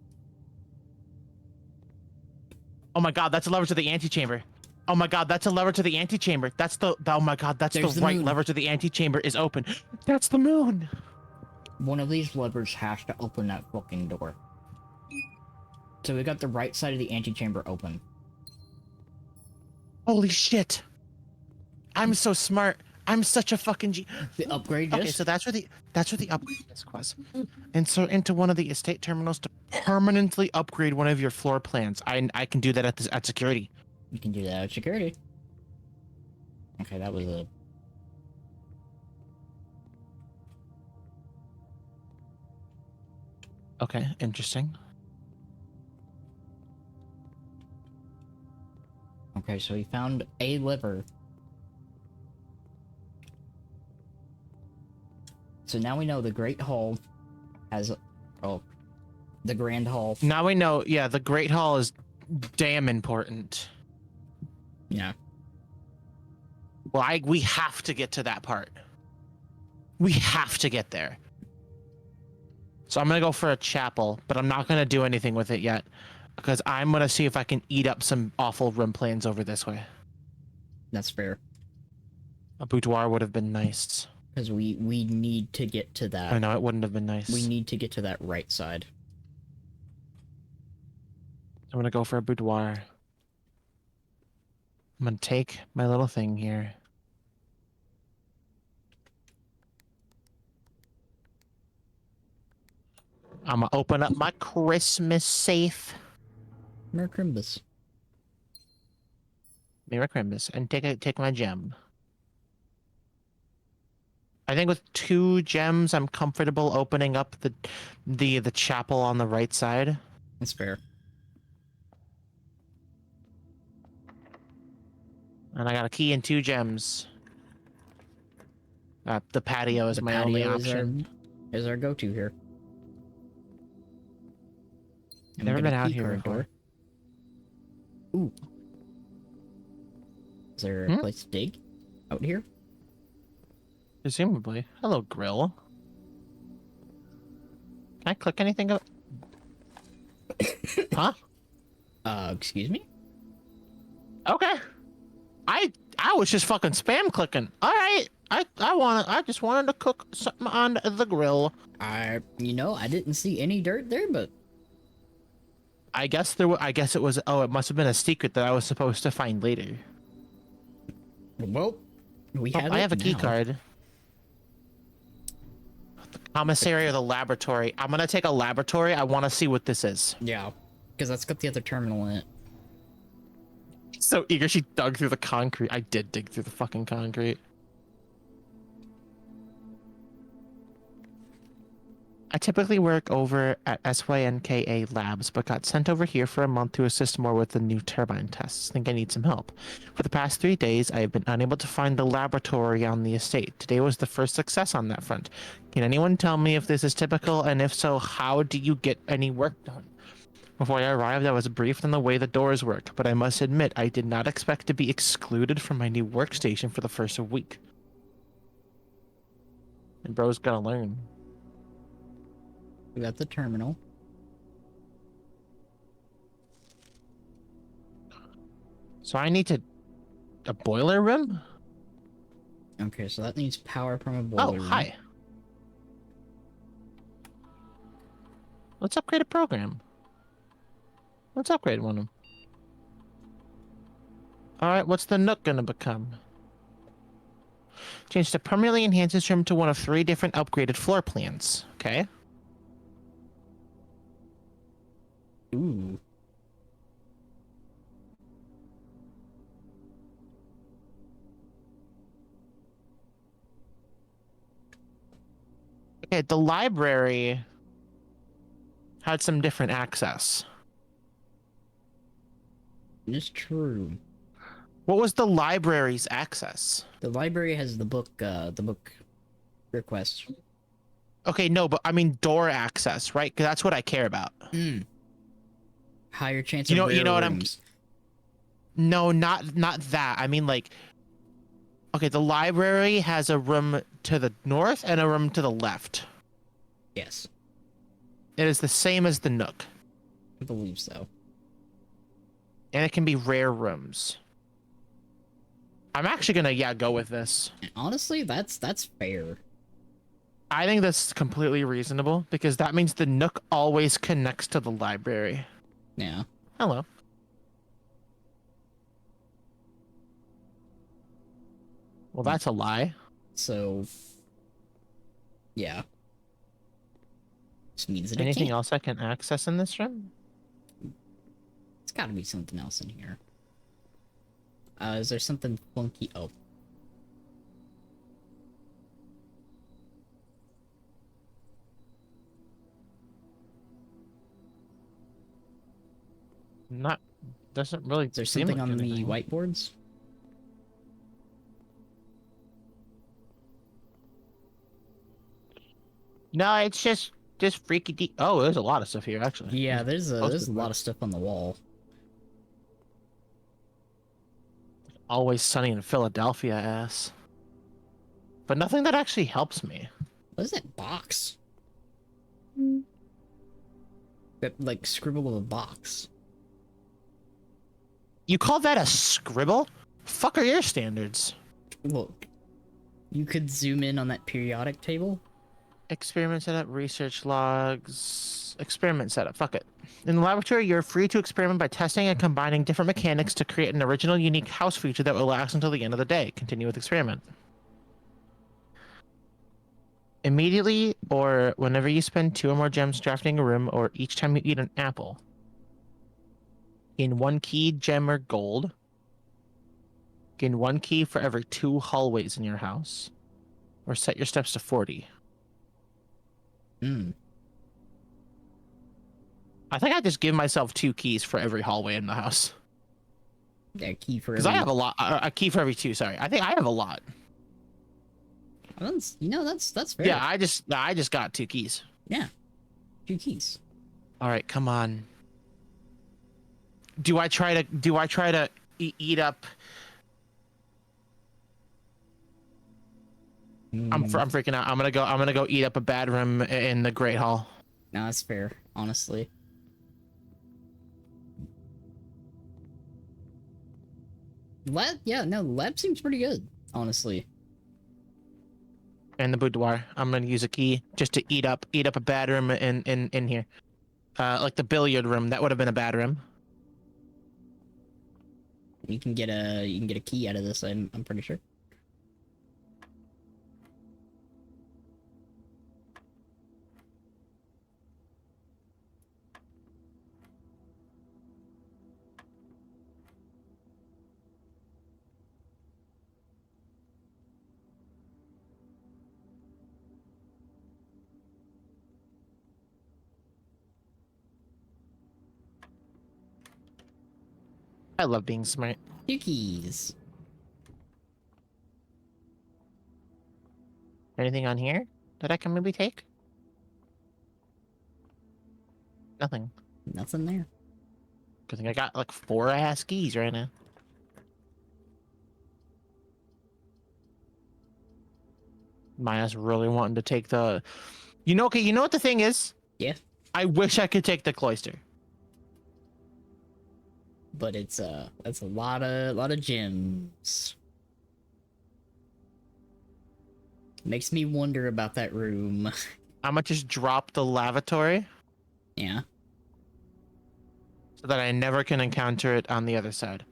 Oh my god, that's a lever to the antechamber. Oh my god, that's a lever to the antechamber. That's the oh my god, that's the right lever to the antechamber is open. That's the moon. One of these levers has to open that fucking door. So we got the right side of the antechamber open. Holy shit. I'm so smart. I'm such a fucking G. The upgrade disc? Okay, so that's where the upgrade disc was. Insert into one of the estate terminals to permanently upgrade one of your floor plans. I can do that at security. You can do that at security. Okay, that was a... Okay, interesting. Okay, so we found a lever. So now we know the Great Hall has... Oh, the Grand Hall. Now we know, yeah, the Great Hall is damn important. Yeah. Well, we have to get to that part. We have to get there. So I'm gonna go for a chapel, but I'm not gonna do anything with it yet, because I'm gonna see if I can eat up some awful room plans over this way. That's fair. A boudoir would have been nice. Because we need to get to that. I know it wouldn't have been nice. We need to get to that right side. I'm gonna go for a boudoir. I'm gonna take my little thing here. I'm gonna open up my Christmas safe. Merry Crimbus. Merry Christmas, and take my gem. I think with 2 gems, I'm comfortable opening up the chapel on the right side. That's fair. And I got a key and 2 gems. The patio is my only option. Is our go-to here. And Never we been got a out key here card before. Ooh. Is there a place to dig out here? Presumably. Hello, grill. Can I click anything up? Huh? Excuse me? Okay. I was just fucking spam clicking. All right. I just wanted to cook something on the grill. I didn't see any dirt there, but I guess it was. Oh, it must have been a secret that I was supposed to find later. well, I have a key card. The commissary or the laboratory. I'm gonna take a laboratory. I want to see what this is. Yeah, because that's got the other terminal in it. So eager, she dug through the concrete. I did dig through the fucking concrete. I typically work over at SYNKA Labs, but got sent over here for a month to assist more with the new turbine tests. Think I need some help. For the past 3 days, I have been unable to find the laboratory on the estate. Today was the first success on that front. Can anyone tell me if this is typical, and if so, how do you get any work done? Before I arrived, I was briefed on the way the doors work, but I must admit I did not expect to be excluded from my new workstation for the first week. And bro's gotta learn. We got the terminal. So I need a boiler room? Okay, so that needs power from a boiler room. Hi. Let's upgrade a program. Let's upgrade one of them. Alright, what's the Nook gonna become? Change to permanently enhance this room to one of 3 different upgraded floor plans. Okay. Ooh. Okay, the library had some different access. It's true. What was the library's access? The library has the book request. Okay, no, but I mean door access, right? Because that's what I care about. Higher chance You of know what rooms. No, not that. I mean, like, okay, the library has a room to the north and a room to the left. Yes. It is the same as the Nook. I believe so. And it can be rare rooms. I'm actually gonna go with this. And honestly, that's fair. I think that's completely reasonable because that means the Nook always connects to the library. Yeah. Hello. Well, that's a lie. So, yeah. Which means that Anything else I can access in this room? It's got to be something else in here. Is there something funky? Oh. Doesn't really. Is there seem something like on anything. the whiteboards? No, it's just freaky deep. Oh, there's a lot of stuff here actually. Yeah, there's a lot of stuff on the wall. Always Sunny in Philadelphia ass. But nothing that actually helps me. What is that box? That like scribble of a box. You call that a scribble? Fuck are your standards? Look, you could zoom in on that periodic table. Experiment setup, research logs, experiment setup. Fuck it. In the laboratory, you're free to experiment by testing and combining different mechanics to create an original, unique house feature that will last until the end of the day. Continue with experiment. Immediately, or whenever you spend 2 or more gems drafting a room, or each time you eat an apple. Gain 1 key, gem, or gold. Gain 1 key for every 2 hallways in your house. Or set your steps to 40. I think I just give myself 2 keys for every hallway in the house. Yeah, key for Because I have a lot. A key for every 2. Sorry, I think I have a lot. You know, that's fair. Yeah, I just got 2 keys. Yeah, 2 keys. All right, come on. Do I try to eat up? I'm freaking out. I'm gonna go eat up a bad room in the Great Hall. No, that's fair, honestly. Lab seems pretty good, honestly. And the boudoir. I'm gonna use a key just to eat up a bad room in here. Like the billiard room. That would have been a bad room. You can get a key out of this. I'm pretty sure. I love being smart. 2 keys. Anything on here that I can maybe take? Nothing. Nothing there. Good thing I got like 4 ass keys right now. Maya's really wanting to take the. You know what the thing is? Yeah. I wish I could take the cloister. But that's a lot of gems. Makes me wonder about that room. I'm gonna just drop the lavatory Yeah. so that I never can encounter it on the other side.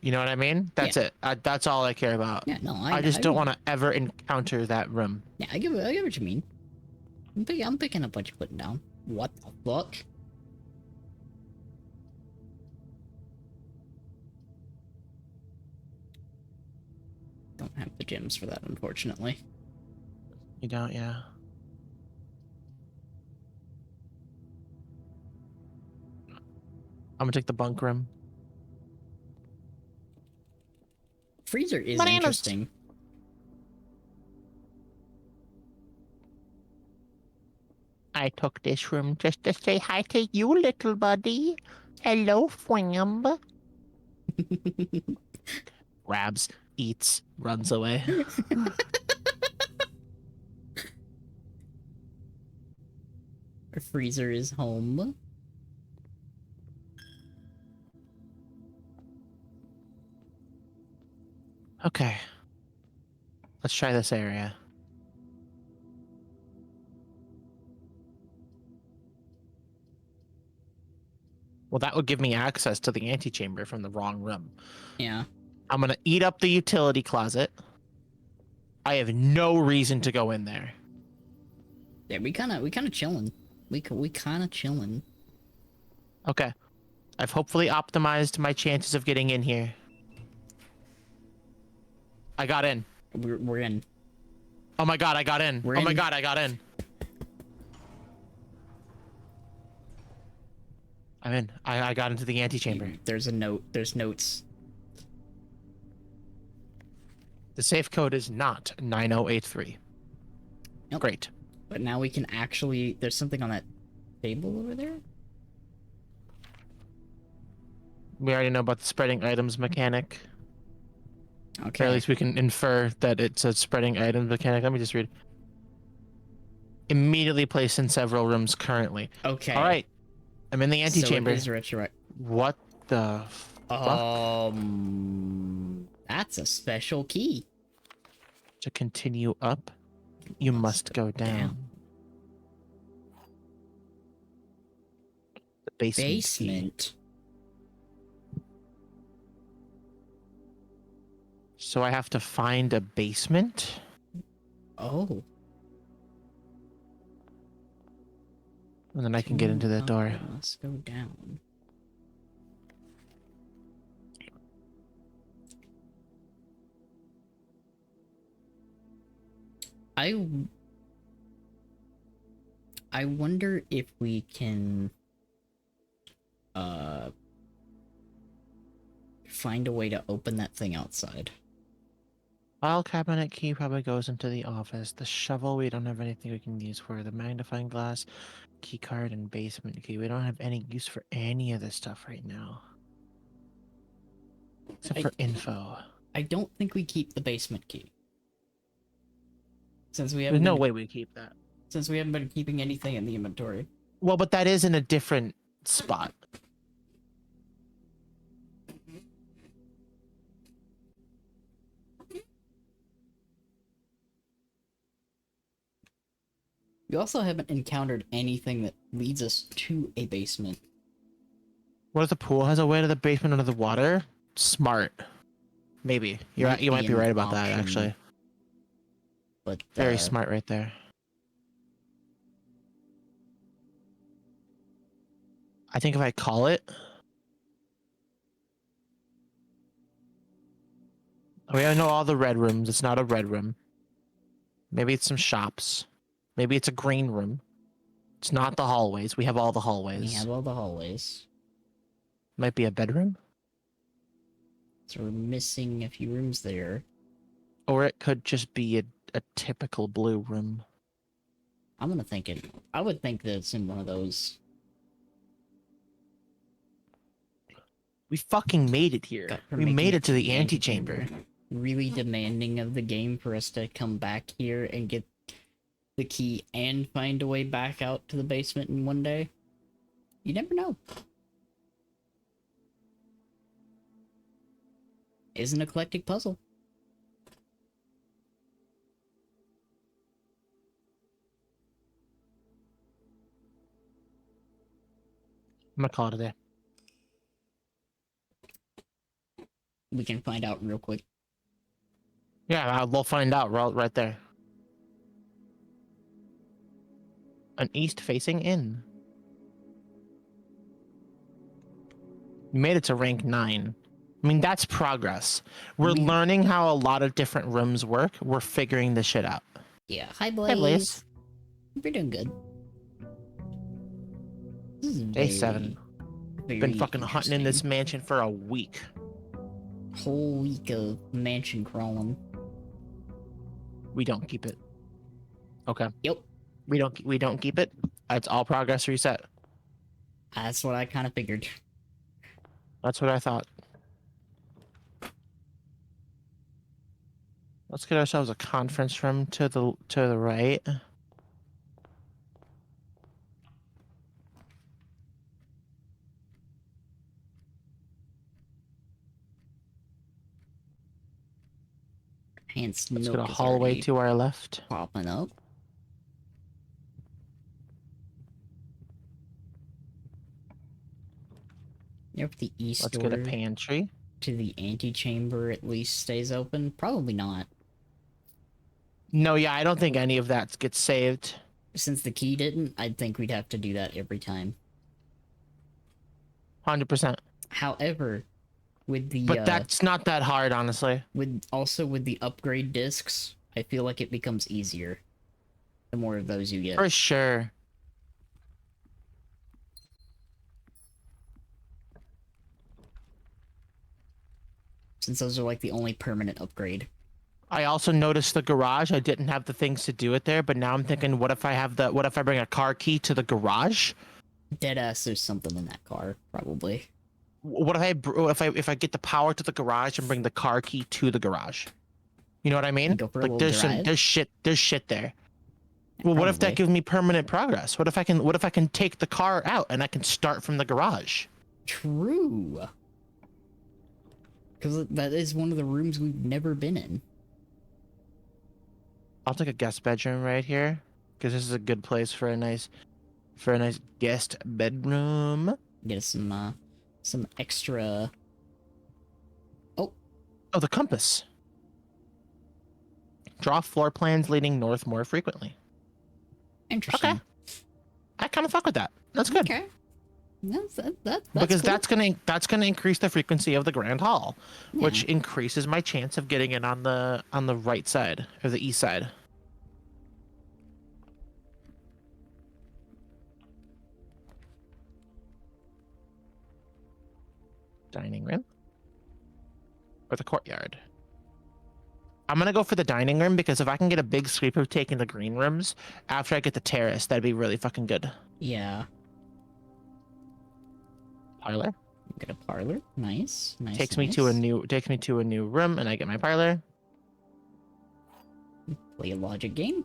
You know what I mean? That's it. That's all I care about. Yeah, no, I just don't want to ever encounter that room. Yeah, I get what you mean. I'm picking up what you're putting down. What the fuck? Don't have the gems for that, unfortunately. You don't, yeah. I'm gonna take the bunk room. Freezer is Bananas. interesting. I took this room just to say hi to you, little buddy. Hello, Fwam. Grabs, eats, runs away. Freezer is home. Okay. Let's try this area. Well, that would give me access to the antechamber from the wrong room. Yeah. I'm gonna eat up the utility closet. I have no reason to go in there. Yeah, we kind of chilling. We kind of chilling. Okay. I've hopefully optimized my chances of getting in here. I got in. We're in. Oh my god, I got in. We're oh my in. god, I got in. I'm in. I got into the antechamber. There's a note. There's notes. The safe code is not 9083. Nope. Great. But now we can actually. There's something on that table over there. We already know about the spreading items mechanic. Okay. Or at least we can infer that it's a spreading items mechanic. Let me just read. Immediately placed in several rooms currently. Okay. All right. I'm in the antechamber. So it is retroact. What the fuck? That's a special key. To continue up, you must go down. The basement. Key. So I have to find a basement? Oh. And then I can get into that door. Let's go down. I wonder if we can find a way to open that thing outside. File cabinet key probably goes into the office. The shovel, we don't have anything we can use for. The magnifying glass, key card, and basement key. We don't have any use for any of this stuff right now. Except for info. I don't think we keep the basement key. Since we haven't There's no way we keep that. Since we haven't been keeping anything in the inventory. Well, but that is in a different spot. We also haven't encountered anything that leads us to a basement. What if the pool has a way to the basement under the water? Smart. Maybe. You might be right about that, actually. But very smart right there. I think if I call it... We know all the red rooms. It's not a red room. Maybe it's some shops. Maybe it's a green room. It's not the hallways. We have all the hallways. We have all the hallways. Might be a bedroom? So we're missing a few rooms there. Or it could just be a typical blue room. I'm gonna think it. I would think that it's in one of those. We fucking made it here. We made it to the antechamber. Really demanding of the game for us to come back here and get the key and find a way back out to the basement in one day. You never know. Is an eclectic puzzle. I'm gonna call it a day. We can find out real quick. Yeah, we'll find out right there. An east-facing inn. You made it to rank 9. I mean, that's progress. We're learning how a lot of different rooms work. We're figuring this shit out. Yeah. Hi, Blaze. Hi, Blaze. We're doing good. Day 7. Been fucking hunting in this mansion for a week. Whole week of mansion crawling. We don't keep it. Okay. Yep. We don't keep it. It's all progress reset. That's what I kind of figured. That's what I thought. Let's get ourselves a conference room to the right. Hence, Let's milk get a is hallway already to our left. popping up. If the east Let's door get a pantry. to the antechamber at least stays open, probably not. No, yeah, I don't think any of that gets saved. Since the key didn't, I'd think we'd have to do that every time. 100%. However, with the But that's not that hard, honestly. with the upgrade discs, I feel like it becomes easier the more of those you get. For sure. Since those are like the only permanent upgrade. I also noticed the garage. I didn't have the things to do it there, but now I'm thinking, what if I bring a car key to the garage? Deadass, there's something in that car, probably. What if I get the power to the garage and bring the car key to the garage? You know what I mean? Go for a Like little drive? there's shit there. Well, what if that Probably. gives me permanent progress? What if I can take the car out and I can start from the garage? True. Because that is one of the rooms we've never been in. I'll take a guest bedroom right here because this is a good place for a nice guest bedroom. Get us some extra. Oh, the compass. Draw floor plans leading north more frequently. Interesting. Okay. I kind of fuck with that. That's good. Okay. That's Because cool. that's gonna increase the frequency of the grand hall, which Yeah. increases my chance of getting it on the right side or the east side. Dining room or the courtyard. I'm gonna go for the dining room because if I can get a big sweep of taking the green rooms after I get the terrace, that'd be really fucking good. Yeah. Parlor Get a parlor. Nice. takes me to a new room, and I get my parlor. Play a logic game.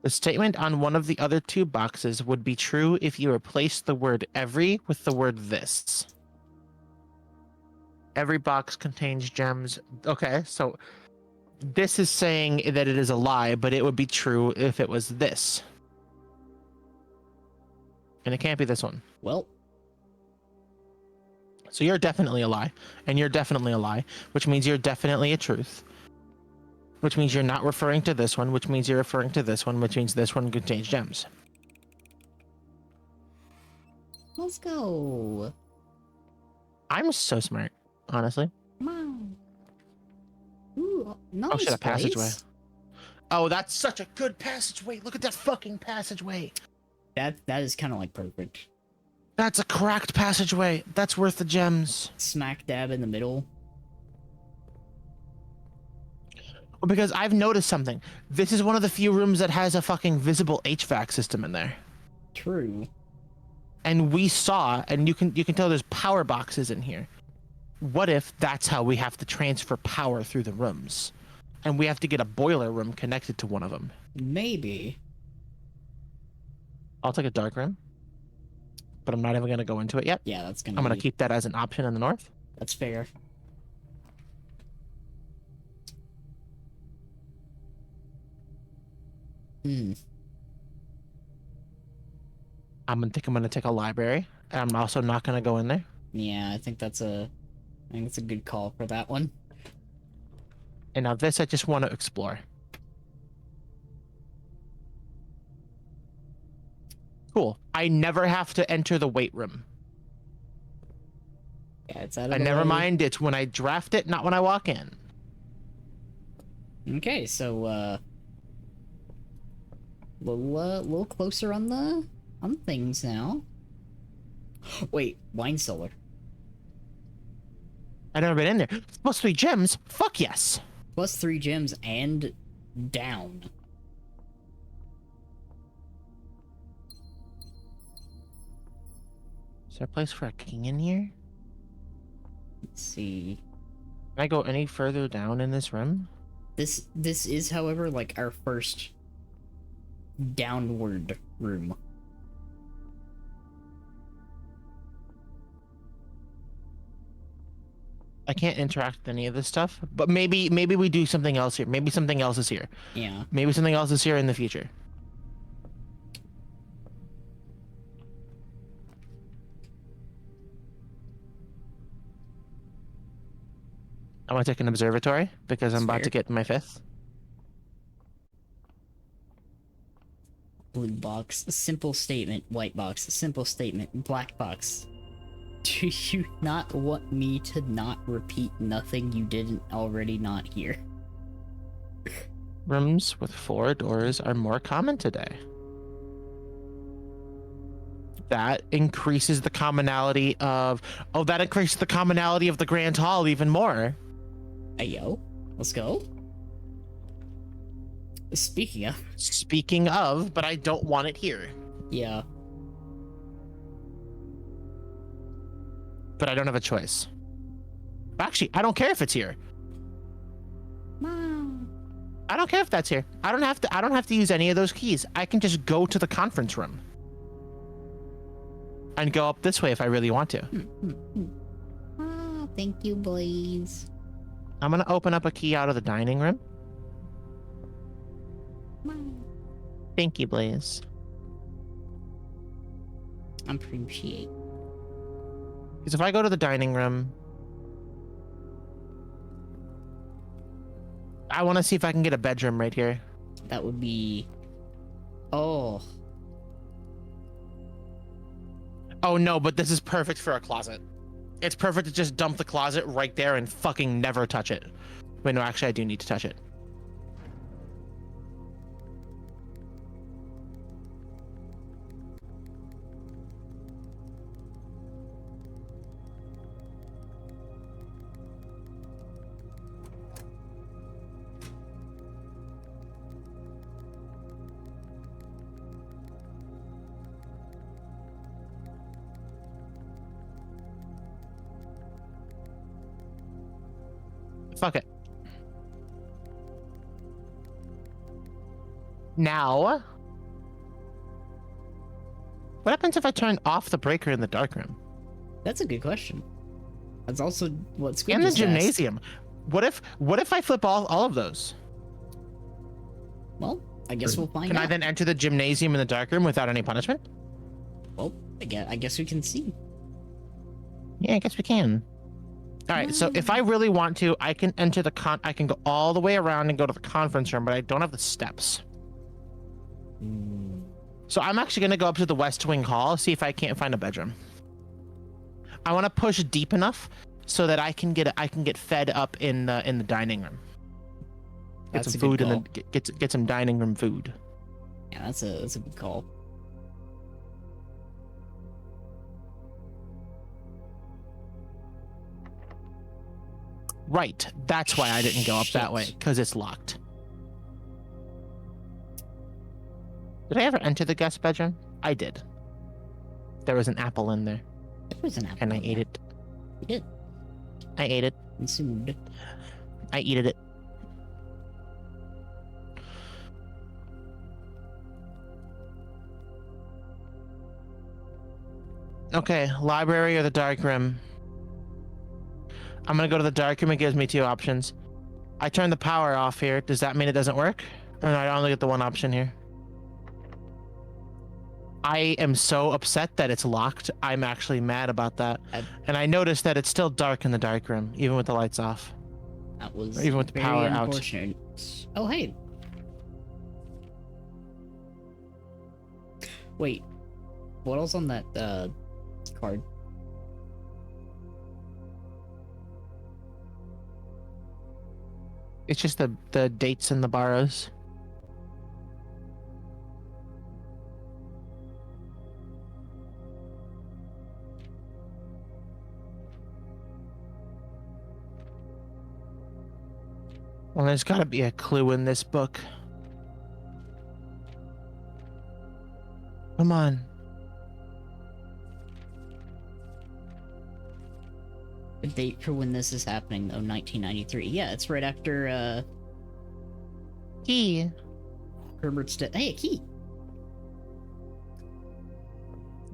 The statement on one of the other two boxes would be true if you replaced the word every with the word this. Every box contains gems. Okay, so this is saying that it is a lie, but it would be true if it was this. And it can't be this one. Well, So you're definitely a lie, and you're definitely a lie, which means you're definitely a truth. Which means you're not referring to this one, which means you're referring to this one, which means this one contains gems. let's go. I'm so smart, honestly. Come on. Ooh, nice Oh shit, a passageway. place. Oh, that's such a good passageway. Look at that fucking passageway. That is kind of like perfect. That's a cracked passageway. That's worth the gems. Smack dab in the middle. Well, because I've noticed something. This is one of the few rooms that has a fucking visible HVAC system in there. True. And we saw, and you can tell there's power boxes in here. What if that's how we have to transfer power through the rooms? And we have to get a boiler room connected to one of them. Maybe. I'll take a dark room. But I'm not even going to go into it yet. Yeah, that's gonna. I'm going be- to keep that as an option in the north. That's fair. Hmm. I think I'm going to take a library. And I'm also not going to go in there. Yeah, I think that's a good call for that one. And now this I just want to explore. Cool. I never have to enter the weight room. Yeah, it's out of And the never way. mind, it's when I draft it, not when I walk in. Okay, so little closer on things now. Wait, wine cellar. I've never been in there. Plus 3 gems? Fuck yes. Plus 3 gems and down. Is there a place for a king in here? Let's see. Can I go any further down in this room? This is, however, like our first downward room. I can't interact with any of this stuff. But maybe we do something else here. Maybe something else is here. Yeah. Maybe something else is here in the future. I want to take an observatory because I'm about to get my 5th. Blue box, simple statement. White box, simple statement. Black box. Do you not want me to not repeat nothing you didn't already not hear? Rooms with 4 doors are more common today. That increases the commonality of... Oh, that increases the commonality of the Grand Hall even more. Hey, yo. Let's go. Speaking of, but I don't want it here. Yeah. But I don't have a choice. Actually, I don't care if it's here. I don't care if that's here. I don't have to use any of those keys. I can just go to the conference room. And go up this way if I really want to. Oh, thank you, Blaze. I'm gonna open up a key out of the dining room. Thank you, Blaze. Appreciate. Because if I go to the dining room, I want to see if I can get a bedroom right here. That would be... Oh. Oh no, but this is perfect for a closet. It's perfect to just dump the closet right there and fucking never touch it. Wait, no, actually I do need to touch it. Fuck it. Now, what happens if I turn off the breaker in the dark room? That's a good question. That's also what Squid and the just asked. gymnasium. What if I flip all of those? Well, I guess we'll find out. Can I then enter the gymnasium in the dark room without any punishment? Well, I guess we can see. Yeah, I guess we can. All right, so if I really want to, I can enter I can go all the way around and go to the conference room, but I don't have the steps. So I'm actually gonna go up to the West Wing Hall, see if I can't find a bedroom. I want to push deep enough so that I can get fed up in the dining room. Get some food and then get some dining room food. Yeah, that's a good call. Right, that's why I didn't go up that way, because it's locked. Did I ever enter the guest bedroom? I did. There was an apple in there. There was an apple. And I ate it. You did. I ate it. Consumed. I eated it. Okay, library or the dark room. I'm gonna go to the dark room. It gives me 2 options. I turn the power off here. Does that mean it doesn't work? Or I only get the 1 option here? I am so upset that it's locked. I'm actually mad about that. And I noticed that it's still dark in the dark room, even with the lights off. That was or even with the power out. Oh, hey. Wait. What else on that card? It's just the dates and the borrows. Well, there's got to be a clue in this book. Come on. The date for when this is happening, though, 1993. Yeah, it's right after, Key. Herbert's death. Hey, a key!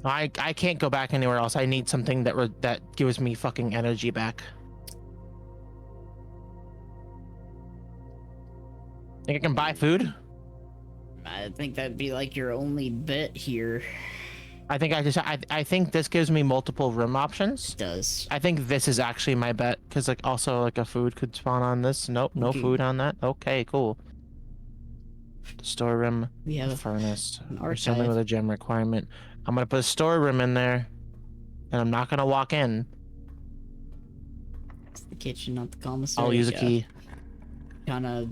I can't go back anywhere else. I need something that gives me fucking energy back. Think I can buy food? I think that'd be like your only bet here. I think I think this gives me multiple room options. It does. I think this is actually my bet because like also like a food could spawn on this. Nope, no food on that. Okay, cool. Storeroom, We have furnace, an or something archive. with a gem requirement. I'm gonna put a storeroom in there, and I'm not gonna walk in. It's the kitchen, not the commissary. I'll use a key. Kind of.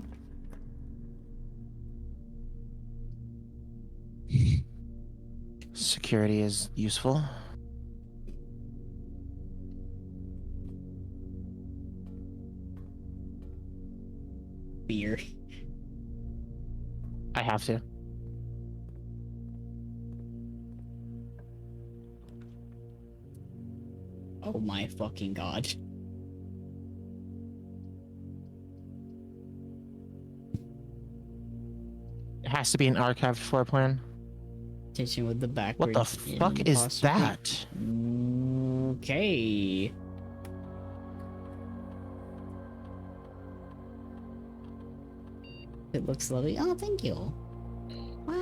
Security is useful. Beer. I have to. Oh my fucking god. It has to be an archived floor plan. Kitchen with the backwards. What the fuck is that? Okay. It looks lovely. Oh, thank you. Wow.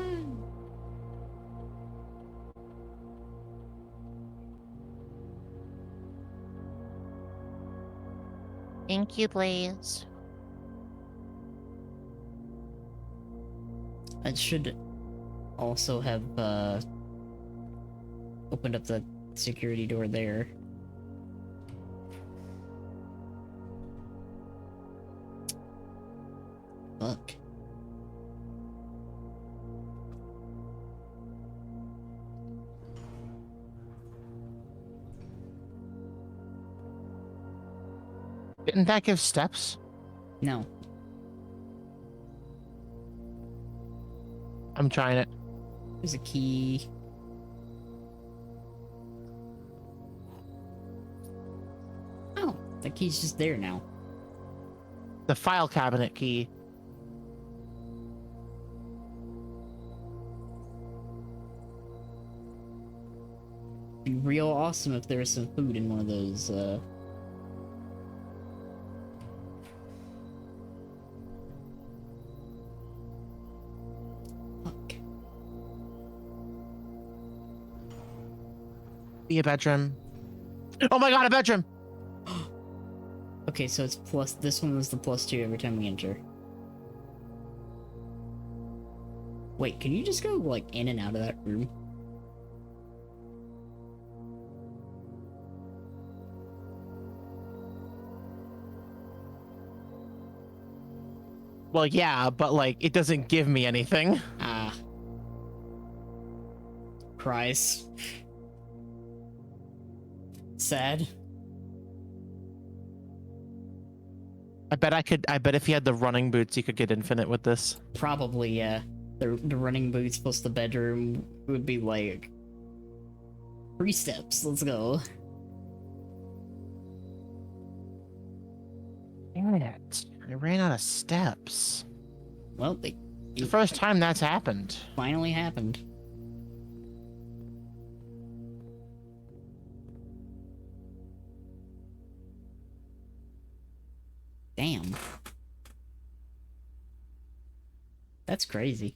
Thank you, please. It should also have opened up the security door there. Fuck. Didn't that give steps? No. I'm trying it. There's a key. Oh, the key's just there now. The file cabinet key. Be real awesome if there was some food in one of those, Fuck. Be a bedroom. Oh my god, a bedroom! Okay, so it's plus. This one was the +2 every time we enter. Wait, can you just go like in and out of that room? Well, yeah, but like, it doesn't give me anything. Ah. Cries. Sad. I bet if he had the running boots, he could get infinite with this. Probably, yeah. The running boots plus the bedroom would be like 3 steps. Let's go. Damn it. I ran out of steps. Well, they The first time that's happened. finally happened. Damn. That's crazy.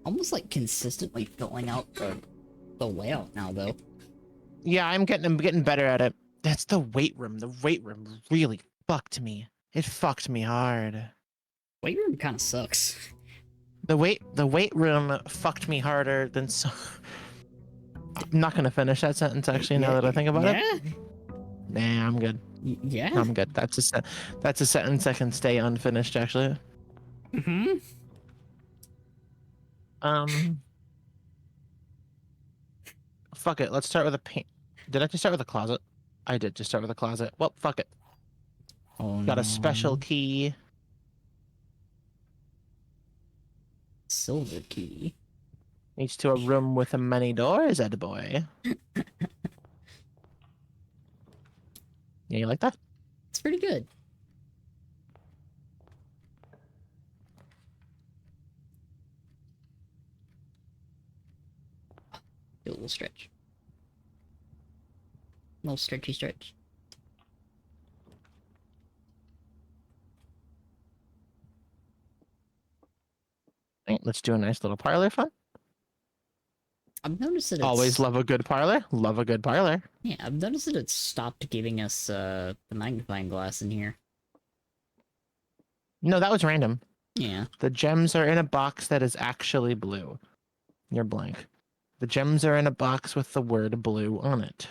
Almost like consistently filling out the layout now, though. Yeah, I'm getting better at it. That's the weight room. The weight room really fucked me. It fucked me hard. Weight room kind of sucks. The weight room fucked me harder than so. I'm not gonna finish that sentence actually. Now that I think about it. Nah, I'm good. Yeah. I'm good. That's a sentence that can stay unfinished actually. Mm-hmm. Fuck it. Let's start with a paint. Did I just start with a closet? I did just start with a closet. Well, fuck it. Oh, Got no. a special key. Silver key. Leads to a room with many doors, Ed boy. Yeah, you like that? It's pretty good. Do a little stretch. little stretchy stretch. Let's do a nice little parlor fun. I've noticed that it's... Always love a good parlor. Love a good parlor. Yeah, I've noticed that it stopped giving us the magnifying glass in here. No, that was random. Yeah. The gems are in a box that is actually blue. You're blank. The gems are in a box with the word blue on it.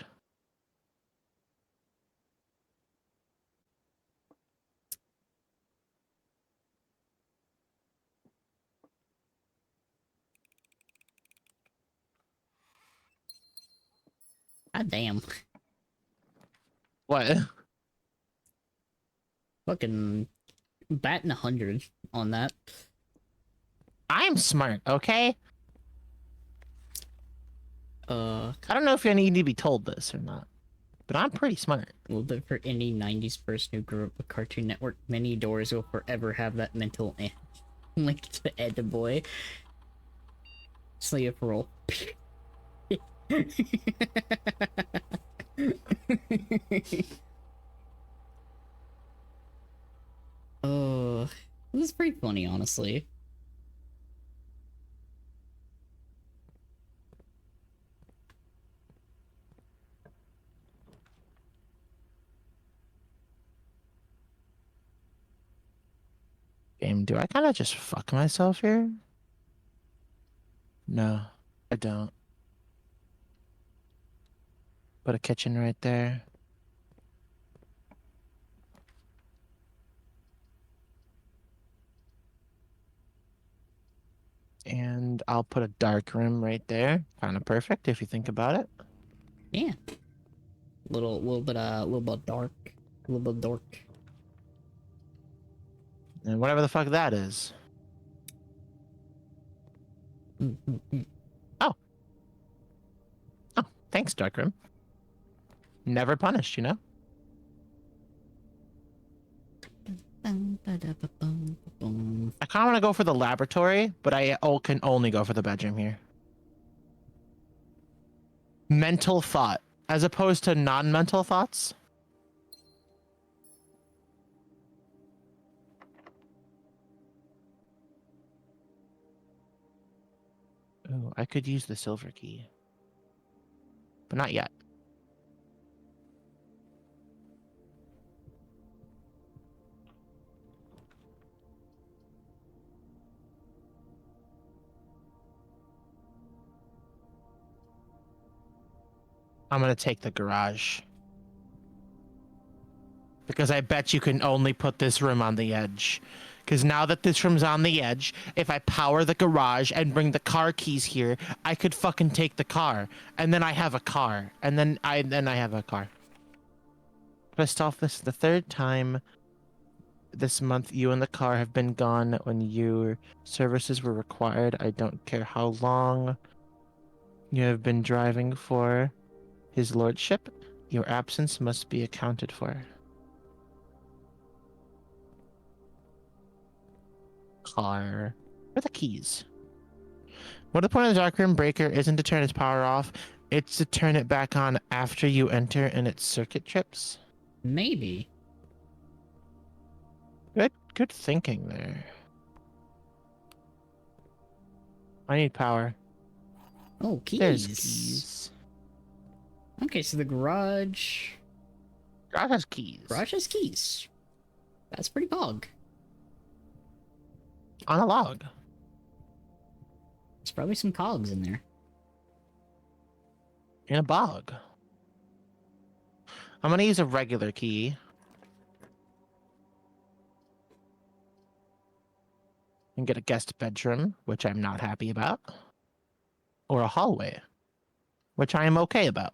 God damn. What? Fucking batting 100 on that. I'm smart, okay? I I don't know if you need to be told this or not, but I'm pretty smart. Well, but for any 90s person who grew up with Cartoon Network, many doors will forever have that mental link to Ed Boy. Slay for roll. Oh, this is pretty funny, honestly. Game, do I kind of just fuck myself here? No, I don't. Put a kitchen right there. And I'll put a dark room right there. Kind of perfect if you think about it. Yeah. Little bit dark. A little bit dark. And whatever the fuck that is. Oh. Oh, thanks, dark room. Never punished, you know? I kind of want to go for the laboratory, but I can only go for the bedroom here. Mental thought, as opposed to non-mental thoughts. Oh, I could use the silver key. But not yet. I'm gonna take the garage. Because I bet you can only put this room on the edge. Because now that this room's on the edge, if I power the garage and bring the car keys here, I could fucking take the car. And then I have a car. And then I have a car. Christoph, this is the third time this month you and the car have been gone when your services were required. I don't care how long you have been driving for his lordship. Your absence must be accounted for. Car. Where are the keys? What the point of the darkroom breaker isn't to turn its power off, it's to turn it back on after you enter and its circuit trips. Maybe. Good thinking there. I need power. Oh, keys. There's keys. Okay, so the garage. Garage has keys. Garage has keys. That's pretty pog. On a log. There's probably some cogs in there. In a bog. I'm gonna use a regular key. And get a guest bedroom, which I'm not happy about. Or a hallway, which I am okay about.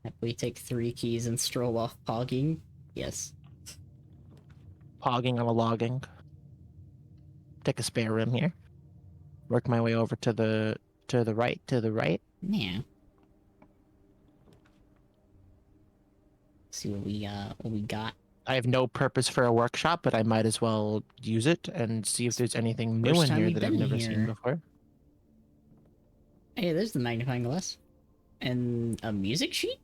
If we take 3 keys and stroll off pogging, yes. Pogging on a logging. Take a spare room here. Work my way over to the right. Yeah. See what we got. I have no purpose for a workshop, but I might as well use it and see if there's anything new in here that I've never seen before. Hey, there's the magnifying glass. And a music sheet?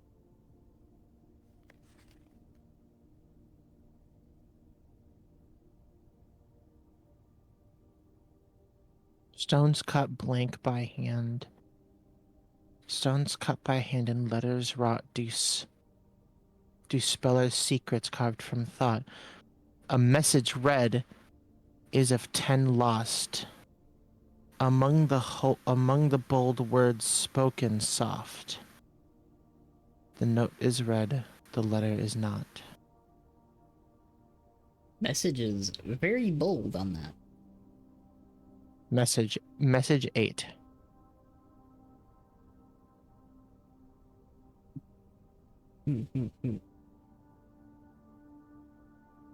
Stones cut blank by hand. Stones cut by hand and letters wrought do spellers' secrets carved from thought. A message read is of 10 lost. Among the bold words spoken soft. The note is read, the letter is not. Message is very bold on that. Message 8.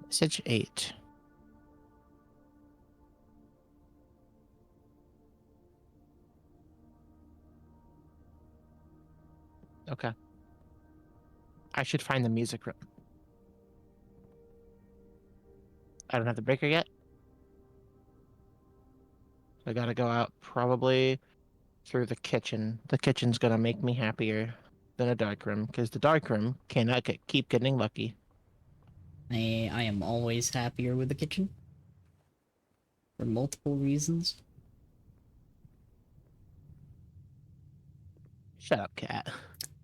Message 8. Okay. I should find the music room. I don't have the breaker yet. I gotta go out probably through the kitchen. The kitchen's gonna make me happier than a dark room, because the dark room cannot keep getting lucky. I am always happier with the kitchen. For multiple reasons. Shut up, cat.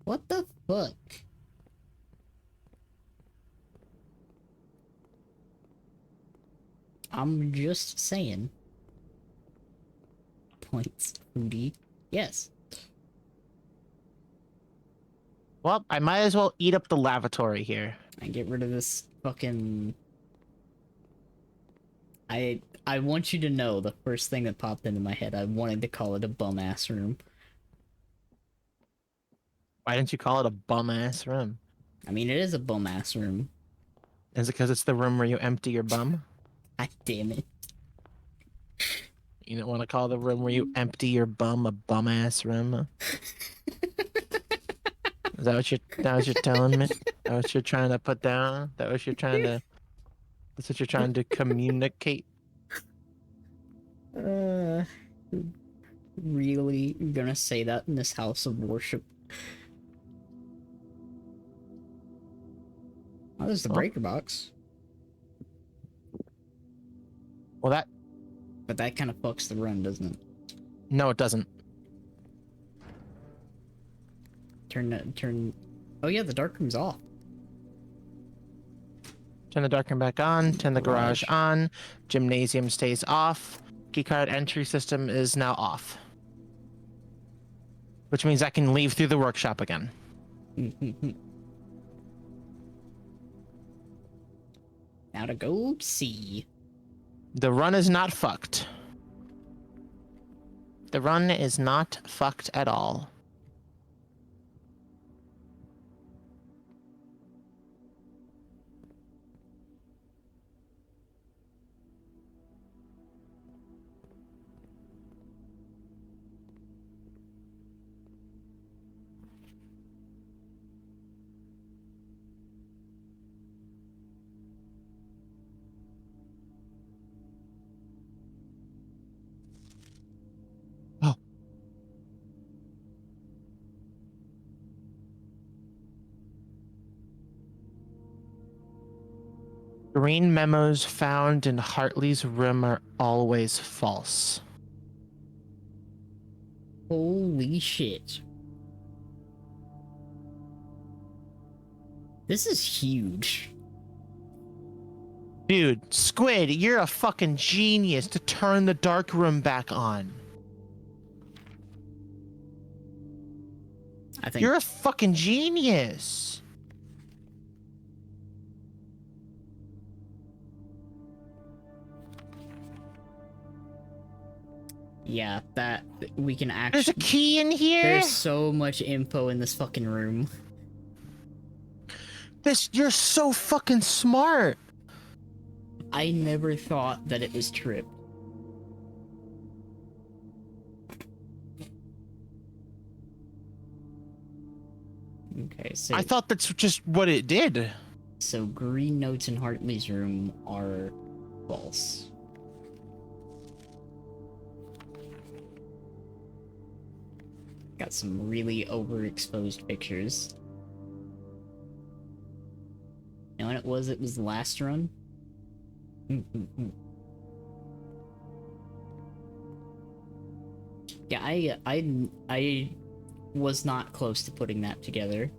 What the fuck? I'm just saying. Points, Foodie. Yes. Well, I might as well eat up the lavatory here. And get rid of this fucking... I want you to know the first thing that popped into my head, I wanted to call it a bum-ass room. Why didn't you call it a bum-ass room? I mean, it is a bum-ass room. Is it because it's the room where you empty your bum? God damn it. You don't want to call the room where you empty your bum a bum-ass room? Is that what you're telling me? That what you're trying to put down? That's what you're trying to communicate? Really? You're gonna say that in this house of worship? Oh, there's the breaker box. Well, But that kind of fucks the run, doesn't it? No, it doesn't. Turn... Oh yeah, the dark room's off. Turn the dark room back on. Turn the garage on. Gymnasium stays off. Keycard entry system is now off. Which means I can leave through the workshop again. Now to go see. The run is not fucked. The run is not fucked at all. Green memos found in Hartley's room are always false. Holy shit. This is huge. Dude, Squid, you're a fucking genius to turn the dark room back on. I think You're a fucking genius. yeah, that we can actually. There's a key in here. There's so much info in this fucking room. You're so fucking smart. I never thought that it was tripped. Okay, so I thought that's just what it did. So green notes in Hartley's room are false. Got some really overexposed pictures. You know what it was? It was the last run. Yeah, I was not close to putting that together.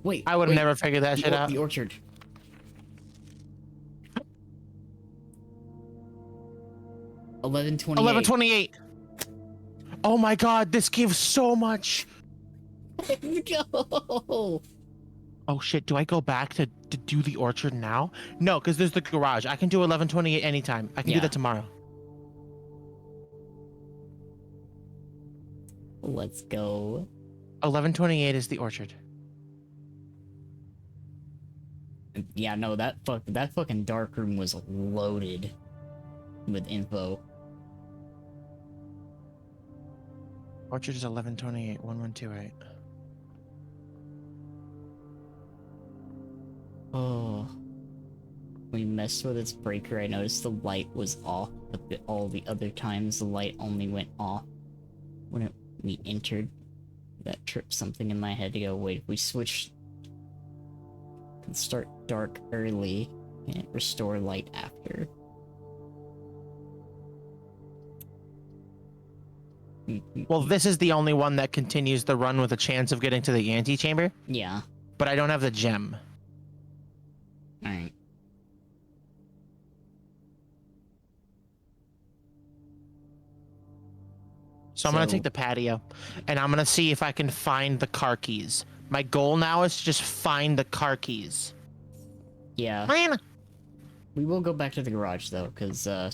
Wait, I would have wait, never figured that shit out. The orchard. $11.28. 11:28. Oh my god, this gives so much. Go. Oh shit, do I go back to do the orchard now? No, because there's the garage. I can do 11:28 anytime. I can do Yeah. that tomorrow. Let's go. 11:28 is the orchard. Yeah, no, that fucking dark room was loaded with info. Orchard is 11:28, 1128. Oh. We messed with its breaker. I noticed the light was off, but all the other times the light only went off when we entered. That tripped something in my head to go, wait, if we switch and start dark early and restore light after. Well, this is the only one that continues the run with a chance of getting to the antechamber, Yeah. but I don't have the gem. Alright. So I'm gonna So- take the patio, and I'm gonna see if I can find the car keys. My goal now is to just find the car keys. Yeah. Man, We will go back to the garage though, because I'm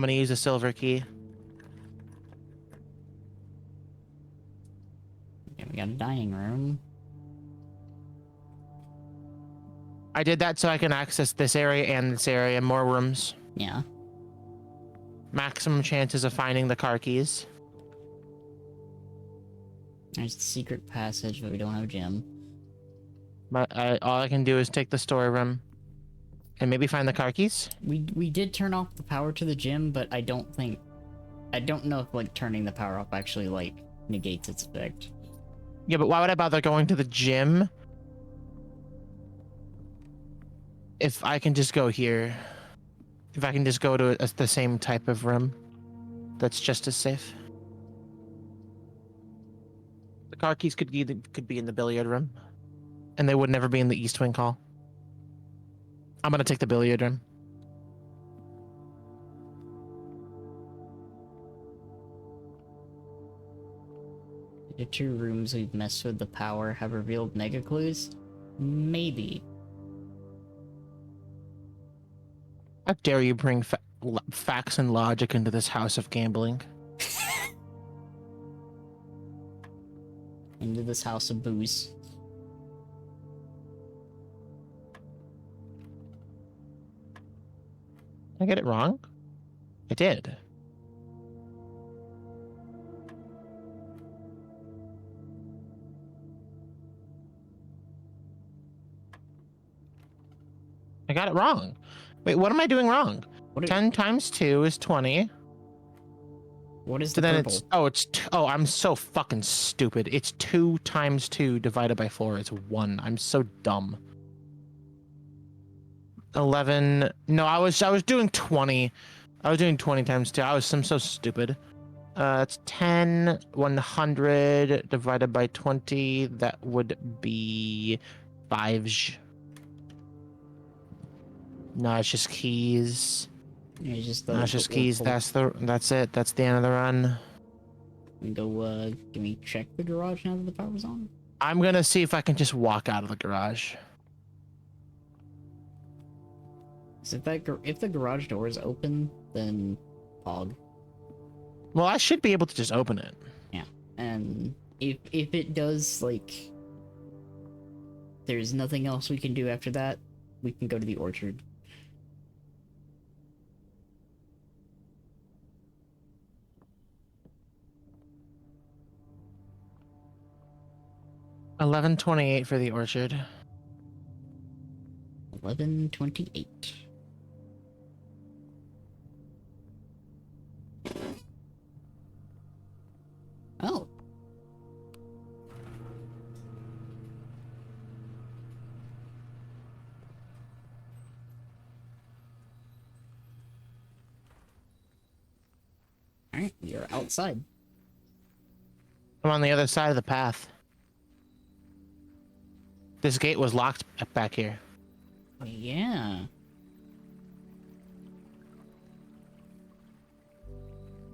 gonna use a silver key. yeah, we got a dining room. I did that so I can access this area and this area, more rooms. Yeah. Maximum chances of finding the car keys. There's the secret passage, but we don't have a gym. But all I can do is take the story room and maybe find the car keys. We did turn off the power to the gym, but I don't know if like turning the power off actually like negates its effect. Yeah, but why would I bother going to the gym if I can just go here? If I can just go to the same type of room that's just as safe. The car keys could be in the billiard room, and they would never be in the East Wing hall. I'm gonna take the billiard room. The 2 rooms we've messed with the power have revealed mega clues? Maybe. How dare you bring facts and logic into this house of gambling? Into this house of booze. Did I get it wrong? I did. I got it wrong. Wait, what am I doing wrong? What is, 10 times 2 is 20. what is So the then purple? I'm so fucking stupid. It's 2 times 2 divided by 4 is 1. I'm so dumb. 11. No, I was doing 20. I was doing 20 times 2. I'm so stupid. It's 10, 100 divided by 20. That would be 5. No, it's just keys. It's just the, No, it's just keys. That's it. That's the end of the run. We go, can we check the garage now that the power's on? I'm gonna see if I can just walk out of the garage. So if the garage door is open, then pog. Well, I should be able to just open it. Yeah. And if it does, like, there's nothing else we can do after that, we can go to the orchard. $11.28 for the orchard. 11:28. Oh. Alright, you're outside. I'm on the other side of the path. This gate was locked back here. Yeah.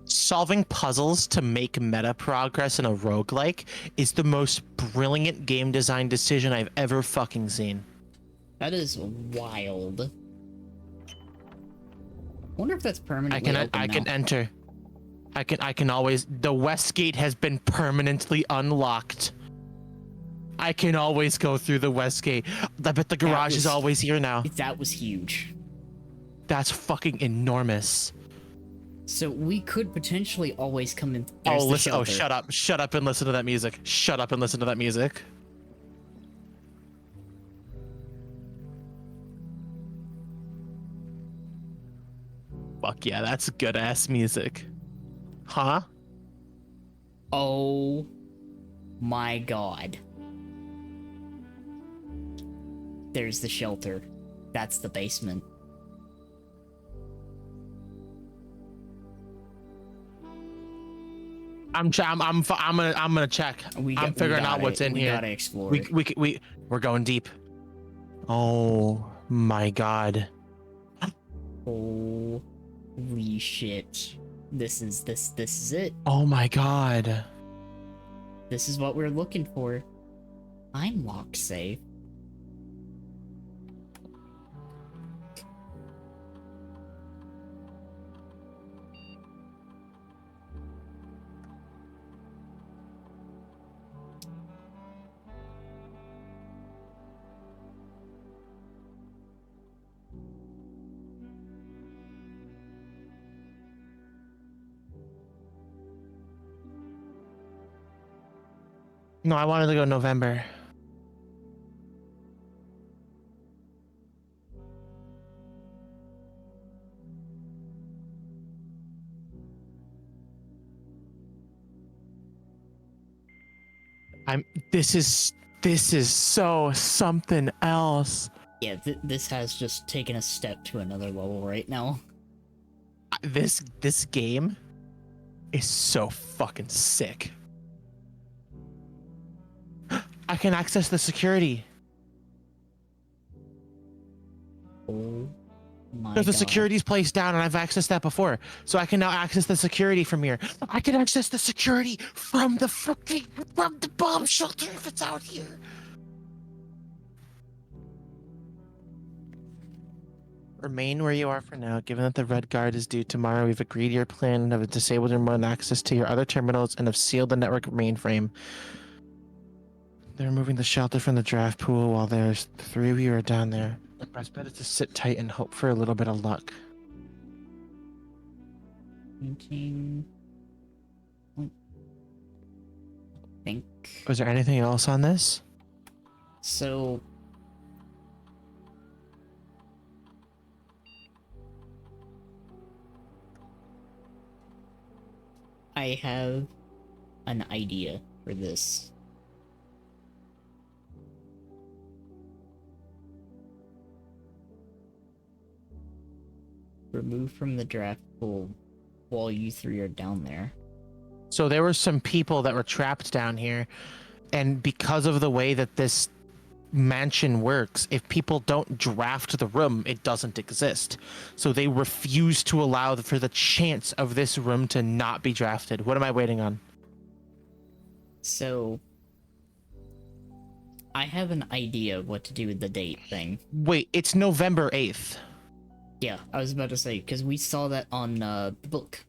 Solving puzzles to make meta progress in a roguelike is the most brilliant game design decision I've ever fucking seen. That is wild. Wonder if that's permanently open I now. can enter. I can always. The west gate has been permanently unlocked. I can always go through the west gate. I bet the garage is always here now. That was huge. That's fucking enormous. So we could potentially always come in. Oh, listen. Oh, shut up. Shut up and listen to that music. Shut up and listen to that music. Fuck yeah, that's good ass music. Huh? Oh my god. There's the shelter. That's the basement. I'm gonna check. I'm figuring out what's in here. We gotta explore. We're going deep. Oh my god. Holy shit. This is it. Oh my god. This is what we're looking for. I'm locked safe. No, I wanted to go November. This is so something else. Yeah, this has just taken a step to another level right now. This game is so fucking sick. I can access the security. Oh my Because the god. security's placed down and I've accessed that before. So I can now access the security from here. I can access the security from the bomb shelter if it's out here. Remain where you are for now. Given that the Red Guard is due tomorrow, we've agreed to your plan and have disabled your remote access to your other terminals and have sealed the network mainframe. They're removing the shelter from the draft pool while there's 3 of you are down there. The best bet is to sit tight and hope for a little bit of luck. Painting. Think. Was there anything else on this? So. I have an idea for this. Remove from the draft pool while you 3 are down there. So there were some people that were trapped down here, and because of the way that this mansion works, if people don't draft the room, it doesn't exist. So they refuse to allow for the chance of this room to not be drafted. What am I waiting on? So I have an idea of what to do with the date thing. Wait, it's November 8th. Yeah, I was about to say, because we saw that on the book.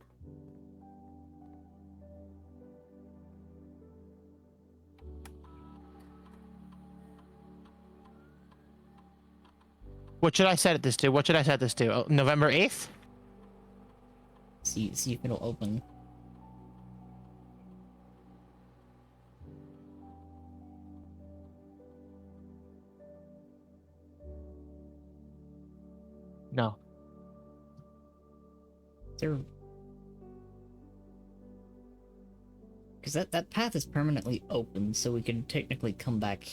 What should I set this to? What should I set this to? Oh, November 8th? See if it'll open. No. Because that path is permanently open, so we can technically come back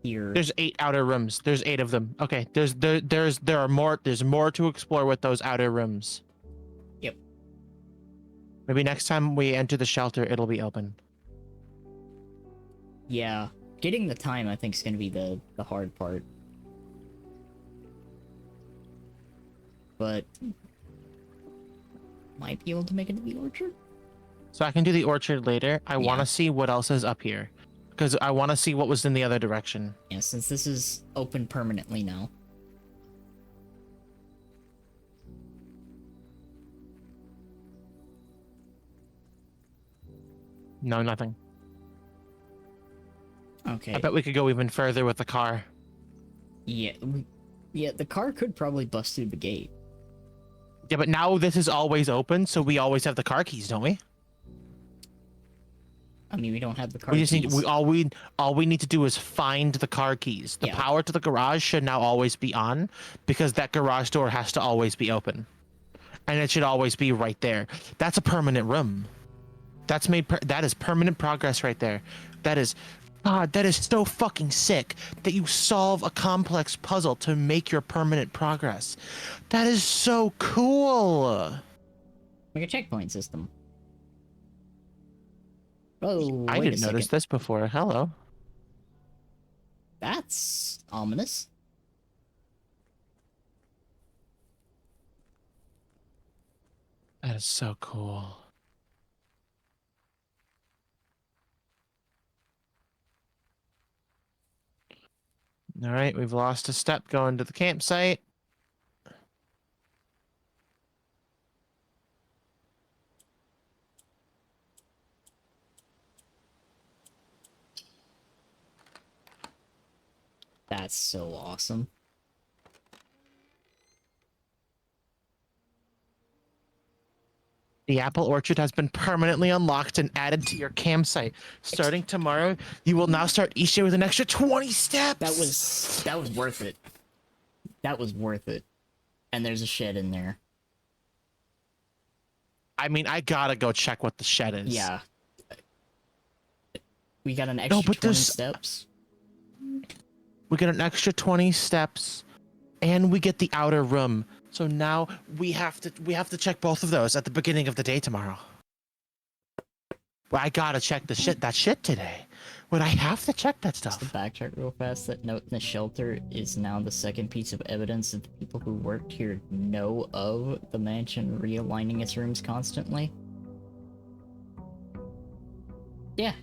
here. There's 8 outer rooms. There's 8 of them. Okay. There are more. There's more to explore with those outer rooms. Yep. Maybe next time we enter the shelter, it'll be open. Yeah, getting the time I think is gonna be the hard part. But might be able to make it to the orchard. So I can do the orchard later. I want Yeah. to see what else is up here, because I want to see what was in the other direction. Yeah, since this is open permanently now. No, nothing. Okay. I bet we could go even further with the car. Yeah, yeah, the car could probably bust through the gate. Yeah, but now this is always open, so we always have the car keys, don't we? I mean, we don't have the car We just keys. need all we need to do is find the car keys. The Yeah. power to the garage should now always be on, because that garage door has to always be open, and it should always be right there. That's a permanent room. That's that is permanent progress right there. That is, God, that is so fucking sick that you solve a complex puzzle to make your permanent progress. That is so cool. Like a checkpoint system. Oh, I wait a didn't notice second. this before. Hello. That's ominous. That is so cool. All right, we've lost a step going to the campsite. That's so awesome. The apple orchard has been permanently unlocked and added to your campsite. Starting tomorrow, you will now start each day with an extra 20 steps. That was worth it. That was worth it. And there's a shed in there. I mean, I gotta go check what the shed is. Yeah. We got an extra but 20 there's- steps. We get an extra 20 steps, and we get the outer room. So now we have to check both of those at the beginning of the day tomorrow. Well, I gotta check that shit today. Would I have to check that Just to stuff? backtrack real fast, that note in the shelter is now the second piece of evidence that the people who worked here know of the mansion realigning its rooms constantly. Yeah.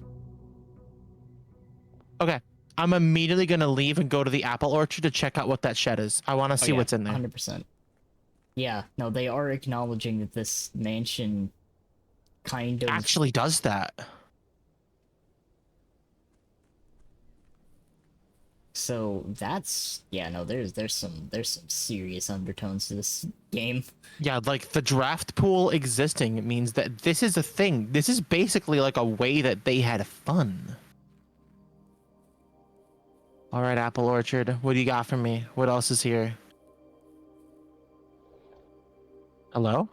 Okay. I'm immediately gonna leave and go to the apple orchard to check out what that shed is. I want to see what's in there. 100%. Yeah, no, they are acknowledging that this mansion kind of Actually does that. So that's yeah, no, there's some serious undertones to this game. Yeah, like the draft pool existing means that this is a thing. This is basically like a way that they had fun. All right, apple orchard, what do you got for me? What else is here? Hello?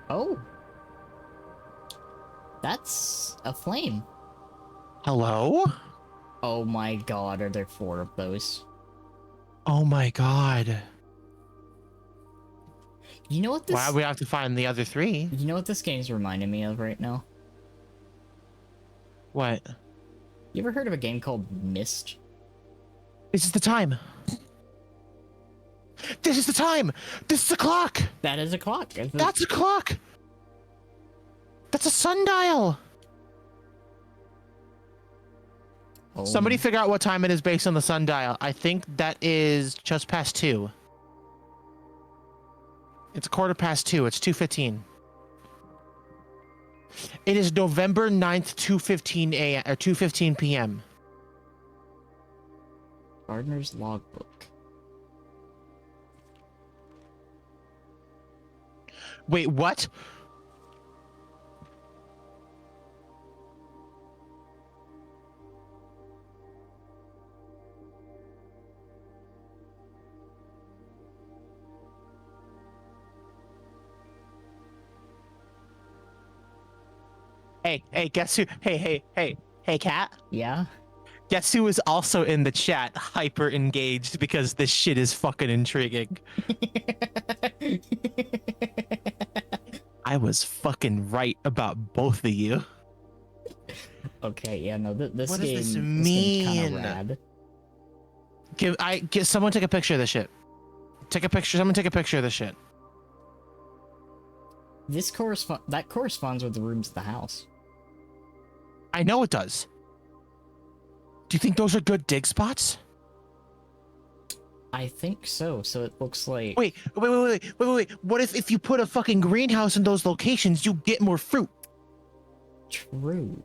Oh. That's a flame. Hello? Oh my god, are there 4 of those? Oh my god. You know what this Why we have to find the other 3? You know what this game's reminding me of right now? What? You ever heard of a game called Myst? This is the time. This is the time. This is the clock. That is a clock. That's a clock. That's a sundial. Oh, Somebody figure out what time it is based on the sundial. I think that is just past 2. It's 2:15. It's 2:15. It is November 9th, 2:15 a.m. or 2:15 p.m. Gardner's logbook. Wait, what? Hey, guess who? Hey, cat. Yeah? Guess who is also in the chat hyper engaged because this shit is fucking intriguing. I was fucking right about both of you. Okay, yeah, no, this What game, does this this game's kind of mean? rad. Someone take a picture of this shit. Take a picture. Someone take a picture of this shit. That corresponds with the rooms of the house. I know it does. Do you think those are good dig spots? I think so. So it looks like. Wait. What if you put a fucking greenhouse in those locations, you get more fruit? True.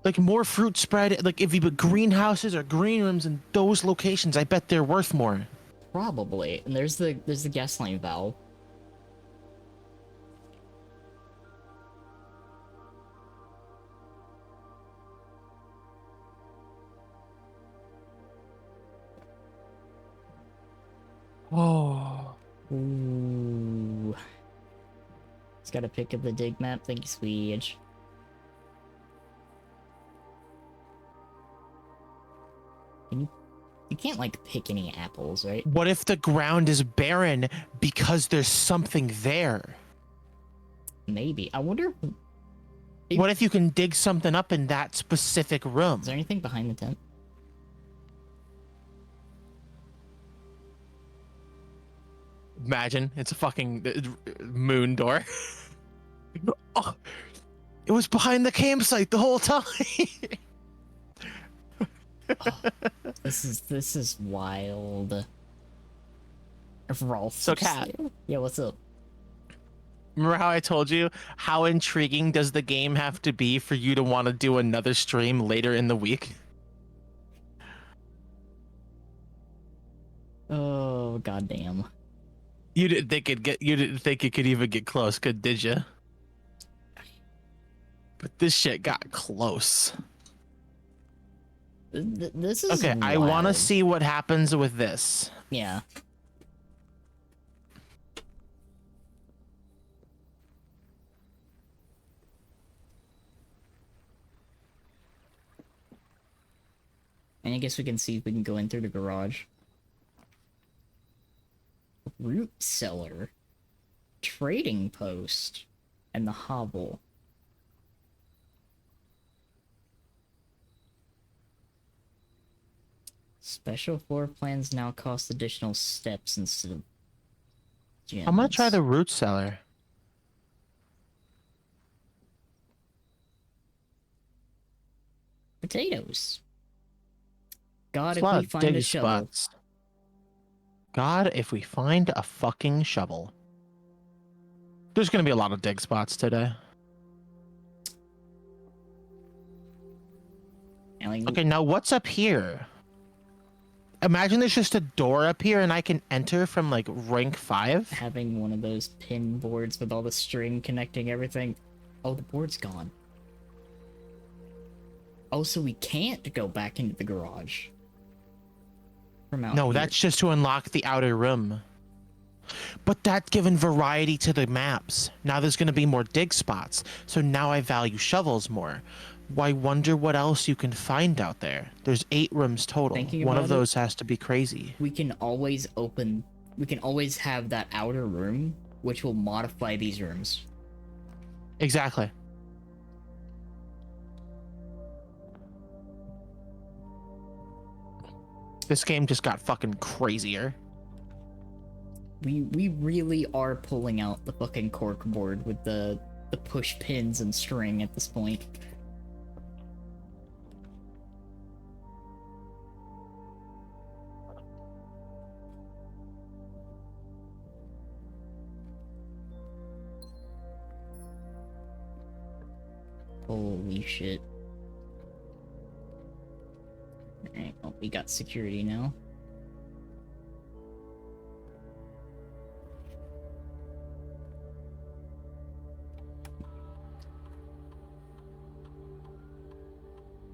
Like more fruit spread. Like if you put greenhouses or green rooms in those locations, I bet they're worth more. Probably. And there's the gasoline valve. Oh. Ooh. It's got a pic of the dig map. Thank you, Swede. You can't like pick any apples, right? What if the ground is barren because there's something there? Maybe. I wonder. What if you can dig something up in that specific room? Is there anything behind the tent? Imagine it's a fucking moon door. Oh, it was behind the campsite the whole time. Oh, this is wild. Rolf. So, Kat. Yeah, what's up? Remember how I told you how intriguing does the game have to be for you to want to do another stream later in the week? Oh, goddamn. You didn't think it could even get close, did you? But this shit got close. This is okay. wild. I want to see what happens with this. Yeah. And I guess we can see if we can go in through the garage. Root cellar, trading post, and the hovel. Special floor plans now cost additional steps instead of gems. I'm gonna try the root cellar. Potatoes. God, There's if we find a shovel. spots. God, if we find a fucking shovel. There's gonna be a lot of dig spots today. Okay, now what's up here? Imagine there's just a door up here and I can enter from like rank 5. Having one of those pin boards with all the string connecting everything. Oh, the board's gone. Oh, so we can't go back into the garage. From out No, here. that's just to unlock the outer room. But that's given variety to the maps. Now there's going to be more dig spots. So now I value shovels more. Why wonder what else you can find out there? There's 8 rooms total. One of those has to be crazy. We can always have that outer room, which will modify these rooms. Exactly. This game just got fucking crazier. We really are pulling out the fucking cork board with the push pins and string at this point. Holy shit. Alright, well, we got security now.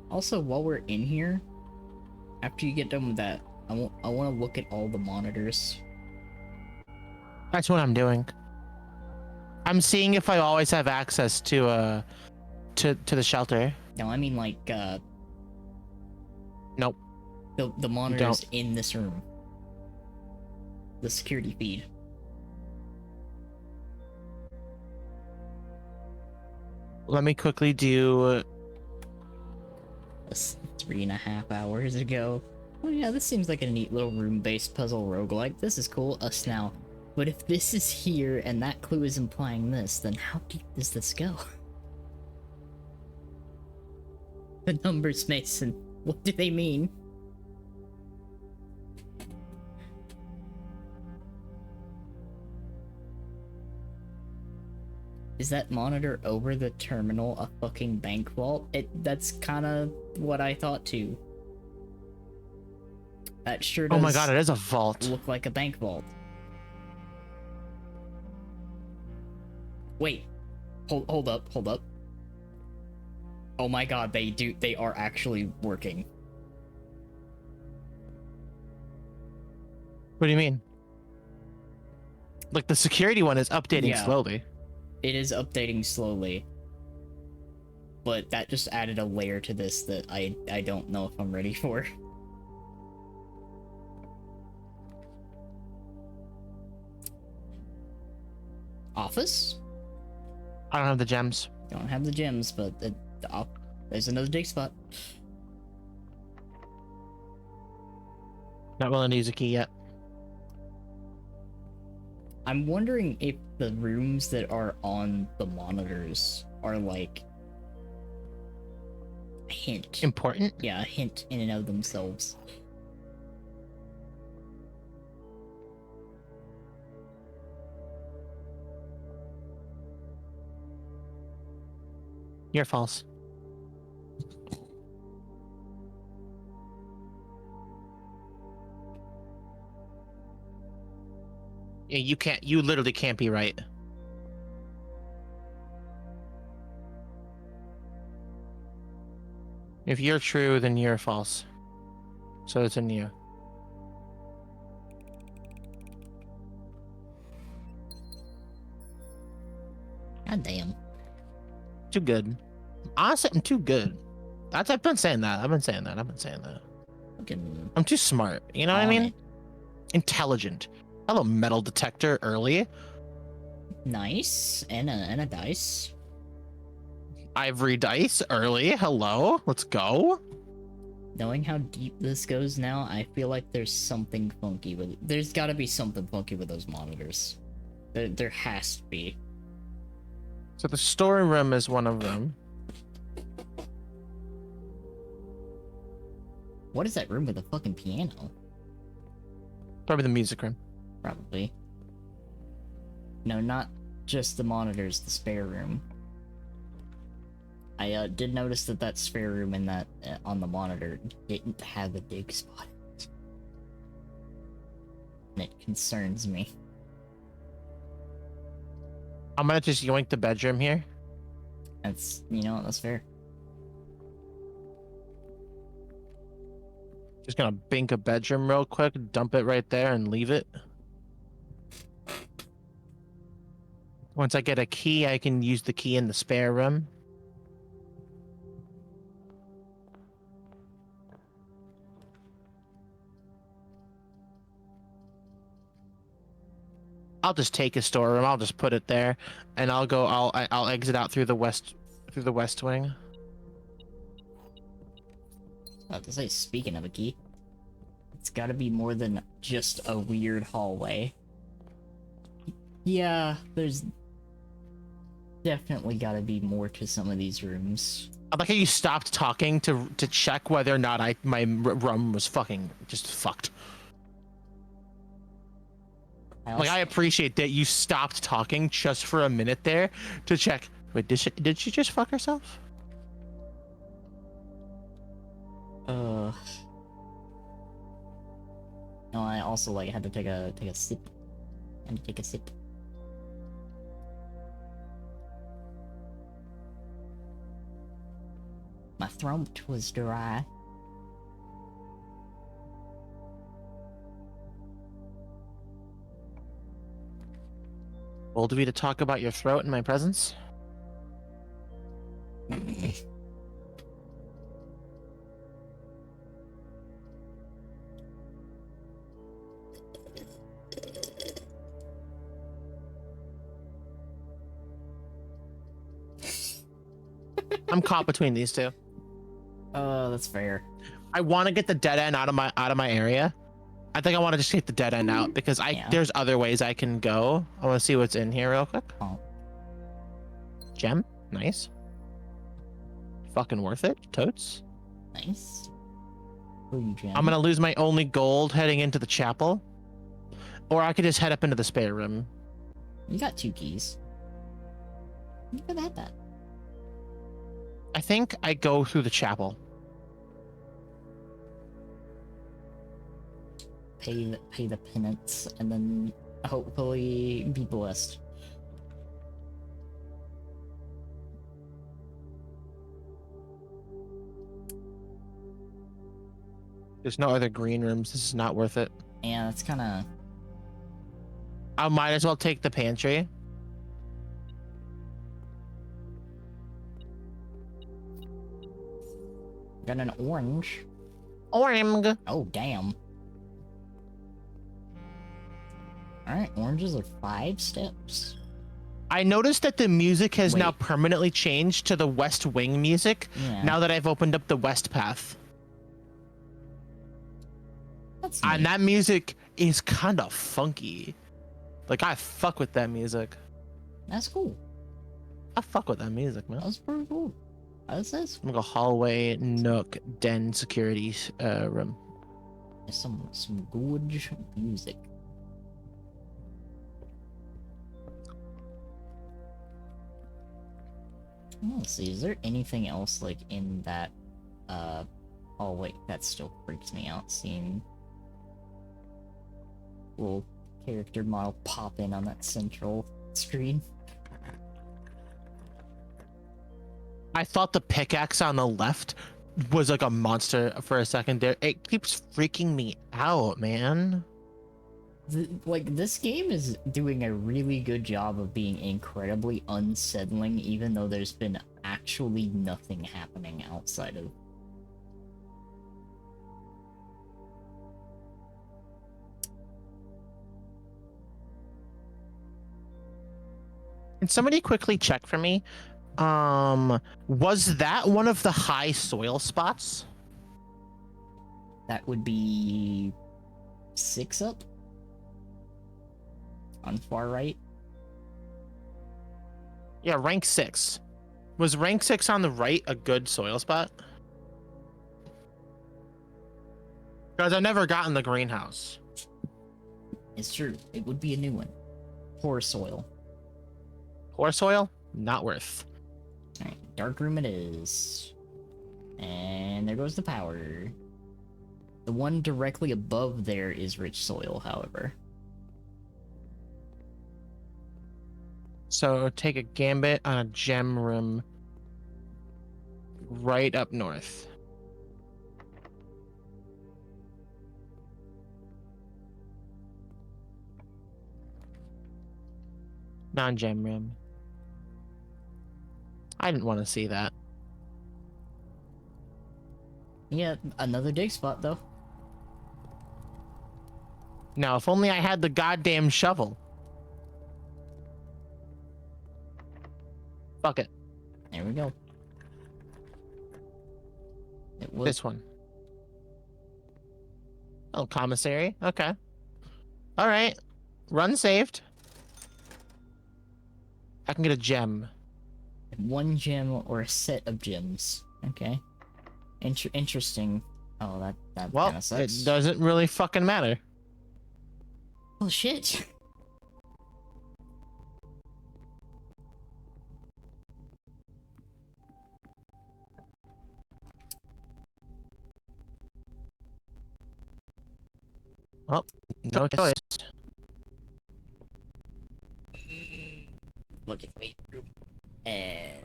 Also, while we're in here, after you get done with that, I want to look at all the monitors. That's what I'm doing. I'm seeing if I always have access to the shelter. No, I mean like Nope. the monitors in this room. The security feed. Let me quickly do. That's 3.5 hours ago. Oh yeah, this seems like a neat little room-based puzzle roguelike. This is cool. Us now. But if this is here and that clue is implying this, then how deep does this go? The numbers, Mason. What do they mean? Is that monitor over the terminal a fucking bank vault? That's kind of what I thought too. That sure does. Oh my god, it is a vault. Look like a bank vault. Wait. Hold up. Oh my god, they are actually working. What do you mean? Like the security one is updating Yeah. slowly. It is updating slowly. But that just added a layer to this that I don't know if I'm ready for. Office? I don't have the gems. Don't have the gems, but there's another dig spot. Not willing to use a key yet. I'm wondering if the rooms that are on the monitors are like a hint. Important? Yeah, a hint in and of themselves. You're false. Yeah, you literally can't be right. If you're true, then you're false. So it's in you. God damn. Too good. Honestly, I'm too good. I've been saying that. Fucking I'm too smart. You know what I on mean? it. Intelligent. Hello, metal detector early. Nice. And a dice. Ivory dice early. Hello. Let's go. Knowing how deep this goes now, I feel like there's something funky with it. There's gotta be something funky with those monitors. There has to be. So the storeroom is one of them. What is that room with a fucking piano? Probably the music room. Probably. No, not just the monitors, the spare room. I did notice that spare room in that on the monitor didn't have a dig spot. And it concerns me. I'm gonna just yoink the bedroom here. That's, you know, that's fair. Just gonna bink a bedroom real quick, dump it right there, and leave it. Once I get a key, I can use the key in the spare room. I'll just take a storeroom. I'll just put it there, and I'll go. I'll exit out through the west wing. I was about to say, speaking of a key, it's gotta be more than just a weird hallway. Yeah, there's definitely gotta be more to some of these rooms. I like how you stopped talking to check whether or not my room was fucking just fucked. Like, I appreciate that you stopped talking just for a minute there to check. Wait, did she just fuck herself? No, I also like had to take a sip. And take a sip. My throat was dry. Bold of you to talk about your throat in my presence? I'm caught between these two. That's fair. I want to get the dead end out of my area. I think I want to just take the dead end out because there's other ways I can go. I want to see what's in here real quick. Oh. Gem, nice. Fucking worth it, totes. Nice. Free gem. I'm gonna lose my only gold heading into the chapel, or I could just head up into the spare room. You got 2 keys. You could have that. I think I go through the chapel. Pay the penance, and then hopefully be blessed. There's no other green rooms. This is not worth it. Yeah, that's kind of... I might as well take the pantry. Got an orange. Orange. Oh, damn. Alright, oranges are 5 steps. I noticed that the music has now Wait. permanently changed to the West Wing music Yeah. now that I've opened up the West Path. That's And neat. that music is kind of funky. Like, I fuck with that music. That's cool. I fuck with that music, man. That's pretty cool. That's this. I'm gonna go hallway, nook, den, security room. Some good music. Let's see, is there anything else like in that oh wait, that still freaks me out seeing little character model pop in on that central screen. I thought the pickaxe on the left was like a monster for a second there. It keeps freaking me out, man. Like, this game is doing a really good job of being incredibly unsettling, even though there's been actually nothing happening outside of... Can somebody quickly check for me? Was that one of the high soil spots? That would be 6 up? On far right? Yeah, rank 6. Was rank 6 on the right a good soil spot? Because I've never gotten the greenhouse. It's true. It would be a new one. Poor soil. Poor soil? Not worth. Alright, dark room it is. And there goes the power. The one directly above there is rich soil, however. So take a gambit on a gem room right up north. Non-gem room. I didn't want to see that. Yeah, another dig spot, though. Now, if only I had the goddamn shovel. Fuck it. There we go. It was... This one. Oh, commissary. Okay. All right. Run saved. I can get a gem. 1 gem or a set of gems. Okay. Interesting. Oh, that Well, kind of sucks. it doesn't really fucking matter. Oh, shit. Well, no choice. Look at me. And...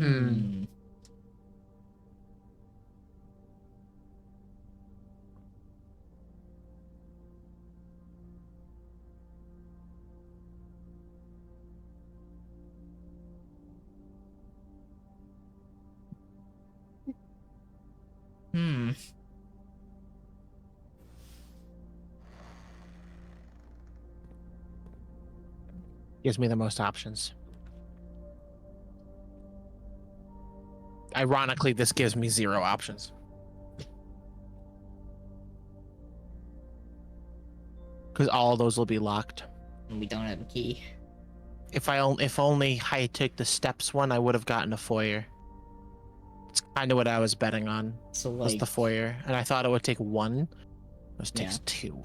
Hmm. Hmm. Gives me the most options. Ironically, this gives me 0 options. Because all of those will be locked. And we don't have a key. If only I took the steps one, I would have gotten a foyer. It's kind of what I was betting on. So Was like the foyer, and I thought it would take 1. This takes Yeah. 2.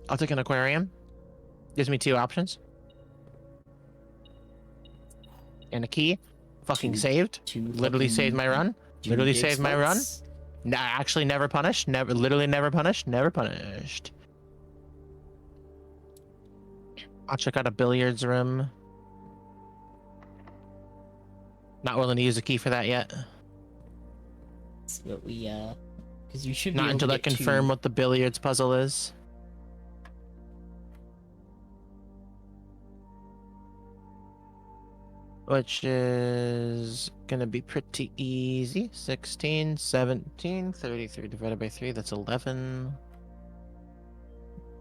I'll take an aquarium. Gives me 2 options. And a key. Fucking Two- saved. two Literally fucking- saved my run. two Literally dig saved my run. spots. Nah, actually never punished. Literally never punished. Never punished. I'll check out a billiards room. Not willing to use a key for that yet. That's what we because you should be Not able until to I get confirm two. what the billiards puzzle is. Which is gonna be pretty easy. 16, 17, 33 divided by 3, that's 11.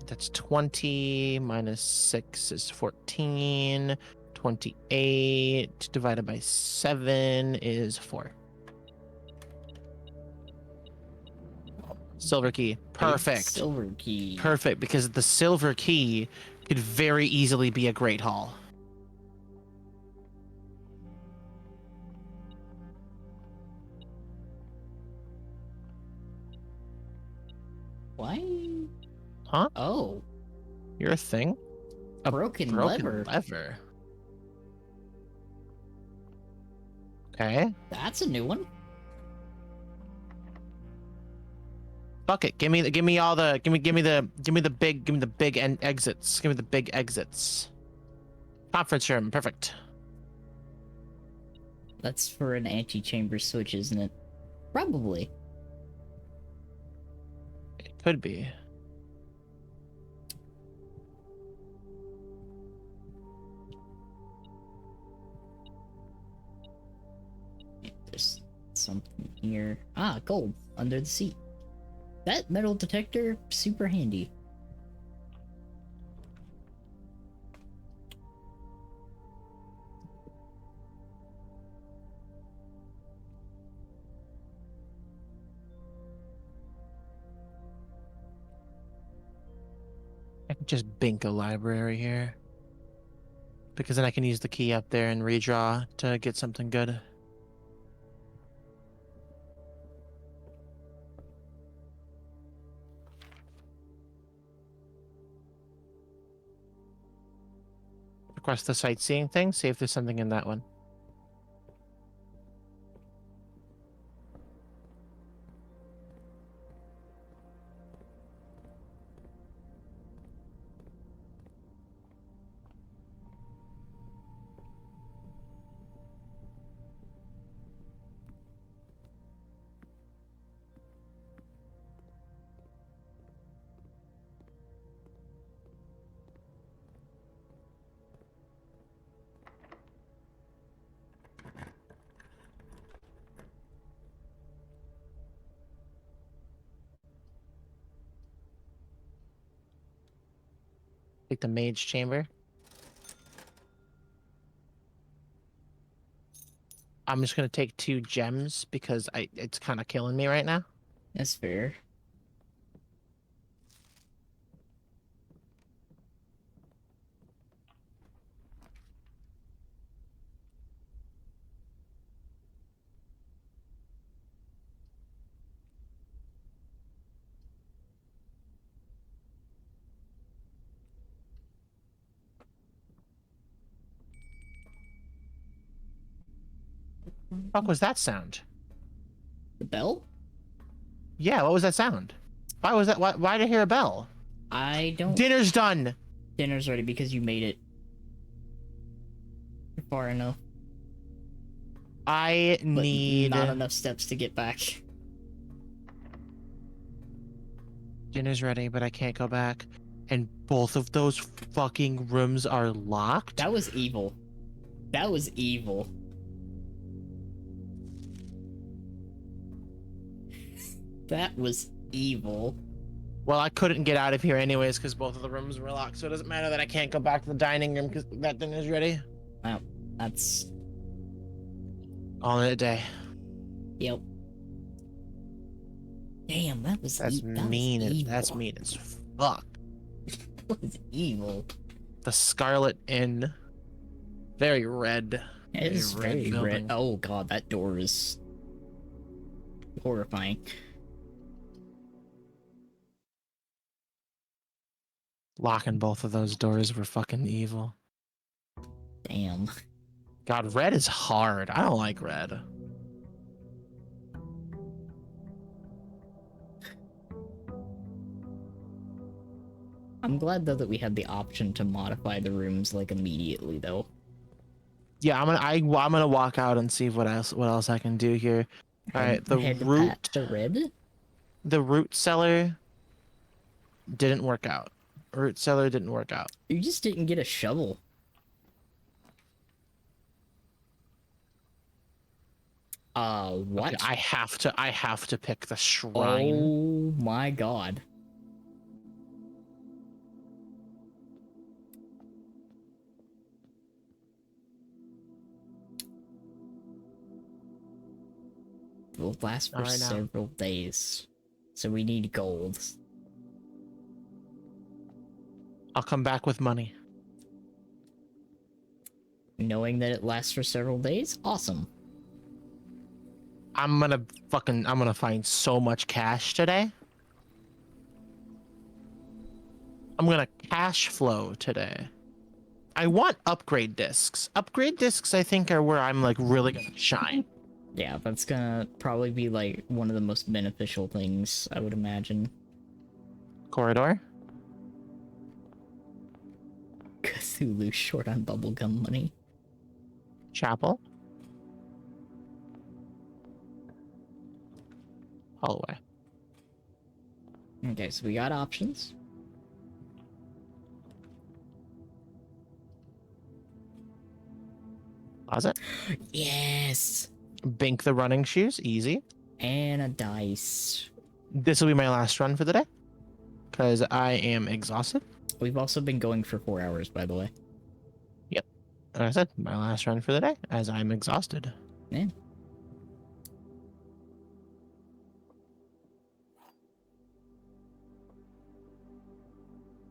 That's 20 minus 6 is 14. 28 divided by 7 is 4. Silver key. Perfect. Silver key. Perfect, because the silver key could very easily be a Great Hall. Why? Huh? Oh, You're a thing? A broken broken lever. lever. Okay. That's a new one. Fuck it. Give me the big exits. Give me the big exits. Conference room. Perfect. That's for an antechamber switch, isn't it? Probably. It could be. There's something here. Ah, gold under the seat. That metal detector, super handy. I can just bink a library here. Because then I can use the key up there and redraw to get something good. Request the sightseeing thing, see if there's something in that one. Take the mage chamber. I'm just gonna take 2 gems because it's kind of killing me right now. That's fair. Fuck was that sound? The bell? Yeah, what was that sound? Why was that? Why did I hear a bell? I don't. Dinner's done. Dinner's ready because you made it. far enough, I but need not enough steps to get back. dinner's ready, but I can't go back. And both of those fucking rooms are locked. That was evil. That was evil. That was evil. Well, I couldn't get out of here anyways because both of the rooms were locked, so it doesn't matter that I can't go back to the dining room because that dinner's ready. Wow, that's All in a day. yep. Damn, that was That's that mean. Was evil. That's mean as fuck. That was evil. The Scarlet Inn. Very red. It is very building. red. Oh god, that door is horrifying. Locking both of those doors were fucking evil. Damn. God, red is hard. I don't like red. I'm glad though that we had the option to modify the rooms like immediately though. Yeah, I'm gonna walk out and see what else I can do here. All right, the root cellar didn't work out. Root cellar didn't work out. You just didn't get a shovel. What? Okay, I have to pick the shrine. Oh my god. Will last for several days. So we need gold. I'll come back with money. Knowing that it lasts for several days? Awesome. I'm gonna find so much cash today. I'm gonna cash flow today. I want upgrade discs. Upgrade discs I think are where I'm like really gonna shine. Yeah, that's gonna probably be like one of the most beneficial things, I would imagine. Corridor. Cthulhu short on bubblegum money. Chapel. Hallway. Okay, so we got options. Closet. Yes! Bink the running shoes. Easy. And a dice. This will be my last run for the day. Because I am exhausted. We've also been going for 4 hours, by the way. Yep. Like I said, my last run for the day, as I'm exhausted. Yeah.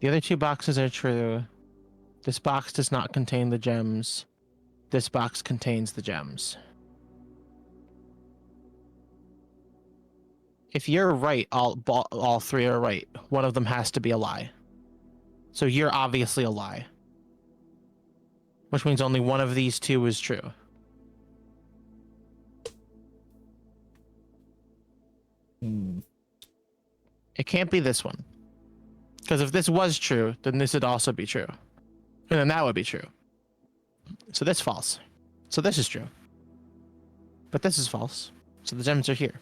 The other two boxes are true. This box does not contain the gems. This box contains the gems. If you're right, all three are right. One of them has to be a lie. So you're obviously a lie. Which means only one of these two is true. It can't be this one. Because if this was true, then this would also be true. And then that would be true. So that's false. So this is true. But this is false. So the gems are here.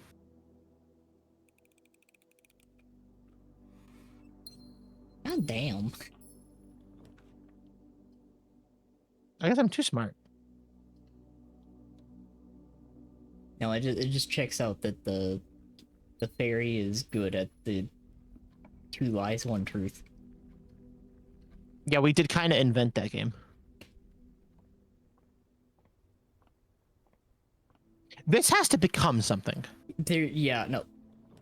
God damn. I guess I'm too smart. No, it just checks out that the fairy is good at the 2 lies, 1 truth. Yeah, we did kind of invent that game. This has to become something. Yeah, no.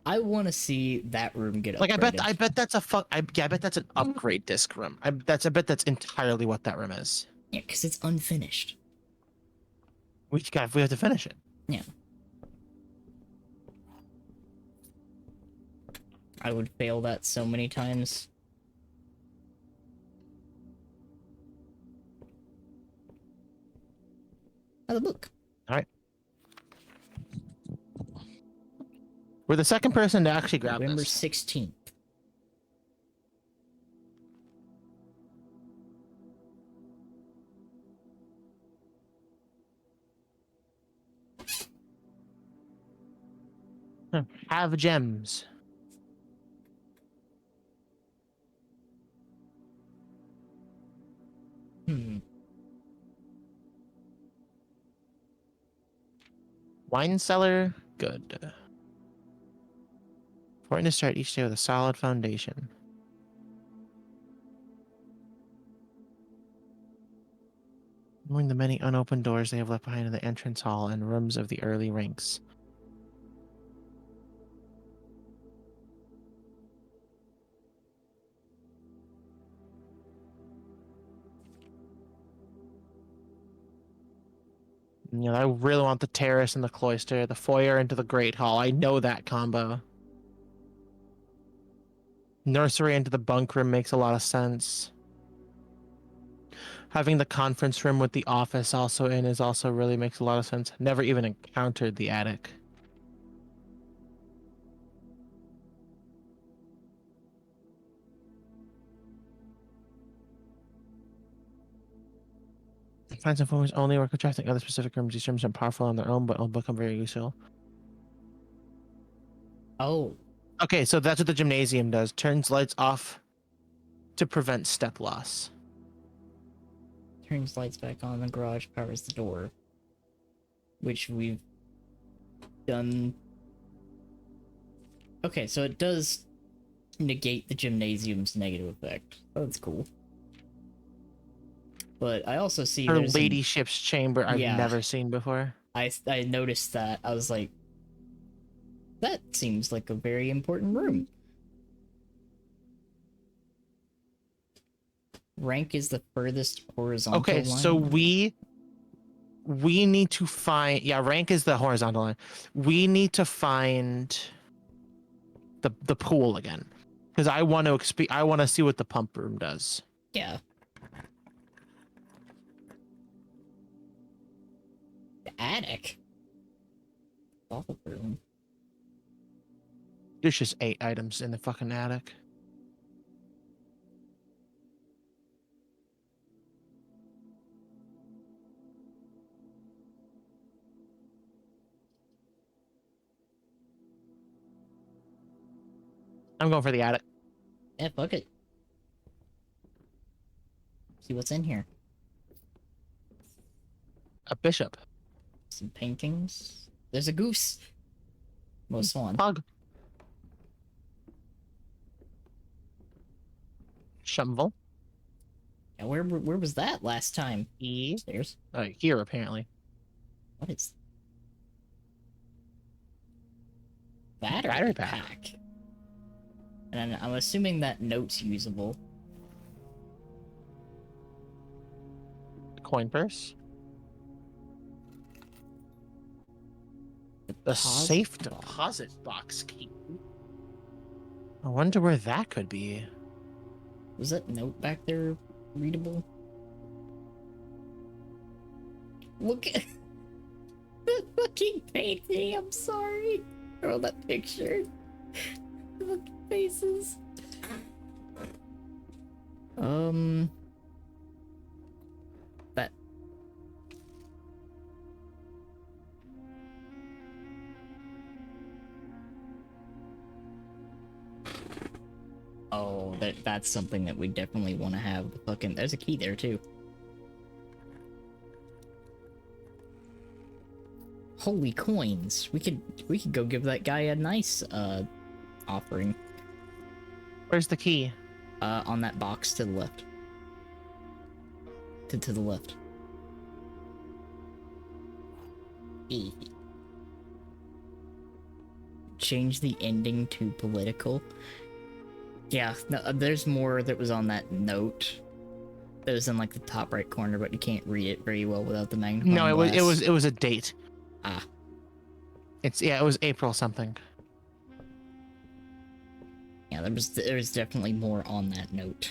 I want to see that room get upgraded. Like I bet that's I bet that's an upgrade disc room. I bet that's entirely what that room is. Yeah, because it's unfinished. We have to finish it. Yeah. I would fail that so many times. Oh, the book. All right. We're the second person to actually grab November this. 16th. Have gems. Wine cellar, good. Important to start each day with a solid foundation. Knowing the many unopened doors they have left behind in the entrance hall and rooms of the early ranks. You know, I really want the terrace and the cloister, the foyer into the great hall. I know that combo. Nursery into the bunk room makes a lot of sense. Having the conference room with the office also in is also really makes a lot of sense. Never even encountered the attic. Finds and formers only work attracting other specific rooms. These rooms are powerful on their own, but will become very useful. Oh. Okay, so that's what the gymnasium does. Turns lights off to prevent step loss. Turns lights back on, the garage powers the door. Which we've done. Okay, so it does negate the gymnasium's negative effect. Oh, that's cool. But I also see Her there's ladyship's chamber I've Yeah. never seen before. I noticed that. I was like, that seems like a very important room. Rank is the furthest horizontal Okay, line. so we need to find, yeah, rank is the horizontal line. We need to find the pool again. Because I want to see what the pump room does. Yeah. The attic. Awful room. There's just 8 items in the fucking attic. I'm going for the attic. Yeah, fuck it. See what's in here. A bishop. Some paintings. There's a goose. Most one. Pug. Shovel. Yeah, where was that last time? Stairs. Here apparently. What is Battery pack. And I'm assuming that note's usable. Coin purse. The safe deposit box key. I wonder where that could be. Was that note back there readable? Look at the fucking painting. I'm sorry. Throw that picture. Look at faces. That. Oh, that's something that we definitely want to have. The fucking, there's a key there too. Holy coins! We could go give that guy a nice offering. Where's the key? On that box to the left. To the left. E. Change the ending to political. Yeah, no, there's more that was on that note. That was in like the top right corner, but you can't read it very well without the magnifying glass. it was a date. Ah. It was April something. Yeah, there's definitely more on that note.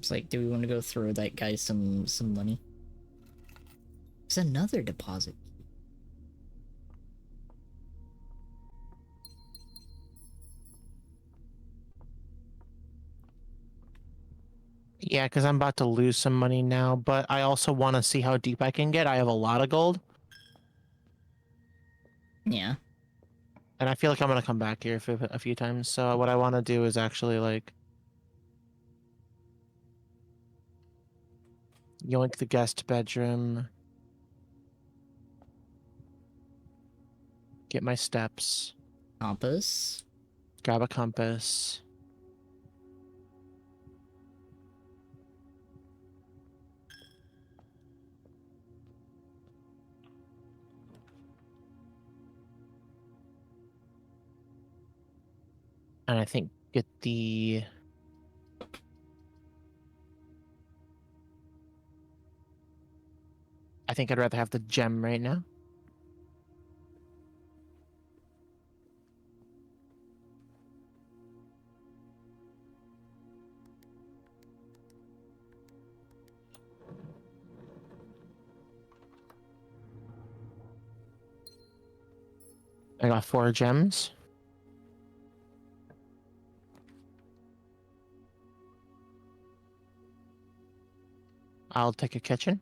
It's like, do we want to go throw that guy some money? It's another deposit. Yeah, because I'm about to lose some money now, but I also want to see how deep I can get. I have a lot of gold. Yeah. And I feel like I'm going to come back here for a few times. So what I want to do is actually, like, yoink the guest bedroom. Get my steps. Compass. Grab a compass. And I think get the... I think I'd rather have the gem right now. I got 4 gems. I'll take a kitchen.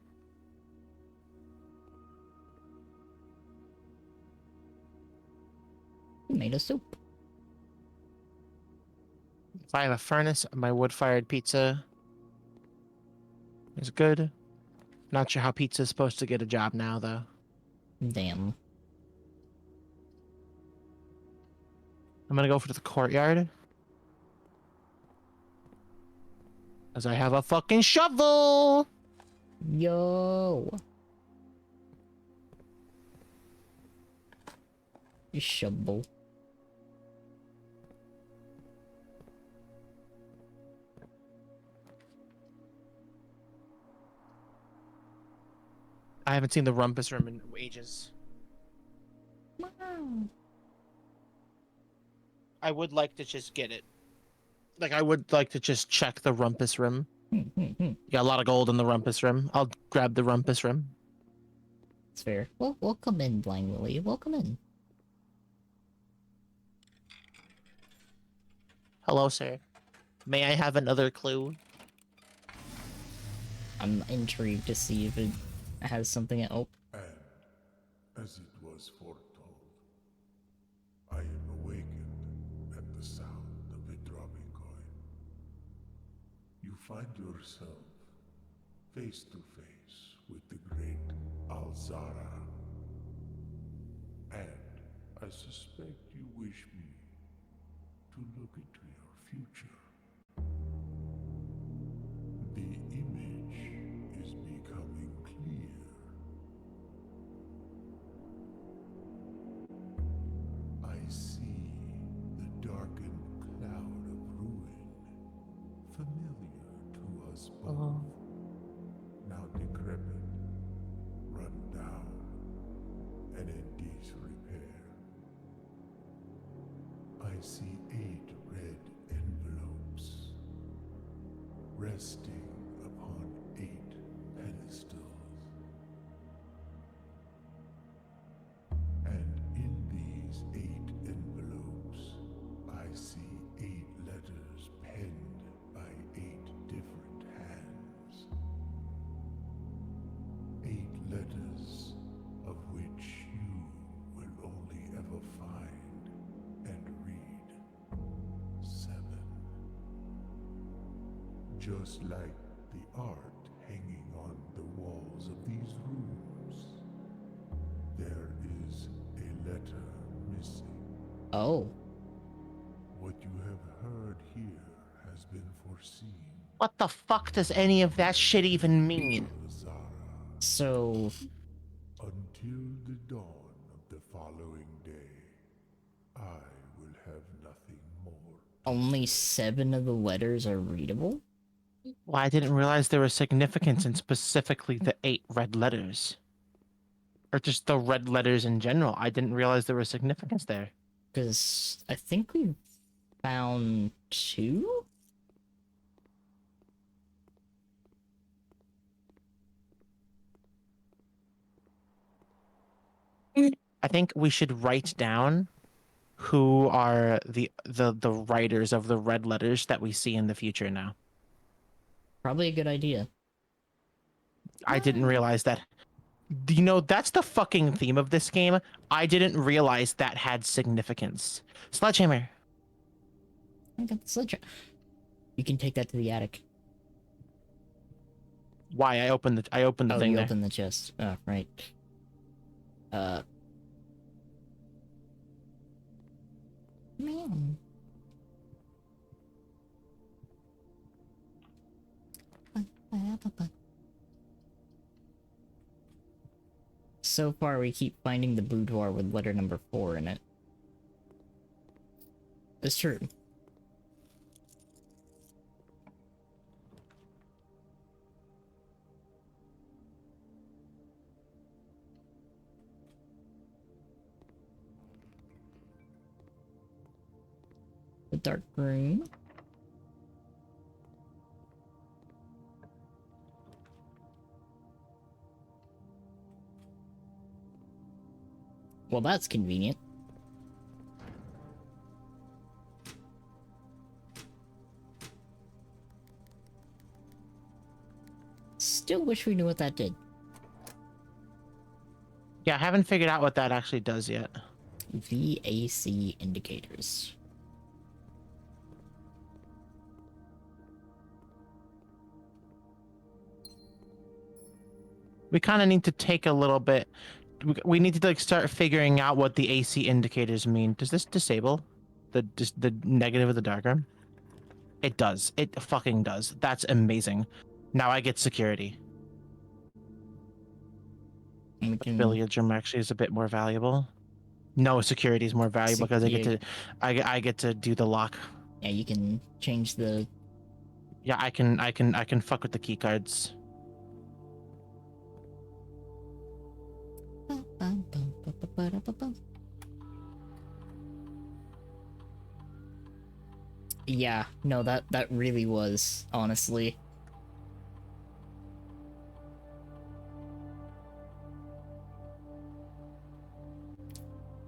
Made a soup. If I have a furnace, my wood-fired pizza is good. Not sure how pizza is supposed to get a job now, though. Damn. I'm gonna go for the courtyard. As I have a fucking shovel! Yo. Shovel. I haven't seen the rumpus room in ages. Wow. I would like to just get it. Like, I would like to just check the rumpus room. You got a lot of gold in the rumpus room. I'll grab the rumpus room. It's fair. Well, welcome in, Blind Willie. Welcome in. Hello, sir. May I have another clue? I'm intrigued to see if it has something at... Oh. And, as it was foretold, I am awakened at the sound of a dropping coin. You find yourself face to face with the great Alzara. And I suspect you wish me to look into your future. The image is becoming clear. I see the darkened cloud of ruin, familiar to us both. Now decrepit, run down, and in disrepair. I see 8 red envelopes, resting upon 8 pedestals. And in these 8 envelopes, I see 8 letters penned by 8 different hands. 8 letters of which you will only ever find and read 7. Just like the art hanging on the walls of these rooms, there is a letter missing. Oh. What you have heard here has been foreseen. What the fuck does any of that shit even mean? Zara, So... until the dawn of the following day, I will have nothing more. only 7 of the letters are readable? Well, I didn't realize there was significance in specifically the 8 red letters. Or just the red letters in general. I didn't realize there was significance there. Because I think we found 2? I think we should write down who are the writers of the red letters that we see in the future now. Probably a good idea. I didn't realize that. You know, that's the fucking theme of this game. I didn't realize that had significance. Sledgehammer. I got the sledgehammer. You can take that to the attic. Why? I opened the Oh, thing you there. opened the chest. Oh, right. Man. So far, we keep finding the boudoir with letter number 4 in it. It's true. The dark room. Well, that's convenient. Still wish we knew what that did. Yeah, I haven't figured out what that actually does yet. VAC indicators. We kind of need to take a little bit. We need to like start figuring out what the AC indicators mean. Does this disable the negative of the diagram? It does. It fucking does. That's amazing. Now I get security. And we can... Billiard room actually is a bit more valuable. No, security is more valuable because I get to do the lock. Yeah, you can change the... Yeah, I can fuck with the key cards. Yeah, no, that really was, honestly.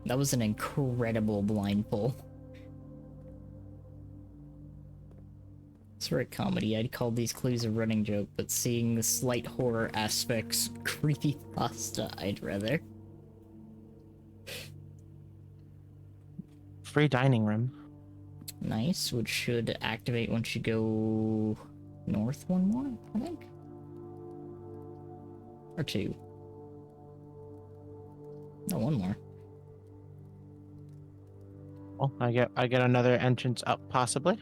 That was an incredible blind pull. For a comedy, I'd call these clues a running joke, but seeing the slight horror aspects, creepypasta, I'd rather. Free dining room. Nice, which should activate once you go north one more, I think? Or 2. No, 1 more. Oh, I get another entrance up possibly.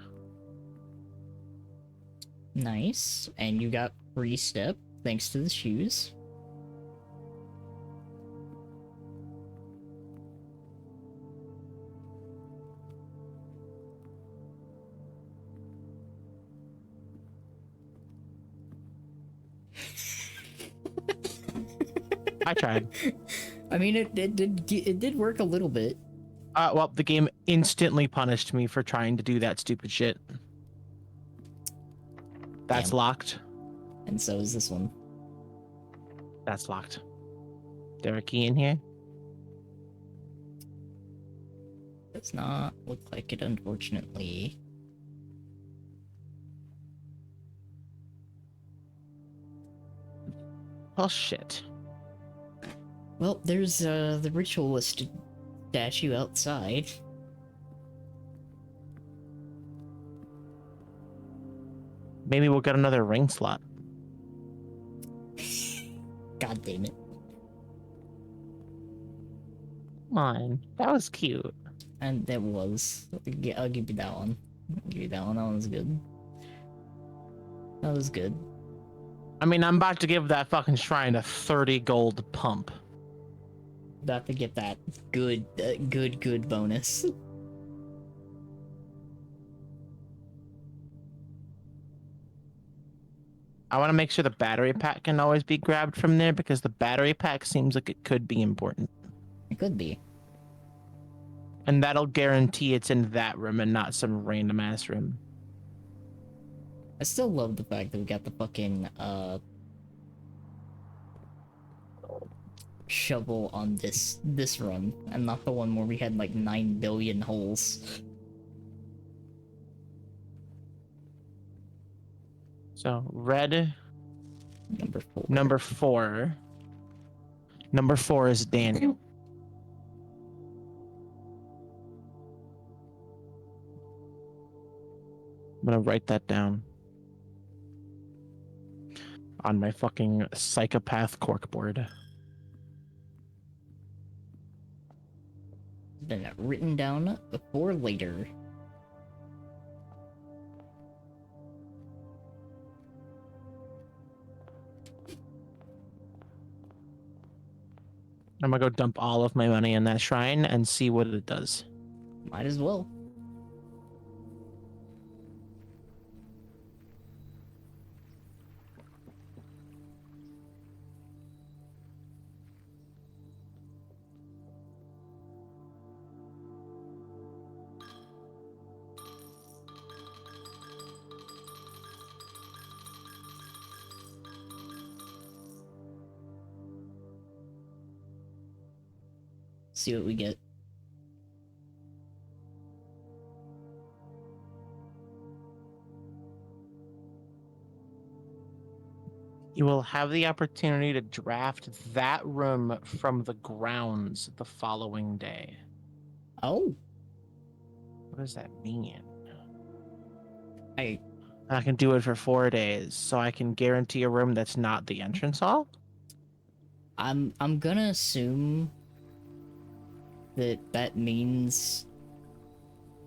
Nice, and you got free step thanks to the shoes. I tried. I mean, it did work a little bit. Well, the game instantly punished me for trying to do that stupid shit. That's Damn. locked. And so is this one. That's locked. Is there a key in here? Does not look like it, unfortunately. Oh shit. Well, there's the ritualist statue outside. Maybe we'll get another ring slot. God damn it. Come on. That was cute. And that was. I'll give you that one. I'll give you that one. That one's good. That was good. I mean, I'm about to give that fucking shrine a 30 gold pump. About to get that good bonus. I want to make sure the battery pack can always be grabbed from there because the battery pack seems like it could be important. It could be. And that'll guarantee it's in that room and not some random ass room. I still love the fact that we got the fucking shovel on this run, and not the one where we had like 9 billion holes. So red Number 4. number 4. Number 4 is Daniel. I'm gonna write that down on my fucking psychopath corkboard. Been written down for later. I'm gonna go dump all of my money in that shrine and see what it does. Might as well. See what we get. You will have the opportunity to draft that room from the grounds the following day. Oh, What does that mean? I can do it for 4 days, so I can guarantee a room that's not the entrance hall? I'm gonna assume that means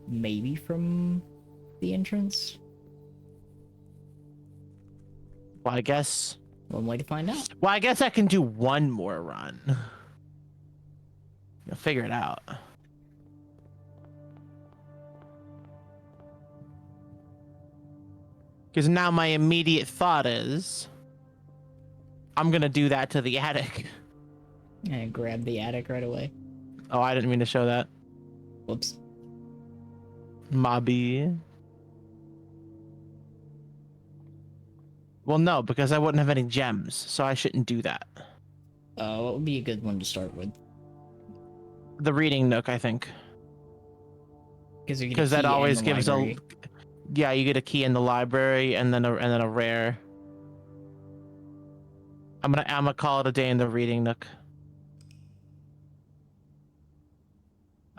maybe from the entrance. Well, I guess. One way to find out. Well, I guess I can do one more run. You'll figure it out. Because now my immediate thought is, I'm gonna do that to the attic. And grab the attic right away. Oh, I didn't mean to show that. Whoops. Mobby. Well, no, because I wouldn't have any gems, so I shouldn't do that. What would be a good one to start with? The reading nook, I think. Because that always gives a. Yeah, you get a key in the library and then a rare. I'm gonna call it a day in the reading nook.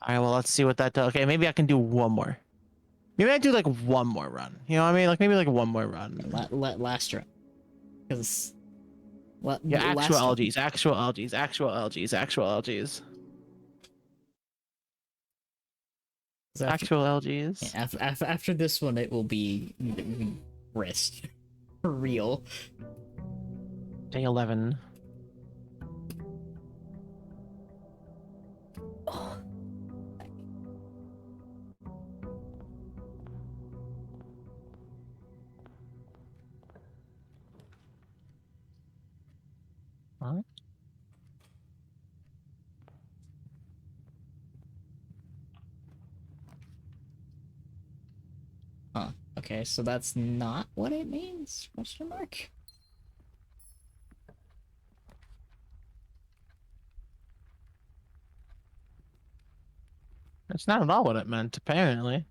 All right, well, let's see what that does. Okay, maybe I can do one more. Maybe I do like one more run. You know what I mean? Like maybe like one more run. Last run. Because. Yeah, actual LGs, actual LGs, actual LGs, actual LGs. Actual LGs. Yeah, after this one, it will be rest. For real. Day 11. Oh. Huh? Huh. Okay, so that's not what it means? Question mark? That's not at all what it meant, apparently.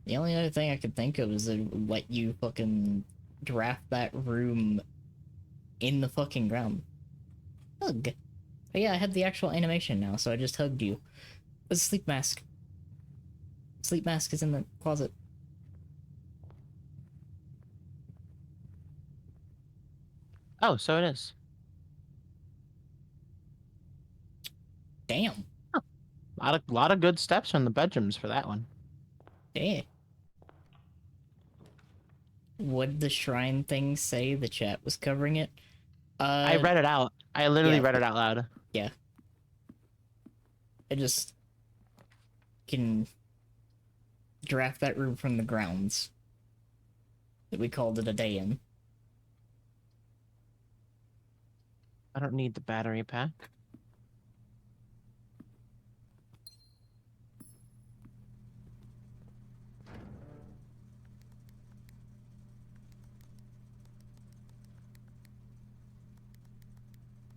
The only other thing I could think of is to let you fucking draft that room in the fucking ground. Hug. Oh yeah, I have the actual animation now, so I just hugged you. It's a sleep mask. Sleep mask is in the closet. Oh, so it is. Damn. Lot of good steps from the bedrooms for that one. Yeah. What did the shrine thing say? The chat was covering it. I read it out. I literally read it out loud. Yeah. I just can draft that room from the grounds that we called it a day in. I don't need the battery pack.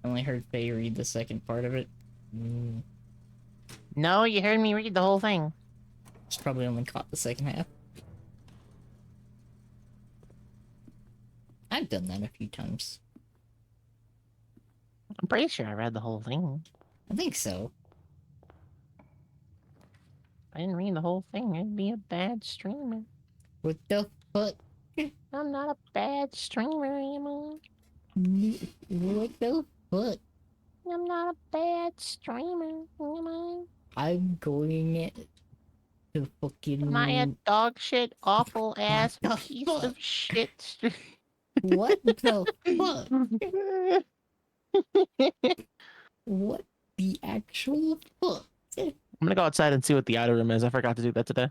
only heard Faye read the second part of it. No, you heard me read the whole thing. She's probably only caught the second half. I've done that a few times. I'm pretty sure I read the whole thing. I think so. I didn't read the whole thing. I'd be a bad streamer. What the fuck? I'm not a bad streamer, am I? What the fuck? I'm not a bad streamer, am I? I'm going to fucking... Am I a dog shit, awful ass the piece fuck? of shit streamer? What the fuck? What the actual fuck? I'm gonna go outside and see what the outer room is. I forgot to do that today.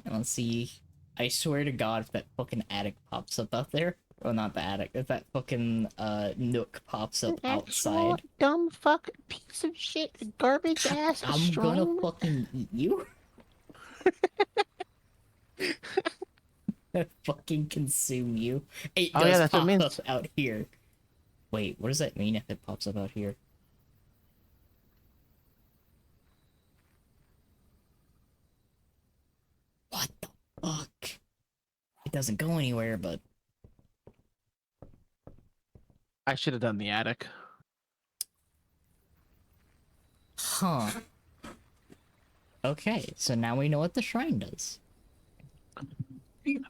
Let's see. I swear to God, if that fucking attic pops up out there, well, not the attic, if that fucking nook pops up Actual outside, dumb fuck piece of shit, garbage ass I'm streamer. gonna fucking eat you. Fucking consume you. It does that's what pop it means. up out here. Wait, what does that mean if it pops up out here? What the fuck? It doesn't go anywhere, but... I should have done the attic. Huh. Okay, so now we know what the shrine does.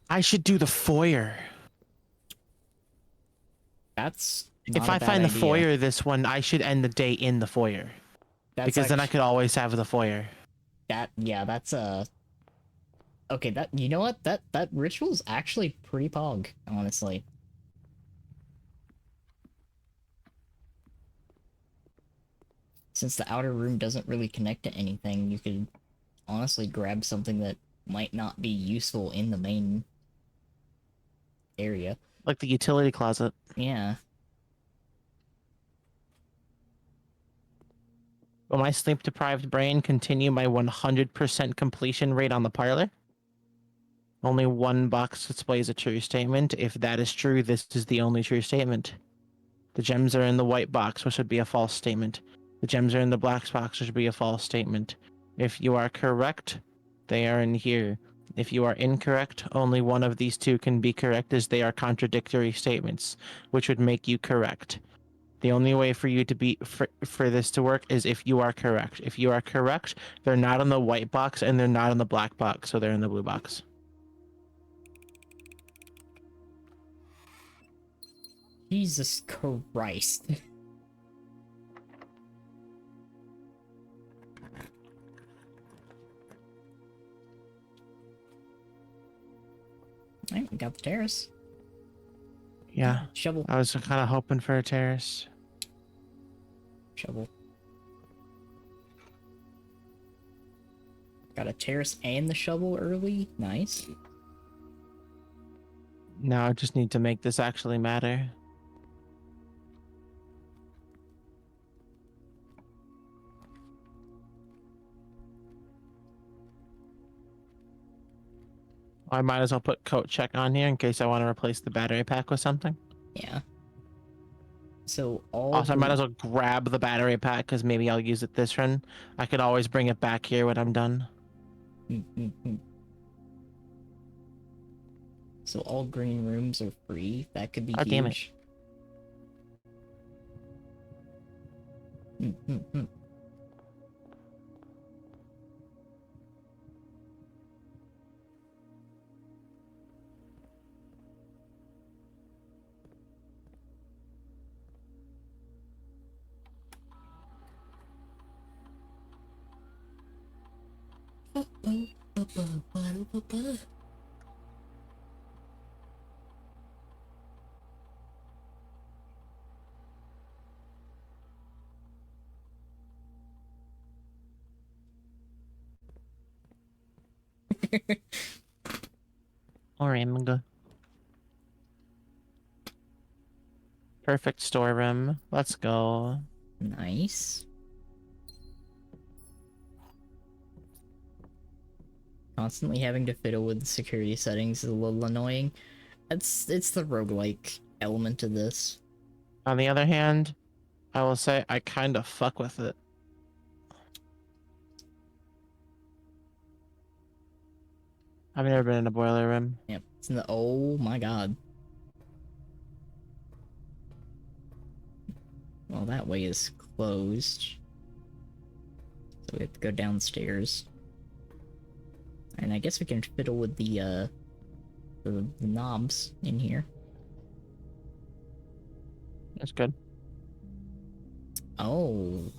I should do the foyer. That's If I find the foyer this one, I should end the day in the foyer. Because then I could always have the foyer. That's okay, that, you know what? That ritual's actually pretty pog, honestly. Since the outer room doesn't really connect to anything, you could honestly grab something that might not be useful in the main area. Like the utility closet. Yeah. Will my sleep-deprived brain continue my 100% completion rate on the parlor? Only one box displays a true statement. If that is true, this is the only true statement. The gems are in the white box, which would be a false statement. The gems are in the black box, which would be a false statement. If you are correct, they are in here. If you are incorrect, only one of these two can be correct, as they are contradictory statements, which would make you correct. The only way for you to be for this to work is if you are correct. If you are correct, they're not in the white box and they're not in the black box, so they're in the blue box. Jesus Christ. Alright, we got the terrace. Yeah. Shovel. I was kind of hoping for a terrace. Shovel. Got a terrace and the shovel early. Nice. Now I just need to make this actually matter. I might as well put coat check on here in case I want to replace the battery pack with something. Yeah. So all Also, I might as well grab the battery pack because maybe I'll use it this run. I could always bring it back here when I'm done. So all green rooms are free. That could be Oh, huge. damn it. Orange. Perfect storeroom. Let's go. Nice. Constantly having to fiddle with the security settings is a little annoying. It's the roguelike element to this. On the other hand, I will say I kind of fuck with it. I've never been in a boiler room. Yep. It's in the, oh my god. Well, that way is closed. So we have to go downstairs. And I guess we can fiddle with the knobs in here. That's good. Oh.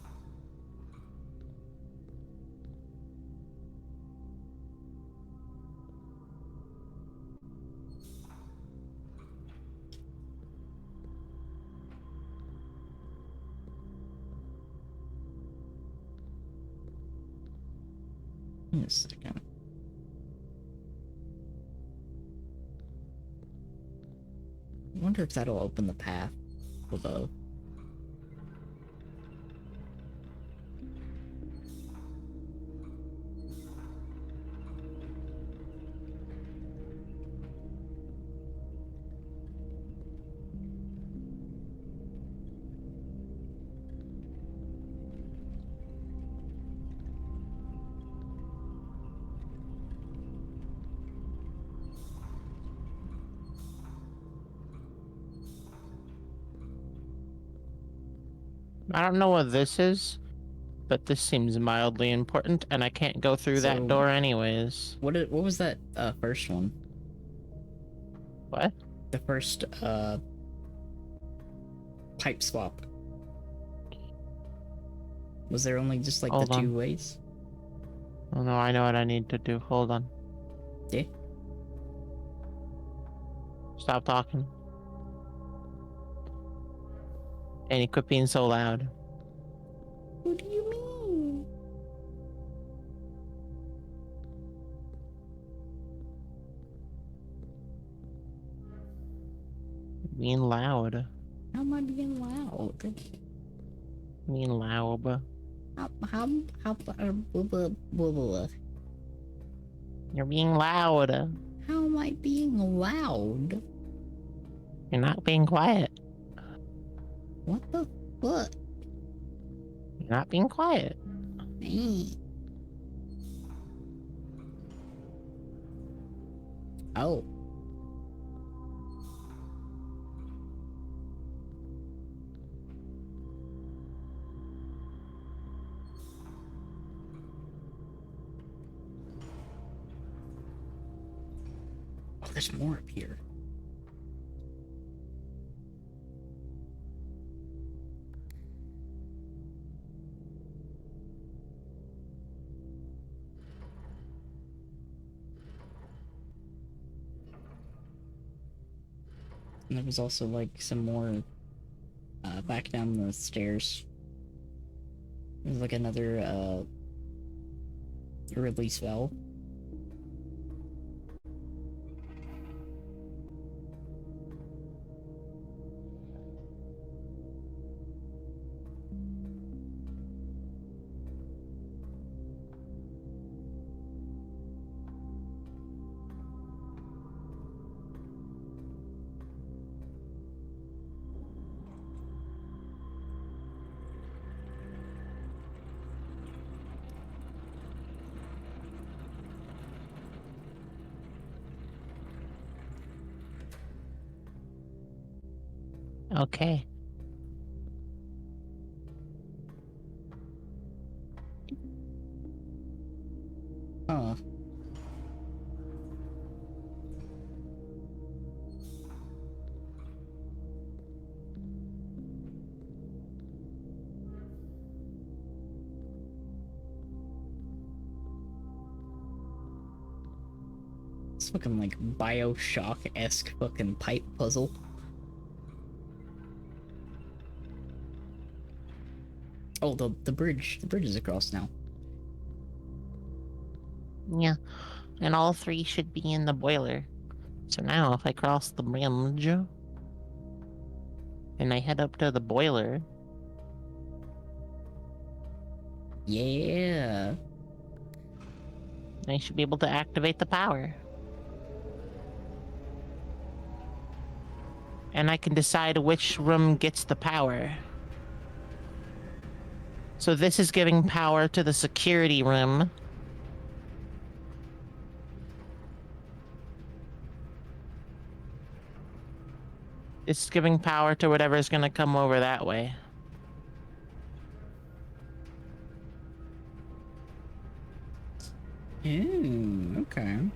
Wait a second. I wonder if that'll open the path below. I don't know what this is, but this seems mildly important, and I can't go through that So- door anyways. What was that first one? What? The first pipe swap. Was there only just like Hold the two on. ways? Oh no, I know what I need to do. Hold on. Yeah. Stop talking. And you quit being so loud. What do you mean? Being loud. How am I being loud? Being loud. How blah, blah, blah. You're being loud. How am I being loud? You're not being quiet. What the fuck? You're not being quiet. Hey. Oh. Oh, there's more up here. And there was also like some more back down the stairs. There's like another release valve. Okay. Huh. It's fucking like Bioshock-esque fucking pipe puzzle. Oh, the bridge. The bridge is across now. Yeah. And all three should be in the boiler. So now if I cross the bridge and I head up to the boiler, Yeah. I should be able to activate the power. And I can decide which room gets the power. So this is giving power to the security room. It's giving power to whatever's gonna come over that way. Okay. And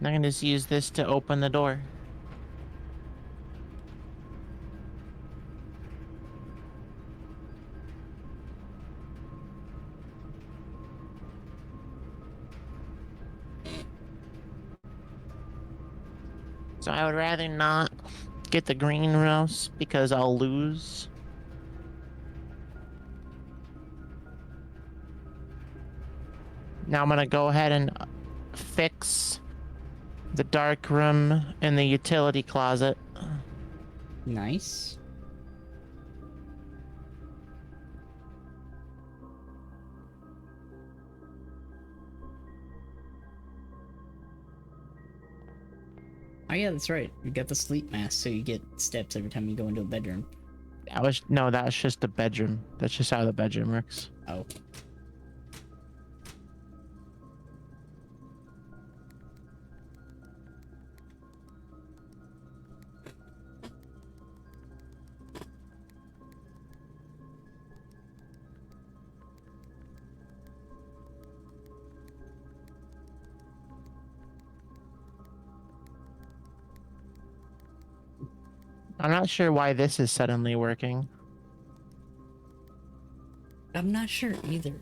I can just use this to open the door. So I would rather not get the greenhouse because I'll lose. Now I'm gonna go ahead and fix the dark room in the utility closet. Nice. Oh yeah, that's right. You got the sleep mask, so you get steps every time you go into a bedroom. That's just the bedroom. That's just how the bedroom works. Oh. I'm not sure why this is suddenly working. I'm not sure either.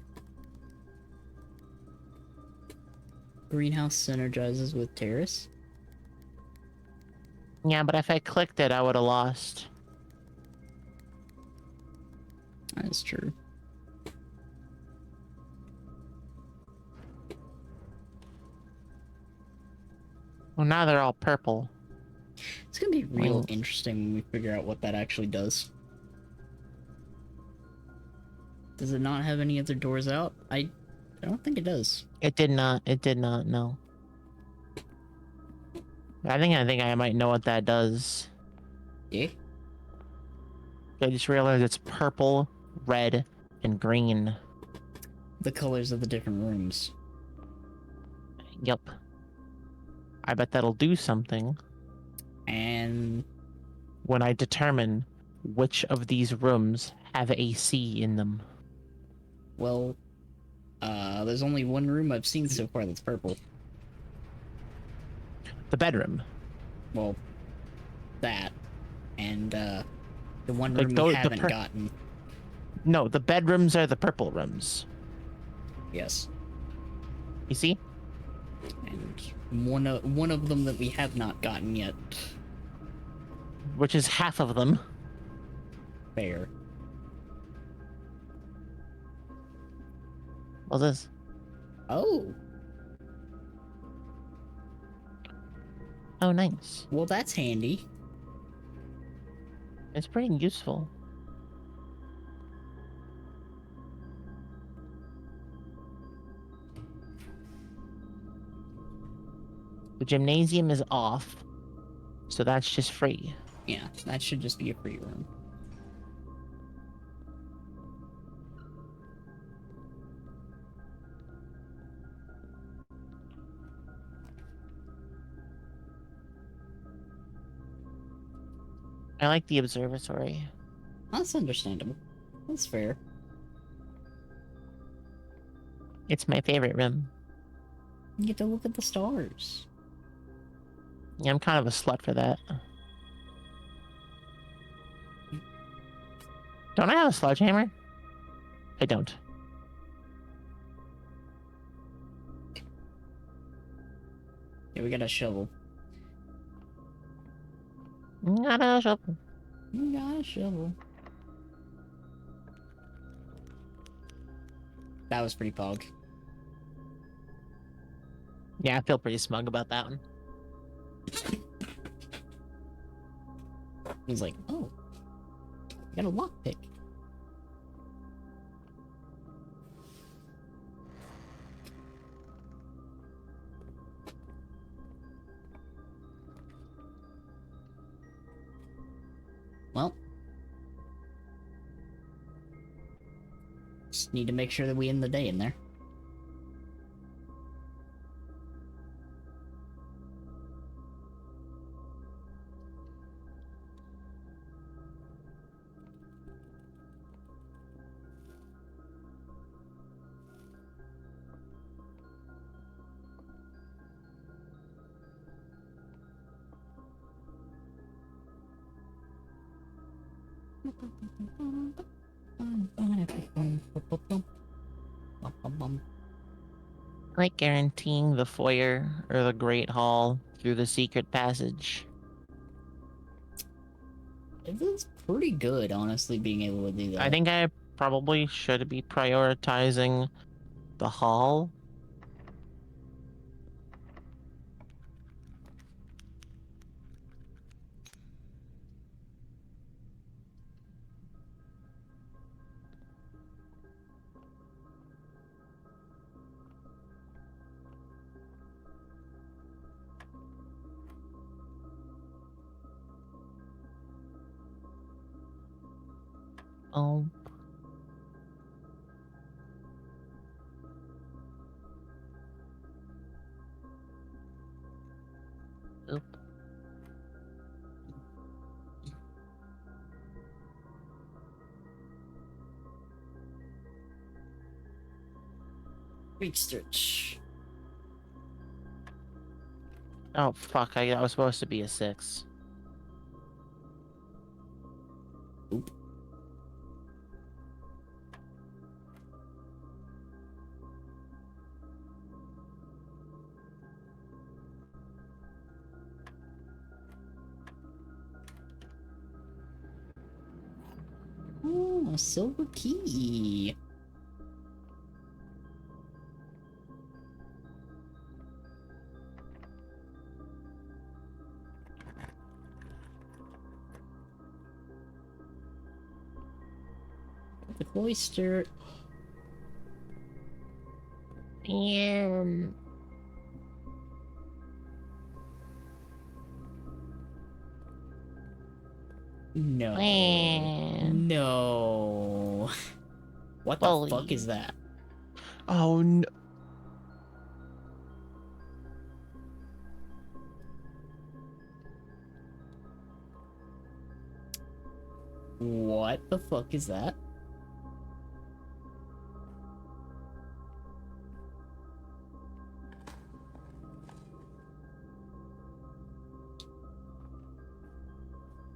Greenhouse synergizes with terrace. Yeah, but if I clicked it, I would have lost. That's true. Well, now they're all purple. It's gonna be real interesting when we figure out what that actually does. Does it not have any other doors out? I don't think it does. It did not. It did not. No. I think I might know what that does. Yeah. I just realized it's purple, red, and green. The colors of the different rooms. Yep. I bet that'll do something And when I determine which of these rooms have AC in them. well, there's only one room I've seen so far that's purple. The bedroom. Well, that. And the one Like room the we haven't gotten. No, the bedrooms are the purple rooms. Yes. You see? And one of them that we have not gotten yet. Which is half of them. Fair. What's this? Oh. Oh, nice. Well, that's handy. It's pretty useful. The gymnasium is off, so that's just free. Yeah, that should just be a free room. I like the observatory. That's understandable. That's fair. It's my favorite room. You get to look at the stars. Yeah, I'm kind of a slut for that. Don't I have a sledgehammer? I don't. Yeah, we got a shovel. Not a shovel. We got a shovel. That was pretty pog. Yeah, I feel pretty smug about that one. He's like, oh, I got a lockpick. Well. Just need to make sure that we end the day in there. Like guaranteeing the foyer or the Great Hall through the secret passage. It feels pretty good, honestly, being able to do that. I think I probably should be prioritizing the hall. Oh. Oop. Big stretch. Oh, fuck. That was supposed to be a 6. Oop. Oh, a silver key. The cloister. No. No. What the fuck is that? Oh no. What the fuck is that?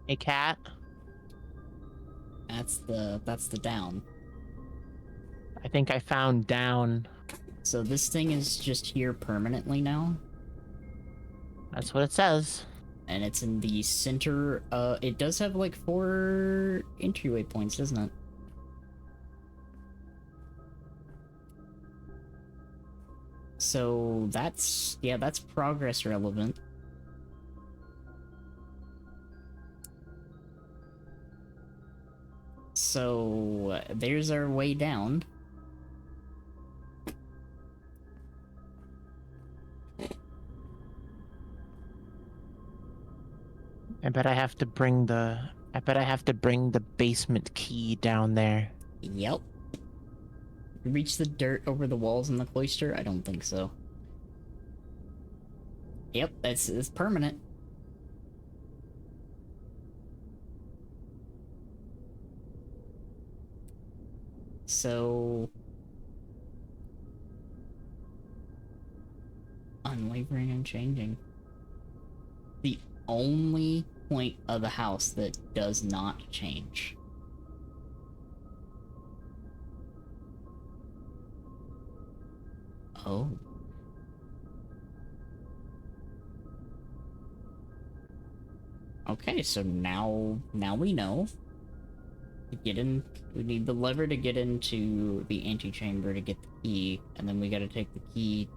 A cat? That's the down. I think I found down. So this thing is just here permanently now. That's what it says. And it's in the center. It does have like 4 entryway points, doesn't it? So that's progress relevant. So there's our way down. I bet I have to bring the basement key down there. Yep. Reach the dirt over the walls in the cloister? I don't think so. Yep, it's permanent. So unwavering and changing. The only point of the house that does not change. Oh. Okay, so now we know. To get in, we need the lever to get into the antechamber to get the key, and then we gotta take the key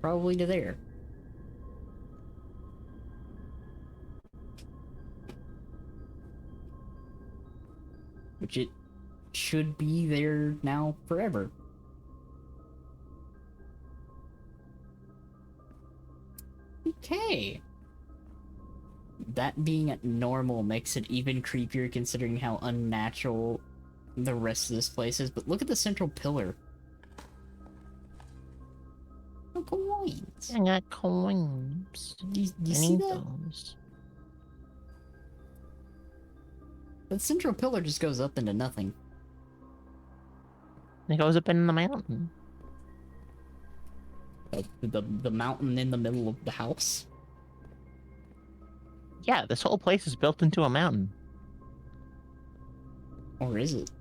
probably to there. Which it should be there now forever. Okay. that being normal makes it even creepier considering how unnatural the rest of this place is. But look at the central pillar. No coins. I got coins. Do you I see need that? those. The central pillar just goes up into nothing. It goes up in the mountain. The mountain in the middle of the house. Yeah, this whole place is built into a mountain. Or is it?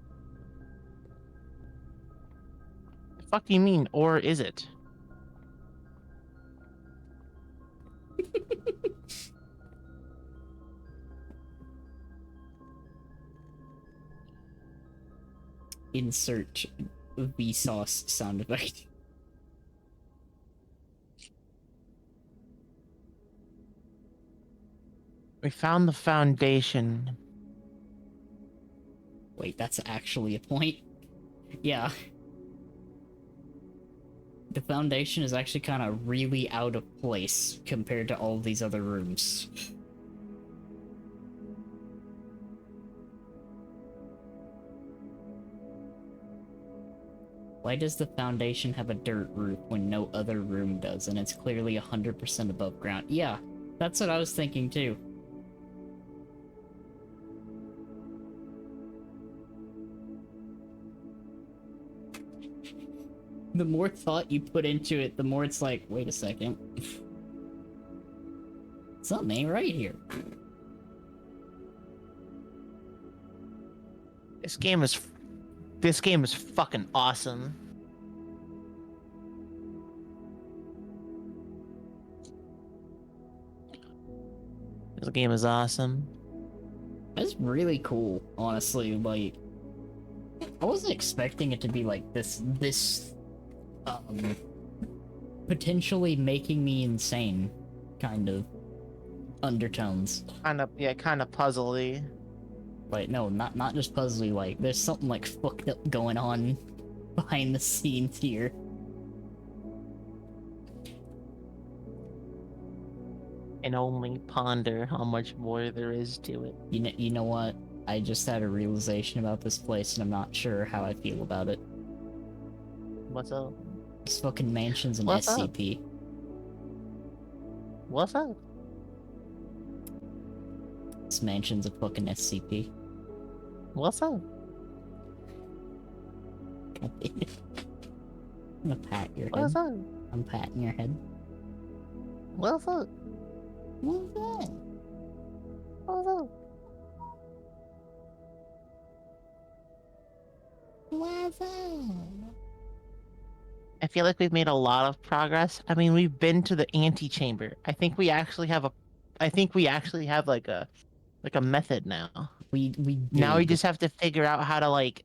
The fuck do you mean, or is it? Insert Vsauce sound effect. We found the foundation. Wait, that's actually a point? Yeah. The foundation is actually kind of really out of place compared to all these other rooms. Why does the foundation have a dirt roof when no other room does, and it's clearly 100% above ground? Yeah, that's what I was thinking too. The more thought you put into it, the more it's like, wait a second. Something ain't right here. This game is fucking awesome. This game is awesome. That's really cool, honestly. Like, I wasn't expecting it to be like this potentially making me insane kind of undertones. Kind of puzzly. Like, no, not just puzzly, like, there's something like fucked up going on behind the scenes here. And only ponder how much more there is to it. You know what? I just had a realization about this place and I'm not sure how I feel about it. What's up? This fucking mansion's an What's up? SCP. What's up? This mansion's a fucking SCP. What's up? I'm gonna pat your head. What's up? I'm patting your head. What's up? What's that? What's up? What's that? I feel like we've made a lot of progress. I mean, we've been to the antechamber. I think we actually have like a method now. We Now we did. just have to figure out how to like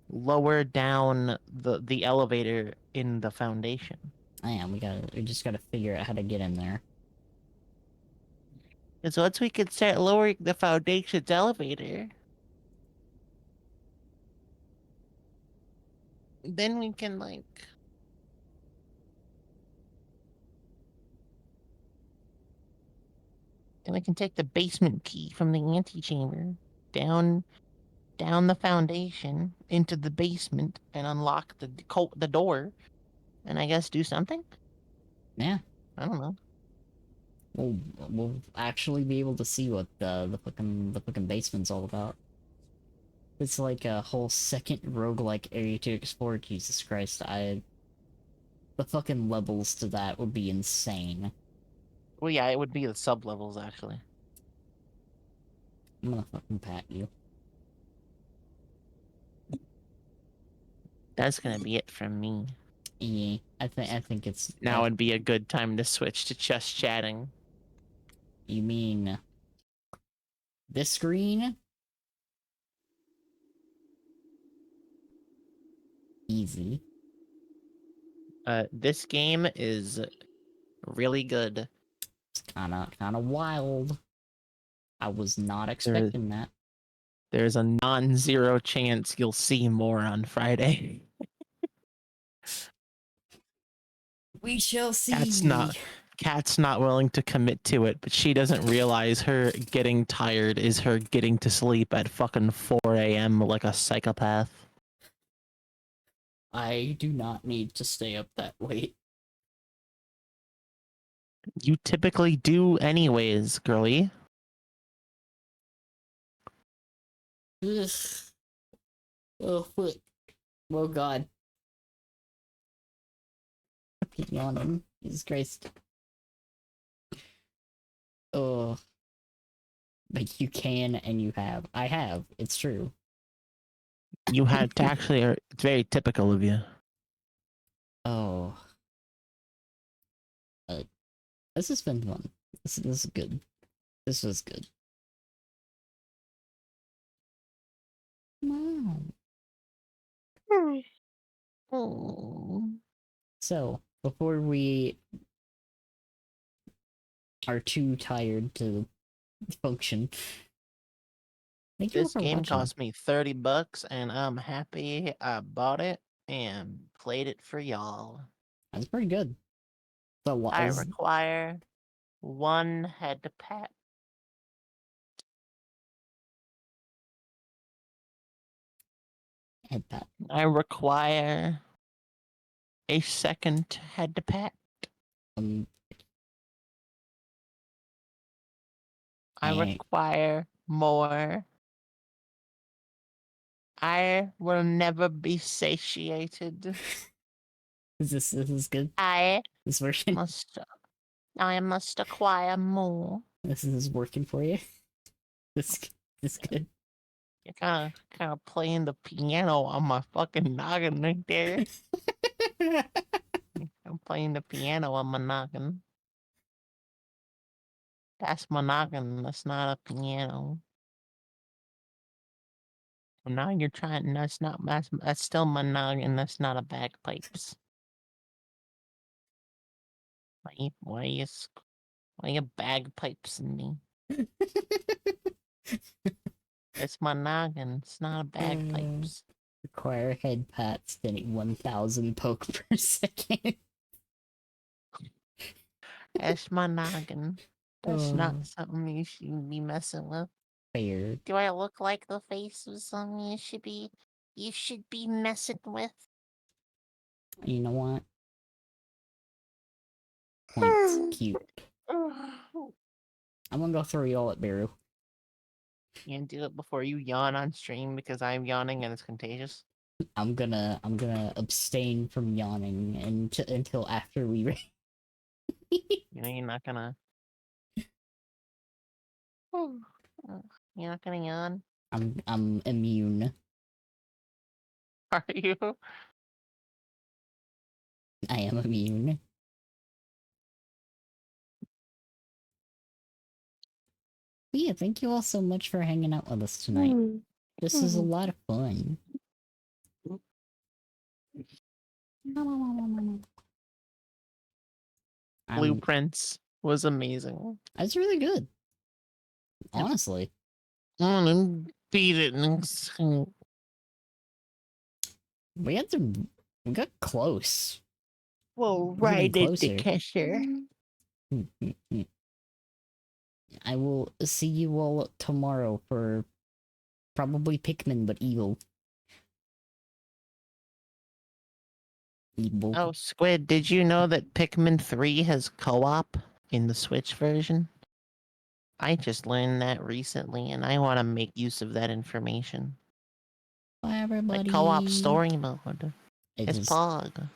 lower down the elevator in the foundation. Man, we just gotta figure out how to get in there. Because once we can start lowering the foundation's elevator, then we can like take the basement key from the antechamber down the foundation into the basement and unlock the door, and I guess do something. Yeah. I don't know. We'll actually be able to see what the fucking basement's all about. It's like a whole second roguelike area to explore. Jesus Christ, the fucking levels to that would be insane. Well, yeah, it would be the sub levels actually. I'm gonna fucking pat you. That's gonna be it from me. Yeah, I think it's Now would be a good time to switch to just chatting. You mean this screen? Easy. This game is really good. It's kinda wild. I was not expecting that. There's a non-zero chance you'll see more on Friday. We shall see. Kat's not willing to commit to it, but she doesn't realize her getting tired is her getting to sleep at fucking 4 a.m. like a psychopath. I do not need to stay up that late. You typically do anyways, girly. Ugh. Oh, fuck. Oh, God. I'm yawning. Jesus Christ. Oh. But you can and you have. I have. It's true. You had to actually, it's very typical of you. Oh. This has been fun. This is good. This was good. Mom. So, before we are too tired to function, thank you This for game watching. cost me $30 and I'm happy I bought it and played it for y'all. That's pretty good. So, I require 1 head pat. head pat. I require a 2nd head pat. I require more. I will never be satiated. This is good. I This version. must acquire more. This is working for you. This good. You're kind of playing the piano on my fucking noggin right there. I'm playing the piano on my noggin. That's my noggin. That's not a piano. Now you're trying. That's still my noggin. That's not a bagpipes. Why are you bagpipes in me? It's my noggin. It's not a bagpipes. Require head pats spinning 1,000 poke per second. That's my noggin. That's not something you should be messing with. Fair. Do I look like the face of something you should be messing with? You know what? Points. Cute. I'm gonna go throw you all at Baru. You can do it before you yawn on stream because I'm yawning and it's contagious. I'm gonna abstain from yawning until after we You know you're not gonna. You're not gonna yawn. I'm immune. Are you? I am immune. But yeah, thank you all so much for hanging out with us tonight. This is a lot of fun. Blueprints was amazing. It's really good. Honestly. Beat it. We got close. Well, right at the cashier. I will see you all tomorrow for probably Pikmin, but evil. Oh, Squid, did you know that Pikmin 3 has co-op in the Switch version? I just learned that recently, and I want to make use of that information. Bye, everybody. Like co-op story mode. It's Pog.